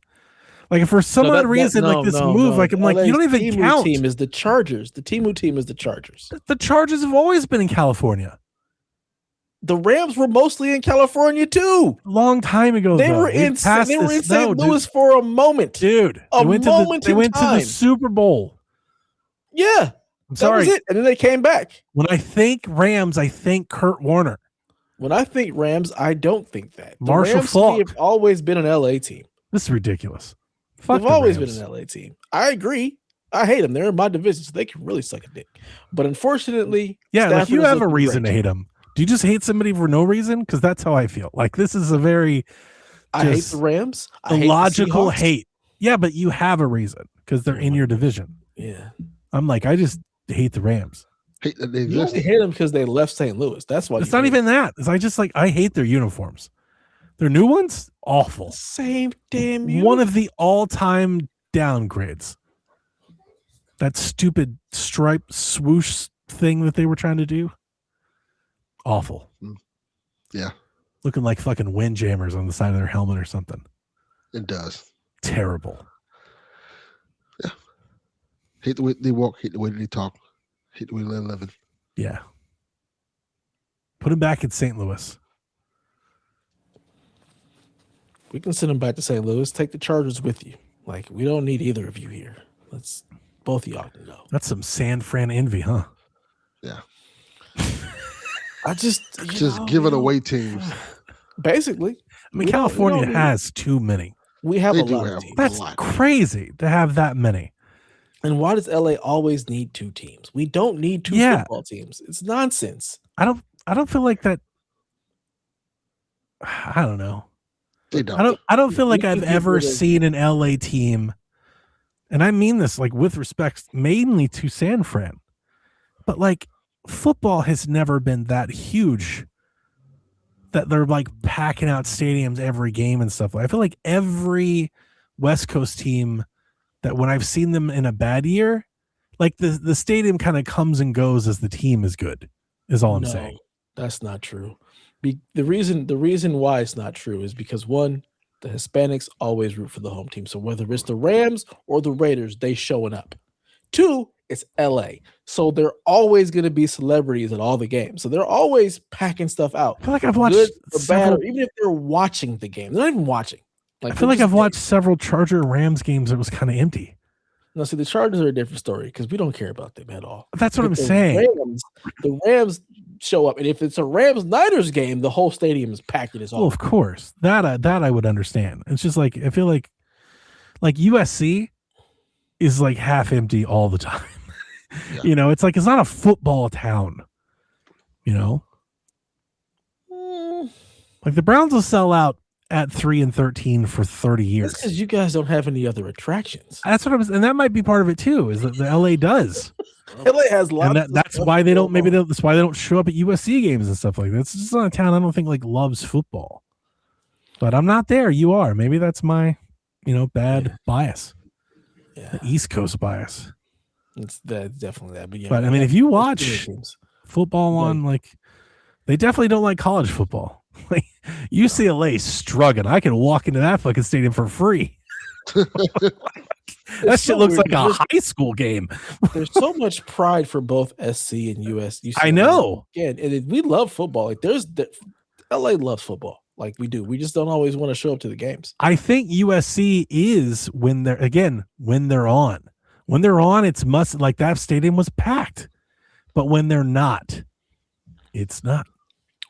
B: Like if for some odd reason, like this move, like I'm like, you don't even
A: Temu
B: count.
A: Team is the Chargers. The Temu team is the Chargers.
B: The Chargers have always been in California.
A: The Rams were mostly in California too.
B: Long time ago,
A: they were in St. Louis for a moment,
B: dude. They went to the Super Bowl.
A: Yeah, that was it, and then they came back.
B: When I think Rams, I think Kurt Warner.
A: When I think Rams, I don't think that. The
B: Marshall
A: Rams
B: Faulk
A: have always been an LA team.
B: This is ridiculous.
A: They've always been an LA team. I agree. I hate them. They're in my division, so they can really suck a dick. But unfortunately,
B: like you have a reason to hate them. Do you just hate somebody for no reason? Because that's how I feel. Like this is a very
A: I hate the Rams.
B: A logical hate. Yeah, but you have a reason because they're in your division.
A: Yeah.
B: I'm like, I just hate the Rams.
C: Hate that they
A: you only hate them because they left St. Louis. That's why.
B: It's not even that. It's I just like I hate their uniforms. Their new ones, awful.
A: Same damn uniform.
B: One of the all-time downgrades. That stupid stripe swoosh thing that they were trying to do. Awful.
C: Yeah.
B: Looking like fucking windjammers on the side of their helmet or something.
C: It does.
B: Terrible.
C: Yeah. Hate the way they walk, hate the way they talk, hate the way they're living.
B: Yeah. Put him back in St. Louis.
A: We can send them back to St. Louis. Take the Chargers with you. Like, we don't need either of you here. Let's both of y'all can go.
B: That's some San Fran envy, huh?
C: Yeah.
A: I just
C: giving away teams.
A: Basically.
B: I mean, California has too many.
A: We have a lot of teams.
B: That's crazy to have that many.
A: And why does LA always need two teams? We don't need two football teams. It's nonsense.
B: I don't feel like that. I don't know.
C: They don't.
B: I don't feel like I've ever seen an LA team, and I mean this like with respect mainly to San Fran, but like football has never been that huge that they're like packing out stadiums every game and stuff. I feel like every West Coast team that when I've seen them in a bad year, like the stadium kind of comes and goes as the team is good, is all I'm saying.
A: That's not true. The reason why it's not true is because one, the Hispanics always root for the home team. So whether it's the Rams or the Raiders, they showing up. Two, it's LA. So they're always going to be celebrities at all the games. So they're always packing stuff out.
B: I feel like I've watched
A: good or bad, or even if they're watching the game. They're not even watching.
B: Like, I feel like I've watched several Charger Rams games that was kind of empty.
A: No, see, the Chargers are a different story because we don't care about them at all.
B: That's what I'm saying.
A: The Rams show up, and if it's a Rams-Niners game, the whole stadium is packed. It is all.
B: Well, of course, that I would understand. It's just like I feel like USC is like half empty all the time. Yeah. You know, it's like it's not a football town. You know, like the Browns will sell out at 3-13 for 30 years.
A: That's because you guys don't have any other attractions.
B: That's what and that might be part of it too. Is that the LA does.
A: LA has lots.
B: And that's why they don't. That's why they don't show up at USC games and stuff like that. It's just not a town I don't think like loves football. But I'm not there. You are. Maybe that's my, bad bias.
A: Yeah,
B: the East Coast bias.
A: It's definitely that. But yeah,
B: but I mean, if you watch football on they definitely don't like college football. Like UCLA struggling. I can walk into that fucking stadium for free. That shit looks like a high school game.
A: There's so much pride for both SC and UCLA.
B: I know.
A: Yeah, and we love football. Like LA loves football. Like we do. We just don't always want to show up to the games.
B: I think USC is when they're on. When they're on, it's like that stadium was packed. But when they're not, it's not.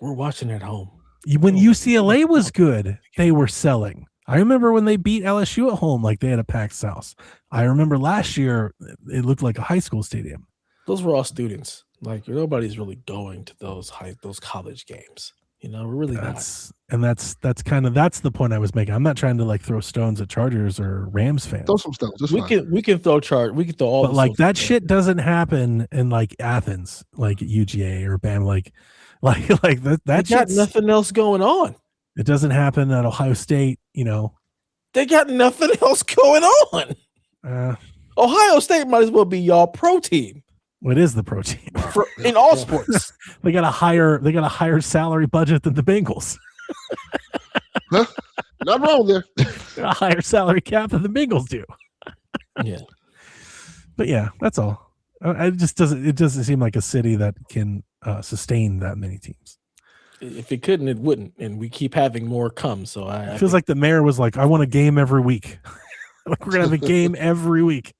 A: We're watching at home.
B: When UCLA was good, they were selling. I remember when they beat LSU at home, like they had a packed house. I remember last year, it looked like a high school stadium.
A: Those were all students. Like nobody's really going to those college games. We're really not.
B: And that's the point I was making. I'm not trying to like throw stones at Chargers or Rams fans.
C: Throw some stones.
A: We can throw we can throw all.
B: But like that shit doesn't happen in like Athens, like UGA or BAM, like that.
A: Got nothing else going on.
B: It doesn't happen at Ohio State.
A: They got nothing else going on. Ohio State might as well be y'all pro team.
B: Well, it is the pro team
A: in all sports.
B: They got a higher salary budget than the Bengals.
C: Huh? Not wrong there.
B: A higher salary cap than the Bengals do.
A: Yeah.
B: But yeah, that's all. It doesn't seem like a city that can sustain that many teams.
A: If it couldn't, it wouldn't. And we keep having more come. So
B: It feels like the mayor was like, I want a game every week. Like we're gonna have a game every week.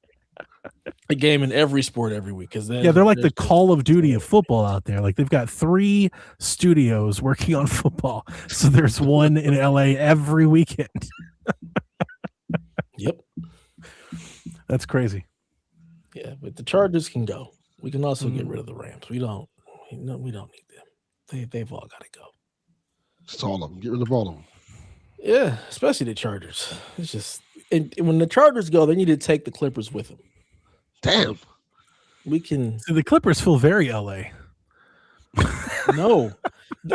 A: A game in every sport every week.
B: They're like the Call of Duty of football out there. Like they've got 3 studios working on football. So there's one in LA every weekend.
A: Yep.
B: That's crazy.
A: Yeah, but the Chargers can go. We can also get rid of the Rams. We don't need them. They've all got to go.
C: Just all of them. Get rid of all of them.
A: Yeah, especially the Chargers. It's just and when the Chargers go, they need to take the Clippers with them.
C: Damn.
A: We can.
B: So the Clippers feel very LA.
A: No.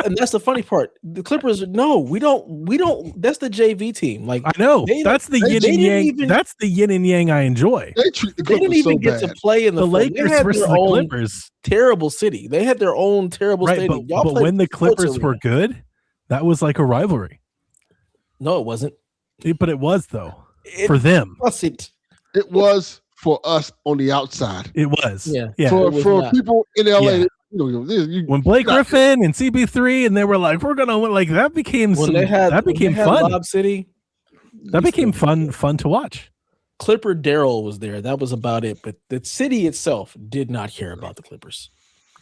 A: And that's the funny part. The Clippers, no, we don't. That's the JV team. Like
B: I know that's the yin and yang. That's the yin and yang I enjoy.
C: They treat the
A: They didn't even get to play in the
B: Lakers versus the Clippers.
A: Terrible city. They had their own terrible stadium.
B: But when the Clippers were good, that was like a rivalry.
C: No, it wasn't.
B: But it was though for them.
A: Wasn't.
C: It was for us on the outside.
B: It was.
A: Yeah.
C: For people in LA.
B: Yeah. When Blake Griffin and CB3 and they were like, we're gonna win, like that became fun.
A: Lob City.
B: That became fun to watch.
A: Clipper Darrell was there. That was about it. But the city itself did not care about the Clippers.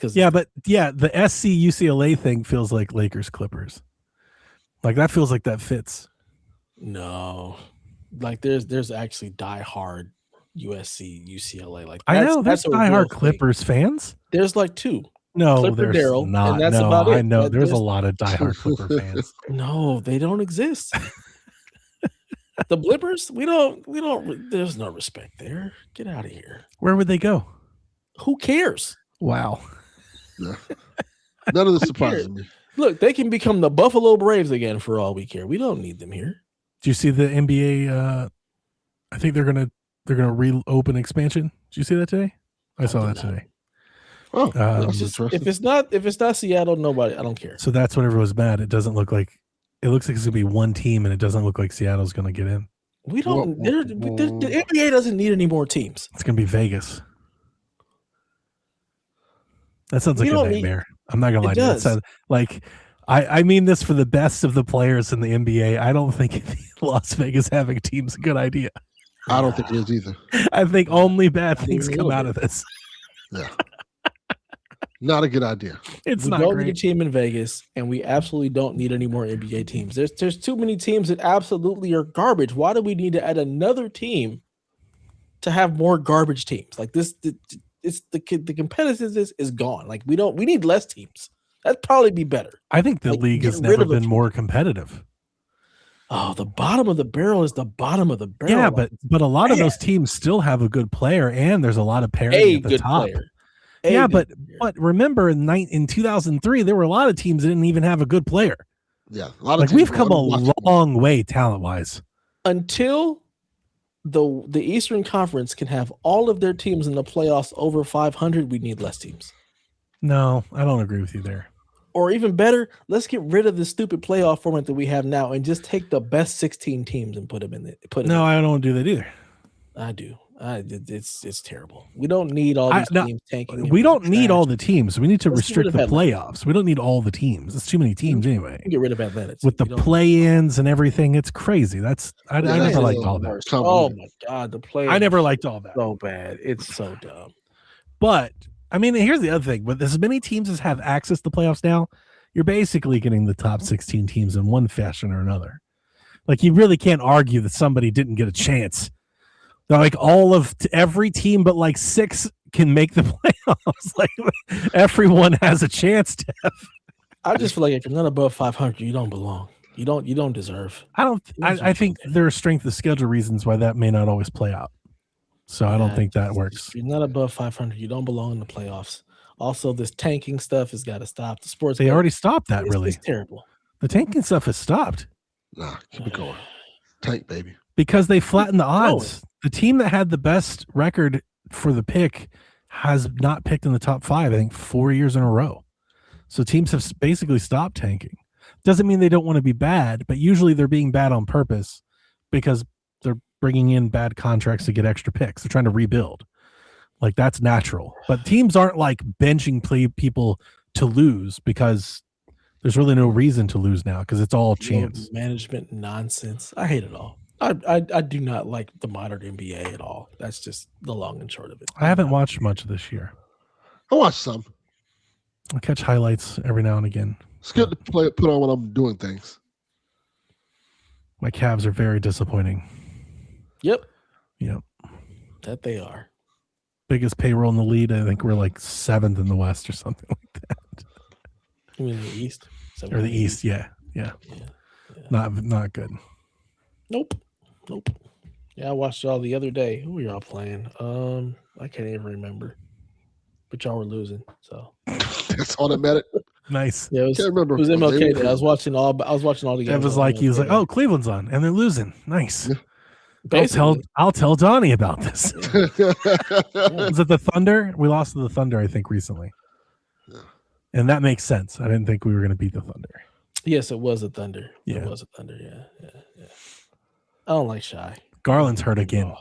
B: The SC UCLA thing feels like Lakers Clippers. Like that feels like that fits.
A: No, like there's actually diehard USC UCLA. Like
B: I know there's diehard Clippers fans.
A: There's like 2.
B: No,
A: Clipper
B: there's
A: Darrell,
B: not.
A: and that's
B: no,
A: about it.
B: I know there's a lot of diehard Clipper fans.
A: No, they don't exist. The Blippers, we don't. There's no respect there. Get out of here.
B: Where would they go?
A: Who cares?
B: Wow.
C: Yeah. None of this surprises me.
A: Look, they can become the Buffalo Braves again for all we care. We don't need them here.
B: Do you see the NBA? I think they're gonna reopen expansion. Did you see that today? I saw that today.
C: Oh,
A: if it's not Seattle, nobody. I don't care.
B: So that's what everyone's mad. It looks like it's gonna be one team, and it doesn't look like Seattle's gonna get in.
A: We don't. The NBA doesn't need any more teams.
B: It's gonna be Vegas. That sounds like a nightmare. I'm not gonna lie to you. That sounds like I mean this for the best of the players in the NBA. I don't think Las Vegas having teams a good idea.
C: I don't think it is either.
B: I think only bad things come out of this.
C: Yeah. Not a good idea.
A: We don't need a team in Vegas, and we absolutely don't need any more NBA teams. There's too many teams that absolutely are garbage. Why do we need to add another team to have more garbage teams? Like this, it's the competitiveness is gone. Like we need less teams. That'd probably be better.
B: I think the league has never been more competitive.
A: Oh, the bottom of the barrel is the bottom of the barrel.
B: Yeah, but a lot of those teams still have a good player, and there's a lot of parity at the top. Yeah, but remember in 2003 there were a lot of teams that didn't even have a good player.
C: Yeah, a lot of
B: like we've come a long way talent wise.
A: Until the Eastern Conference can have all of their teams in the playoffs over 500, we need less teams.
B: No, I don't agree with you there.
A: Or even better, let's get rid of the stupid playoff format that we have now and just take the best 16 teams and put them in it.
B: I don't do that either.
A: I do. It's terrible. We don't need all these teams tanking.
B: We don't need all the teams. We need to restrict the playoffs. We don't need all the teams. It's too many teams anyway.
A: Get rid of Atlanta
B: with the play-ins and everything. It's crazy. I never liked all that.
A: Oh my god, the play.
B: I never liked all that.
A: So bad. It's so dumb.
B: But I mean, here's the other thing. With as many teams as have access to playoffs now, you're basically getting the top 16 teams in one fashion or another. Like you really can't argue that somebody didn't get a chance. Like every team but like 6 can make the playoffs. Like everyone has a chance to have.
A: I just feel like if you're not above 500, you don't belong. You don't deserve.
B: I think there are strength of schedule reasons why that may not always play out. So I don't think that works.
A: If you're not above 500, you don't belong in the playoffs. Also, this tanking stuff has got to stop. The sports.
B: They already stopped that. Really,
A: it's terrible.
B: The tanking stuff has stopped.
C: Nah, keep it going. Tank, baby.
B: Because they flattened the odds. The team that had the best record for the pick has not picked in the top 5, I think 4 years in a row. So teams have basically stopped tanking. Doesn't mean they don't want to be bad, but usually they're being bad on purpose because they're bringing in bad contracts to get extra picks. They're trying to rebuild. Like, that's natural. But teams aren't like benching people to lose because there's really no reason to lose now because it's all chance.
A: Management nonsense. I hate it all. I do not like the modern NBA at all. That's just the long and short of it.
B: I haven't watched much this year.
C: I watch some.
B: I catch highlights every now and again.
C: It's good to put on when I'm doing things.
B: My Cavs are very disappointing.
A: Yep.
B: Yep.
A: That they are.
B: Biggest payroll in the league. I think we're like 7th in the West or something like that.
A: You mean the East?
B: Or the East, yeah. Not good.
A: Nope. Yeah, I watched y'all the other day. Who were y'all playing? I can't even remember. But y'all were losing, so
C: that's all that mattered.
B: Nice.
A: Yeah, it was MLK Day. I was watching all the games.
B: It was like he was like, "Oh, Cleveland's on, and they're losing. Nice."
A: Yeah.
B: I'll tell Donnie about this. Was it the Thunder? We lost to the Thunder, I think, recently.
C: Yeah.
B: And that makes sense. I didn't think we were going to beat the Thunder.
A: Yes, it was a Thunder.
B: Yeah.
A: It was a Thunder. Yeah. I don't like Shy.
B: Garland's hurt again.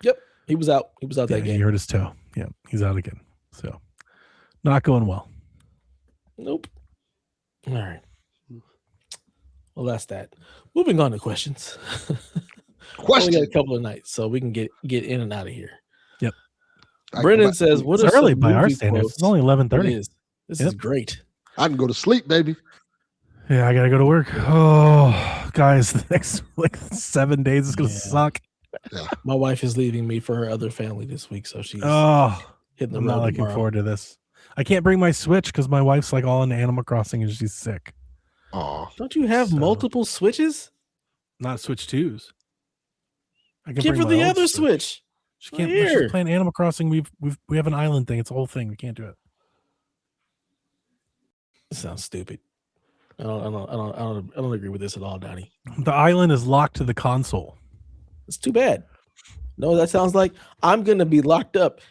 A: Yep, he was out. He was out that game.
B: He hurt his toe. Yeah, he's out again. So, not going well.
A: Nope. All right. Well, that's that. Moving on to questions.
C: Question.
A: We got a couple of nights, so we can get in and out of here.
B: Yep.
A: Brendan says, "What
B: it's
A: are
B: early
A: some
B: by our
A: movie
B: standards?
A: quotes?"
B: It's only 11:30.
A: This is great.
C: I can go to sleep, baby.
B: Yeah, I gotta go to work. Oh, guys, the next like 7 days is gonna suck.
C: Yeah.
A: My wife is leaving me for her other family this week, so she's hitting the
B: I'm
A: road
B: not looking
A: tomorrow.
B: forward to this. I can't bring my Switch because my wife's like all into Animal Crossing and she's sick.
C: Oh,
A: Don't you have multiple Switches?
B: Not Switch 2s. I can
A: Give her
B: bring my
A: the
B: old
A: other Switch.
B: She can't.
A: Here.
B: She's playing Animal Crossing. We have an island thing. It's a whole thing. We can't do it.
A: It sounds stupid. I don't agree with this at all, Donnie.
B: The island is locked to the console.
A: It's too bad. No, that sounds like I'm gonna be locked up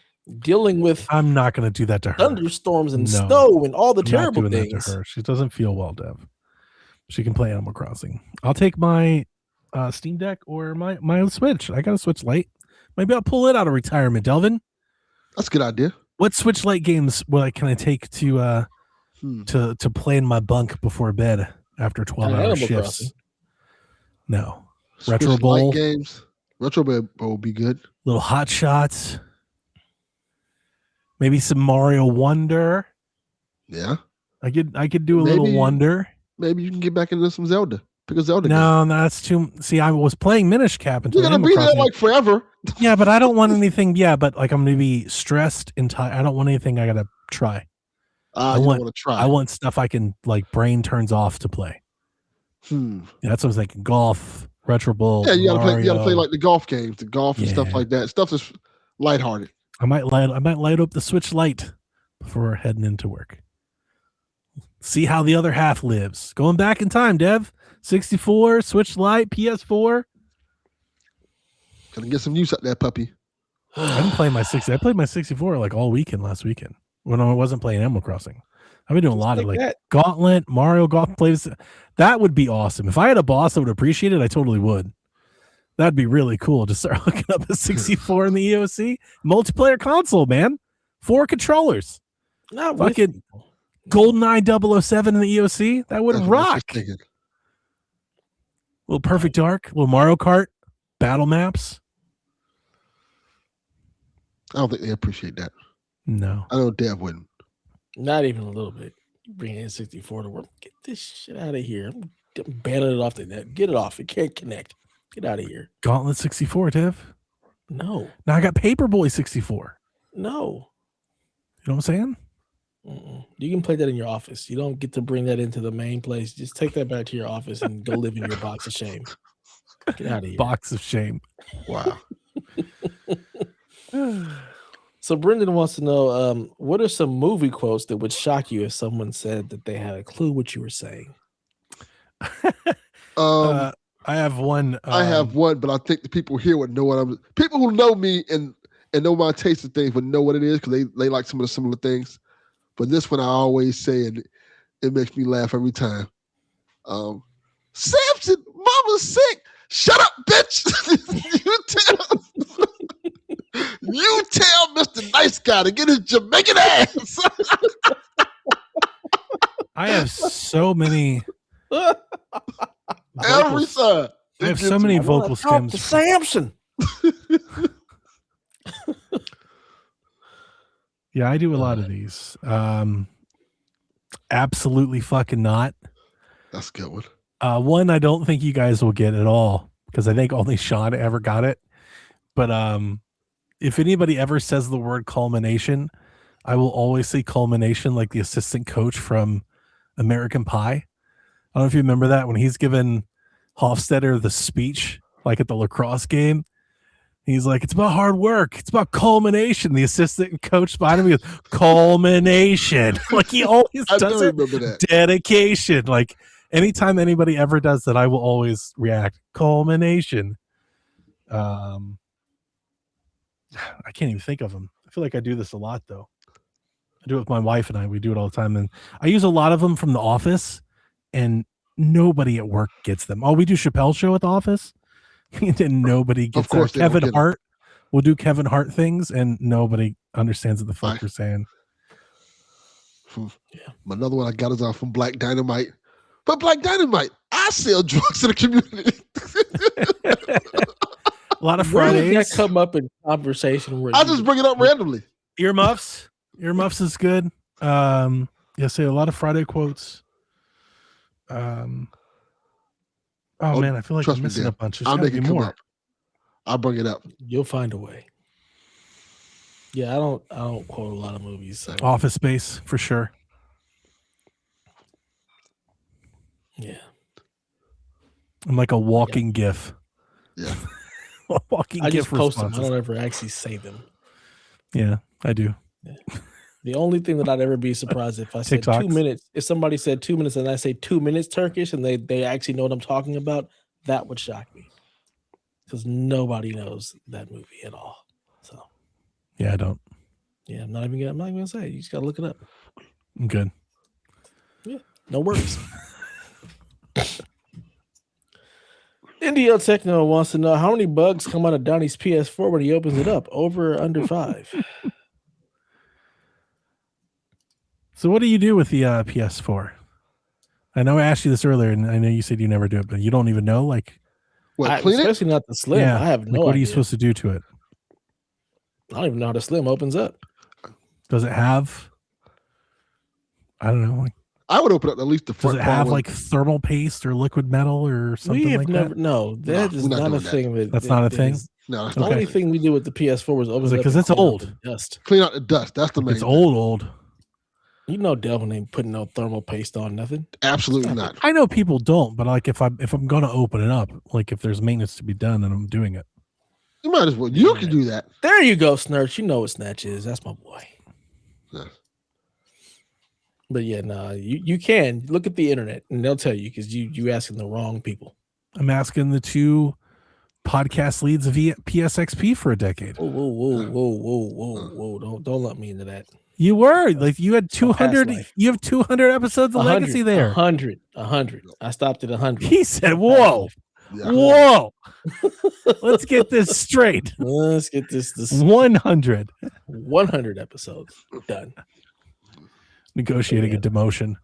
A: dealing with
B: I'm not going to do that to her.
A: thunderstorms and snow and all the
B: I'm not
A: terrible
B: doing
A: things.
B: that to her. She doesn't feel well, Dev. She can play Animal Crossing. I'll take my Steam Deck or my Switch. I got a Switch Lite. Maybe I'll pull it out of retirement, Delvin.
C: that's a good idea.
B: What Switch Lite games can I take to play in my bunk before bed after 12-hour shifts?
A: Crossing.
B: No.
C: Switch
B: Retro Bowl
C: Lite games. Retro Bowl will be good.
B: Little Hot Shots. Maybe some Mario Wonder.
C: Yeah.
B: I could do a little Wonder.
C: Maybe you can get back into some Zelda. Pick a Zelda game.
B: No, that's too. See, I was playing Minish Cap until
C: You're gonna be there like forever.
B: Yeah, but I don't want anything. Yeah, but like I'm gonna be stressed and tired. I don't want anything I gotta try.
C: I want to try.
B: I want stuff I can like brain turns off to play.
C: Yeah,
B: that's what I was thinking. Golf, Retro Bowl.
C: Yeah, you gotta play like the golf games, the golf and stuff like that. Stuff that's lighthearted.
B: I might light up the Switch Lite before heading into work. See how the other half lives. Going back in time, Dev. 64, Switch Lite, PS4.
C: Gonna get some use out there, puppy.
B: I didn't play my 60. I played my 64 like all weekend last weekend when I wasn't playing Animal Crossing. I've been doing a lot of like Gauntlet, Mario Golf plays. That would be awesome. If I had a boss that would appreciate it, I totally would. That'd be really cool to start hooking up a 64 in the EOC. Multiplayer console, man. 4 controllers.
A: Not
B: fucking GoldenEye 007 in the EOC. That would rock. Little Perfect Dark, little Mario Kart, battle maps.
C: I don't think they appreciate that.
B: No.
C: I know Dev wouldn't.
A: Not even a little bit. You bring in 64 to work. Get this shit out of here. I'm banning it off the net. Get it off. It can't connect. Get out of here.
B: Gauntlet 64, Dev.
A: No.
B: Now I got Paperboy 64.
A: No.
B: You know what I'm saying?
A: You can play that in your office. You don't get to bring that into the main place. Just take that back to your office and go live in your box of shame. Get out of here.
B: Box of shame.
C: Wow.
A: So Brendan wants to know, what are some movie quotes that would shock you if someone said that they had a clue what you were saying?
B: I have one.
C: I have one, but I think the people here would know what I'm. People who know me and know my taste of things would know what it is because they like some of the similar things. But this one I always say, and it makes me laugh every time. Samson, mama's sick. Shut up, bitch. you tell Mr. Nice Guy to get his Jamaican ass.
B: I have so many.
C: Every time.
B: I have so many vocal stems.
A: To Samson.
B: Yeah, I do a lot of these. Absolutely fucking not.
C: That's a good one.
B: One I don't think you guys will get at all because I think only Sean ever got it. But if anybody ever says the word culmination, I will always say culmination like the assistant coach from American Pie. I don't know if you remember that when he's given Hofstadter the speech, like at the lacrosse game. He's like, it's about hard work. It's about culmination. The assistant coach behind him goes, culmination. Like he always does it. Dedication. Like anytime anybody ever does that, I will always react. Culmination. I can't even think of them. I feel like I do this a lot though. I do it with my wife and I. We do it all the time. And I use a lot of them from The Office and nobody at work gets them. Oh, we do Chappelle Show at The Office. And then nobody gets that. Kevin Hart will do Kevin Hart things and nobody understands what the fuck we're saying.
C: Another one I got is from Black Dynamite. But Black Dynamite, I sell drugs in the community.
B: A lot of Fridays.
A: Where did that come up in conversation?
C: I just bring it up randomly.
B: Earmuffs. Earmuffs is good. Say a lot of Friday quotes. Man, I feel like I'm missing a bunch.
C: I'll make it come up. I'll bring it up.
A: You'll find a way. Yeah, I don't quote a lot of movies. So.
B: Office Space for sure.
A: Yeah,
B: I'm like a walking GIF.
C: Yeah,
B: walking
A: I
B: GIF.
A: just post them. I don't ever actually say them.
B: Yeah, I do.
A: Yeah. The only thing that I'd ever be surprised if I said TikToks. 2 minutes, if somebody said 2 minutes and I say 2 minutes Turkish and they actually know what I'm talking about, that would shock me. Because nobody knows that movie at all. So
B: yeah, I don't.
A: Yeah, I'm not even gonna say it. You just gotta look it up.
B: I'm good.
A: Yeah, no worries. Indio Techno wants to know how many bugs come out of Donnie's PS4 when he opens it up. Over or under 5?
B: So what do you do with the PS4? I know I asked you this earlier, and I know you said you never do it, but you don't even know, like,
A: especially not the Slim.
B: Yeah,
A: I have no idea.
B: What are you supposed to do to it?
A: I don't even know how the Slim opens up.
B: Does it have? I don't know. Like,
C: I would open up at least the front.
B: Does it have like thermal paste or liquid metal or something
A: we have
B: like
A: never,
B: that?
A: No, that is not a thing.
B: That's not a thing.
C: No,
A: the only thing we do with the PS4 was open it
B: because it's old.
A: Dust.
C: Clean out the dust. That's the main.
B: It's old.
A: You know, Delvin ain't putting no thermal paste on nothing.
C: Absolutely not.
B: I know people don't, but like if I'm gonna open it up, like if there's maintenance to be done, then I'm doing it.
C: You might as well. You can do that.
A: There you go, Snurch. You know what Snatch is. That's my boy.
C: Yeah.
A: But yeah, nah, you can look at the internet and they'll tell you because you asking the wrong people.
B: I'm asking the two podcast leads of PSXP for a decade.
A: Whoa! Don't let me into that.
B: You were like you had 200. You have 200 episodes of legacy there.
A: 100. I stopped at 100.
B: He said, "Whoa, whoa, let's get this straight.
A: Let's get this
B: 100.
A: 100 episodes done."
B: Negotiating a demotion.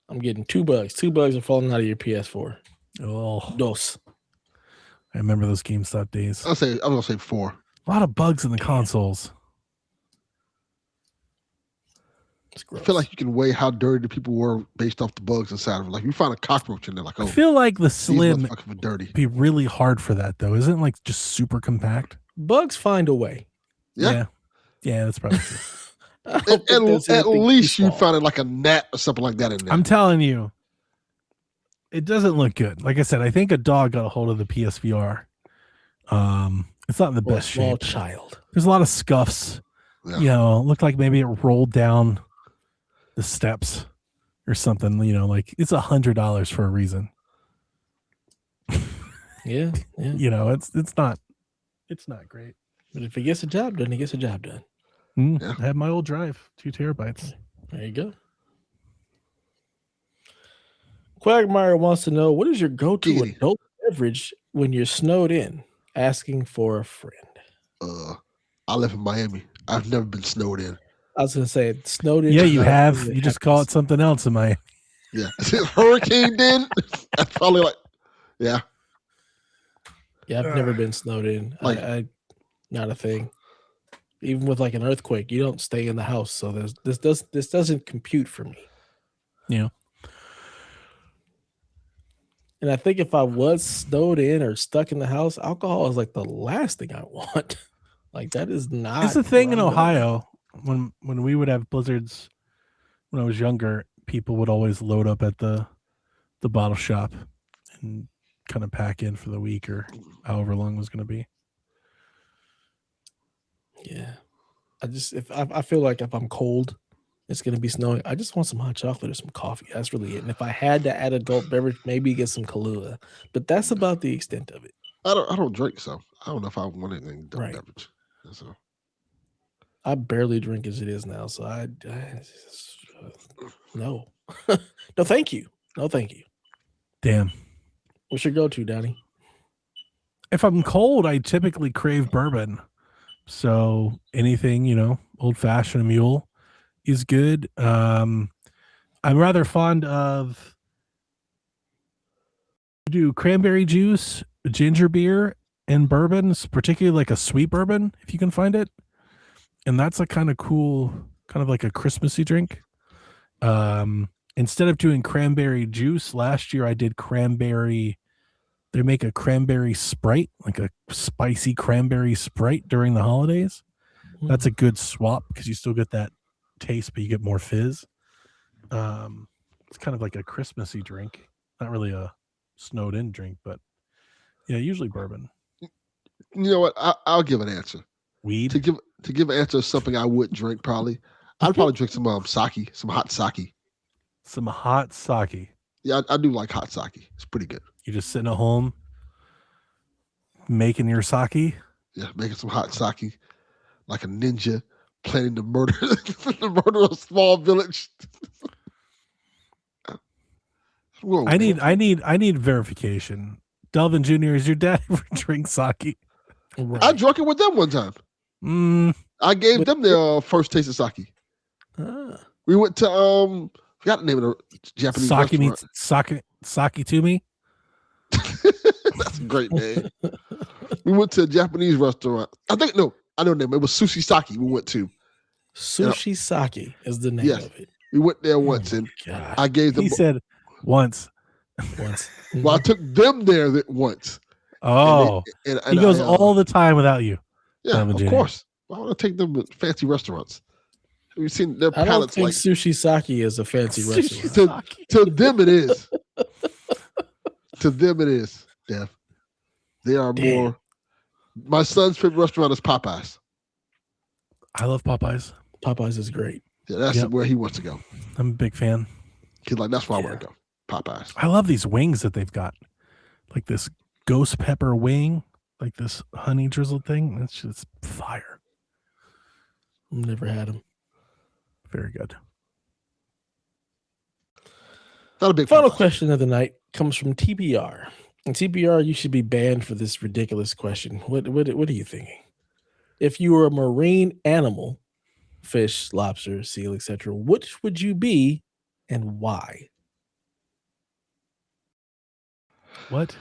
A: I'm getting 2 bugs. 2 bugs are falling out of your PS4.
B: Oh,
A: dos.
B: I remember those GameStop days.
C: I'm gonna say 4.
B: A lot of bugs in the consoles.
C: I feel like you can weigh how dirty the people were based off the bugs inside of it. Like you find a cockroach in there, like, oh,
B: I feel like the Slim
C: dirty.
B: Be really hard for that though. Isn't it like just super compact?
A: Bugs find a way.
C: Yeah,
B: that's probably true.
C: At least you find it like a gnat or something like that in there.
B: I'm telling you, it doesn't look good. Like I said, I think a dog got a hold of the PSVR. It's not in the best shape.
A: Child.
B: There's a lot of scuffs.
C: Yeah.
B: You know, looked like maybe it rolled down the steps or something. You know, like it's $100 for a reason.
A: Yeah.
B: You know, it's not great.
A: But if he gets a job done, he gets a job done.
B: I had my old drive, 2 terabytes.
A: There you go. Quagmire wants to know, what is your go-to adult beverage when you're snowed in, asking for a friend?
C: I live in Miami. I've never been snowed in.
A: I was going to say, snowed in.
B: Yeah, you have. You just call it something else in Miami.
C: Yeah. Hurricane then? That's probably like, yeah.
A: Yeah, I've never been snowed in.
C: Like,
A: I not a thing. Even with like an earthquake, you don't stay in the house, so this doesn't compute for me.
B: Yeah.
A: And I think if I was snowed in or stuck in the house, alcohol is like the last thing I want. Like that is not.
B: It's the thing in Ohio when we would have blizzards. When I was younger, people would always load up at the bottle shop and kind of pack in for the week or however long it was going to be.
A: Yeah, I feel like if I'm cold, it's going to be snowing, I just want some hot chocolate or some coffee. That's really it. And if I had to add adult beverage, maybe get some Kahlua, but that's about the extent of it.
C: I don't drink, so I don't know if I want anything adult beverage. So
A: I barely drink as it is now, so I no. No, thank you. No, thank you.
B: Damn.
A: What's your go-to, Donnie?
B: If I'm cold, I typically crave bourbon. So anything, old fashioned mule is good. I'm rather fond of cranberry juice, ginger beer, and bourbons, particularly like a sweet bourbon, if you can find it. And that's a kind of cool, kind of like a Christmassy drink. Instead of doing cranberry juice, last year I did cranberry. They make a cranberry Sprite, like a spicy cranberry Sprite during the holidays. That's a good swap because you still get that taste, but you get more fizz. It's kind of like a Christmassy drink, not really a snowed in drink, but yeah, usually bourbon.
C: You know what? I'll give an answer.
B: Weed
C: to give an answer of something I would drink probably. I'd probably drink some sake, some hot sake.
B: Some hot sake.
C: Yeah, I do like hot sake. It's pretty good.
B: You just sitting at home making your sake?
C: Yeah, making some hot sake like a ninja planning to murder a small village. Whoa,
B: I need verification. Delvin Jr., is your dad ever drink sake?
C: Right. I drank it with them one time. I gave them their first taste of sake. We went to forgot the name of the Japanese restaurant.
B: Sake to me.
C: That's a great name. We went to a Japanese restaurant. I know the name. It was Sushi Sake. We went to
A: Sushi Sake is the name of it.
C: We went there once, and I gave them.
B: He said once.
C: Well, I took them there once.
B: Oh, and he goes all the time without you.
C: Yeah, of course. Why would I take them to fancy restaurants? Have you seen their palates?
A: I don't think Sushi Sake is a fancy restaurant.
C: To them it is. To them it is, Dev. They are more. My son's favorite restaurant is Popeyes.
B: I love Popeyes.
A: Popeyes is great.
C: Yeah, that's where he wants to go.
B: I'm a big fan.
C: He's like, that's where I want to go. Popeyes.
B: I love these wings that they've got. Like this ghost pepper wing, like this honey drizzled thing. It's just fire.
A: Never had them.
B: Very good.
C: Not a big
A: Final question of the night comes from TBR. And TBR, you should be banned for this ridiculous question. What are you thinking? If you were a marine animal, fish, lobster, seal, etc., which would you be and why?
B: What?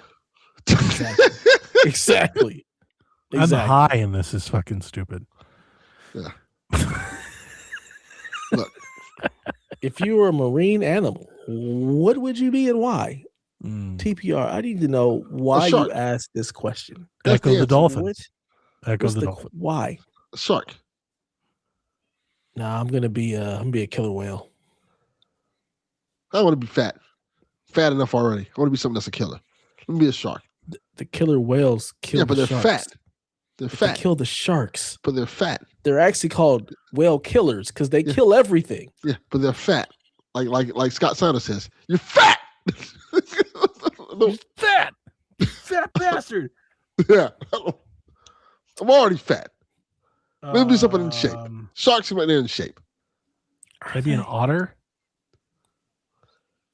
A: Exactly.
B: I'm high and this is fucking stupid.
C: Yeah. Look.
A: If you were a marine animal, what would you be and why? TPR, I need to know why you asked this question.
B: Echo the dolphins. Echo the dolphin.
A: Why?
C: A shark.
A: Nah, I'm gonna be a killer whale.
C: I want to be fat. Fat enough already. I want to be something that's a killer. Let me be a shark.
A: The killer whales kill
C: but they're
A: sharks.
C: Fat. They're fat.
A: They kill the sharks.
C: But they're fat.
A: They're actually called whale killers because they kill everything.
C: Yeah, but they're fat. Like Scott Sanders says, you're fat.
B: You're fat. Fat bastard.
C: Yeah. I'm already fat. Maybe something in shape. Sharks seem like they're in shape.
B: Maybe an otter.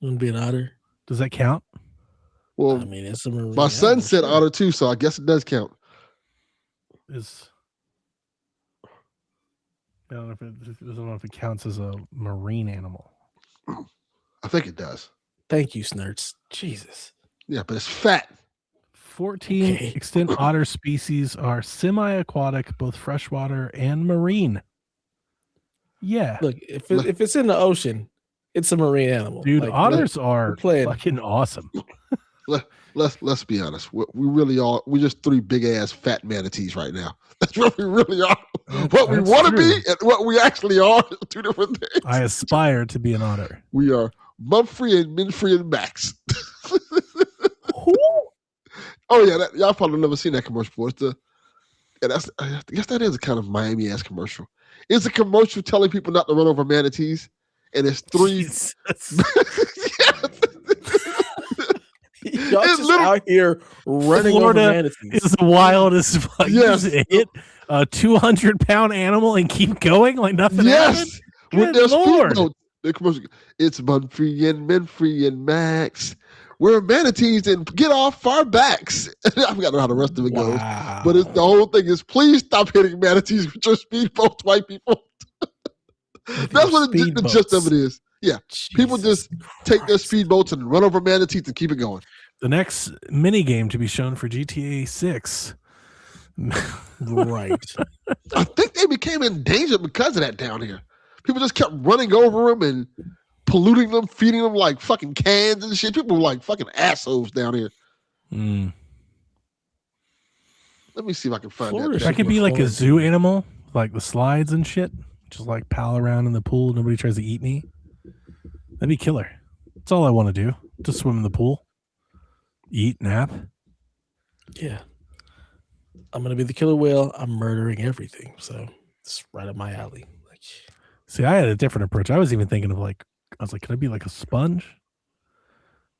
A: Wouldn't be an otter.
B: Does that count?
C: Well,
A: I mean, it's a marine
C: my son
A: animal,
C: said
A: sure.
C: otter too, so I guess it does count.
B: I don't know if it counts as a marine animal.
C: I think it does.
A: Thank you, Snurts. Jesus.
C: Yeah, but it's fat.
B: 14
A: Okay.
B: extant otter species are semi-aquatic, both freshwater and marine. Yeah.
A: Look, if it's in the ocean, it's a marine animal.
B: Dude,
A: Like,
B: otters are
A: playing.
B: fucking awesome.
C: Let's be honest. We really are. We're just three big ass fat manatees right now. That's what we really are. What we
B: That's
C: want to be
B: true.
C: and what we actually are are two different things.
B: I aspire to be an otter.
C: We are Mumfrey and Minfrey and Max.
A: Who?
C: Oh yeah, y'all probably never seen that commercial before. I guess that is a kind of Miami ass commercial. It's a commercial telling people not to run over manatees, and it's three.
A: Jesus.
C: Yes.
A: Y'all
C: It's
A: just
C: literally-
A: out here running
B: Florida
A: over manatees.
B: is the wildest. Like,
C: Yes.
B: you just hit a 200-pound animal and keep going like nothing happened.
C: Yes, with
B: Good
C: their
B: Lord.
C: speedboat. The commercial. It's Mumfrey and Minfrey and Max. We're manatees and get off our backs. I forgot how the rest of it goes.
A: Wow.
C: But the whole thing is, please stop hitting manatees with your speedboats, white people. That's what the gist of it is. Yeah, people just take their speedboats and run over manatees and keep it going.
B: The next mini game to be shown for GTA 6.
A: Right.
C: I think they became endangered because of that down here. People just kept running over them and polluting them, feeding them like fucking cans and shit. People were like fucking assholes down here.
B: Mm.
C: Let me see if I can find
A: Florida
C: that.
B: If I could be like a zoo animal, like the slides and shit, just like pal around in the pool, nobody tries to eat me. That'd be killer. That's all I want to do. Just swim in the pool, eat, nap.
A: Yeah. I'm gonna be the killer whale. I'm murdering everything. So it's right up my alley. Like,
B: See, I had a different approach. I was even thinking of like, I was like, can I be like a sponge?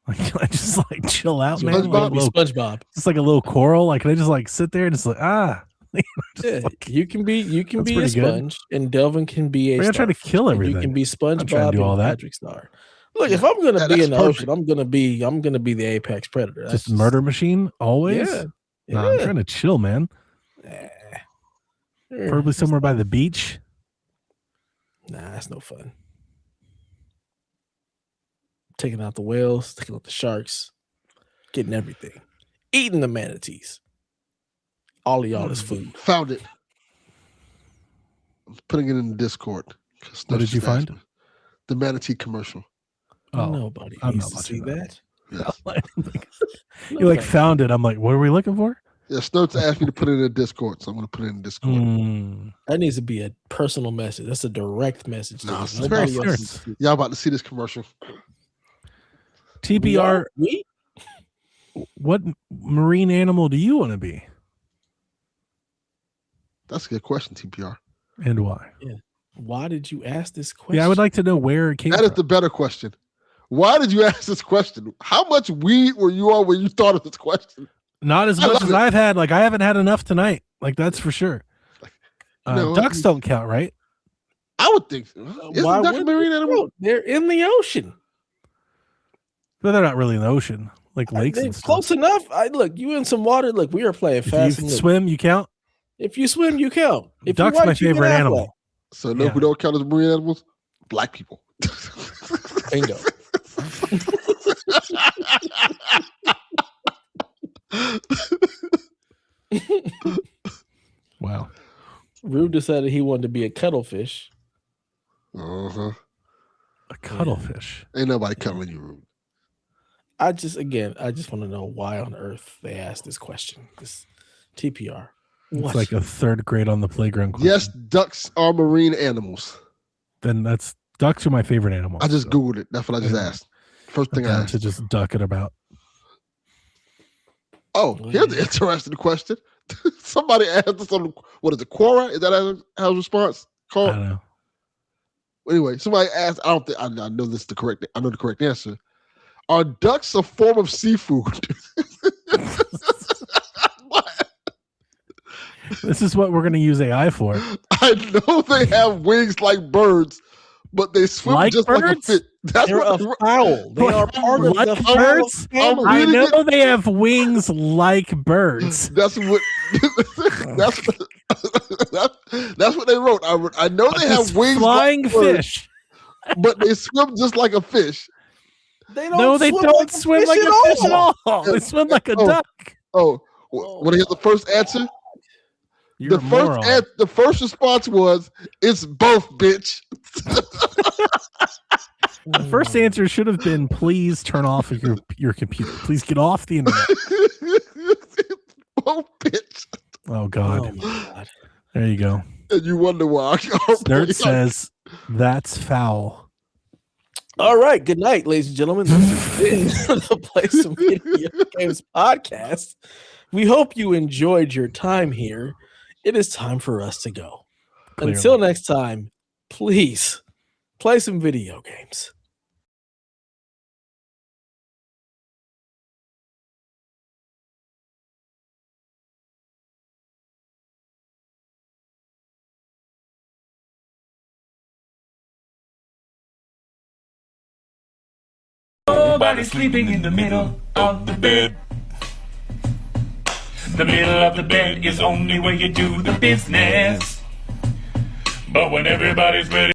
B: Like, can I just like chill out, man?
C: SpongeBob?
B: Like a
A: be
B: little,
A: SpongeBob.
B: just like a little coral. Like, can I just like sit there and just like
A: Yeah, you can be
B: That's
A: a
B: pretty good.
A: sponge, and Delvin can be a.
B: We're gonna try to
A: starfish,
B: kill
A: and
B: everything.
A: You can be
B: trying to
A: SpongeBob
B: do all
A: and
B: that.
A: Patrick Star. Look, if I'm gonna be
C: that's
A: in the
C: perfect.
A: ocean, I'm gonna be the apex predator. That's
B: Just murder machine always.
A: Yeah.
B: Nah, I'm trying to chill, man. Probably somewhere by the beach.
A: Nah, that's no fun. Taking out the whales, taking out the sharks, getting everything, eating the manatees. All of y'all is food.
C: Found it. I'm putting it in the Discord.
B: What did you find?
C: The manatee commercial.
B: Oh,
A: Nobody
B: I'm
A: needs
B: not
A: to see
B: watching
A: that.
C: Yes.
B: You like found it. I'm like, what are we looking for?
C: Yeah, Snurts asked me to put it in the Discord, so I'm going to put it in the Discord.
B: Mm.
A: That needs to be a personal message. That's a direct message.
C: No,
A: to
C: it's
A: you.
B: very
A: Nobody else
B: serious.
A: needs to see
C: Y'all about to see this commercial.
B: TPR,
A: We?
B: what marine animal do you want to be?
C: That's a good question, TPR.
B: And why?
A: Why did you ask this question?
B: Yeah, I would like to know where it came
C: That is
B: from.
C: the better question. Why did you ask this question? How much weed were you on when you thought of this question?
B: Not as
C: I
B: much
C: love
B: as
C: it.
B: I've had. Like, I haven't had enough tonight. Like, that's for sure.
C: No,
B: Ducks don't count, right?
C: I would think so. Is
A: Why
C: the duck a
A: would
C: marine
A: they
C: animal?
A: count? They're in the ocean.
B: But they're not really in the ocean, like lakes
A: They're
B: and stuff.
A: close enough. Look, you in some water. Look, we are playing
B: If you
A: fast and loose.
B: swim, you count.
A: If you swim, you count. If
B: Duck's
A: you're white,
B: my
A: you get
B: favorite
A: halfway.
B: animal.
C: So no,
B: Yeah.
C: who don't count as marine animals? Black people.
A: Bingo.
B: Wow.
A: Rube decided he wanted to be a cuttlefish.
C: Uh-huh.
B: A cuttlefish.
C: Ain't nobody cuddling you, Ruben.
A: I just want to know why on earth they asked this question. This TPR.
B: It's
A: What?
B: like a third grade on the playground question.
C: Yes, ducks are marine animals.
B: Then ducks are my favorite animal.
C: I just
B: so
C: Googled it. That's what I just
B: Yeah.
C: asked. First
B: I'm
C: thing I
B: down
C: asked.
B: to just duck it about.
C: Oh, here's the interesting question. Somebody asked us on, what is it, Quora? Is that how response
B: I
C: called?
B: don't know.
C: Anyway, somebody asked, I don't think, I know this is the correct, I know the correct answer. Are ducks a form of seafood? What?
B: This is what we're going to use AI for.
C: I know they have wings like birds, but they swim
B: Like
C: just
B: birds?
C: like a fish. That's
A: They're a fowl. They are part of
B: Like
A: the fowl
B: birds?
A: family.
B: I
C: reading
B: know they have wings like birds.
C: That's what. That's what they wrote. I know they have wings
B: Flying
C: like birds,
B: fish.
C: but they swim just like a fish.
A: They don't
B: No, they
A: swim
B: don't
A: like
B: swim
A: a
B: like
A: fish
B: a fish at all.
C: Yeah.
B: They swim like a
C: Oh.
B: duck.
C: Oh, want to hear the first answer?
B: You're a moron.
C: The first response was, "It's both, bitch."
B: The first answer should have been, please turn off your computer. Please get off the internet.
C: Both, bitch.
B: Oh, God.
A: Oh, my God.
B: There you go.
C: And you wonder why.
B: Nerd says, that's foul.
A: All right. Good night, ladies and gentlemen. This has been the Play Some Video Games podcast. We hope you enjoyed your time here. It is time for us to go.
B: Clearly.
A: Until next time, please play some video games.
D: Nobody's sleeping in the middle of the bed. The middle of the bed is only where you do the business. But when everybody's ready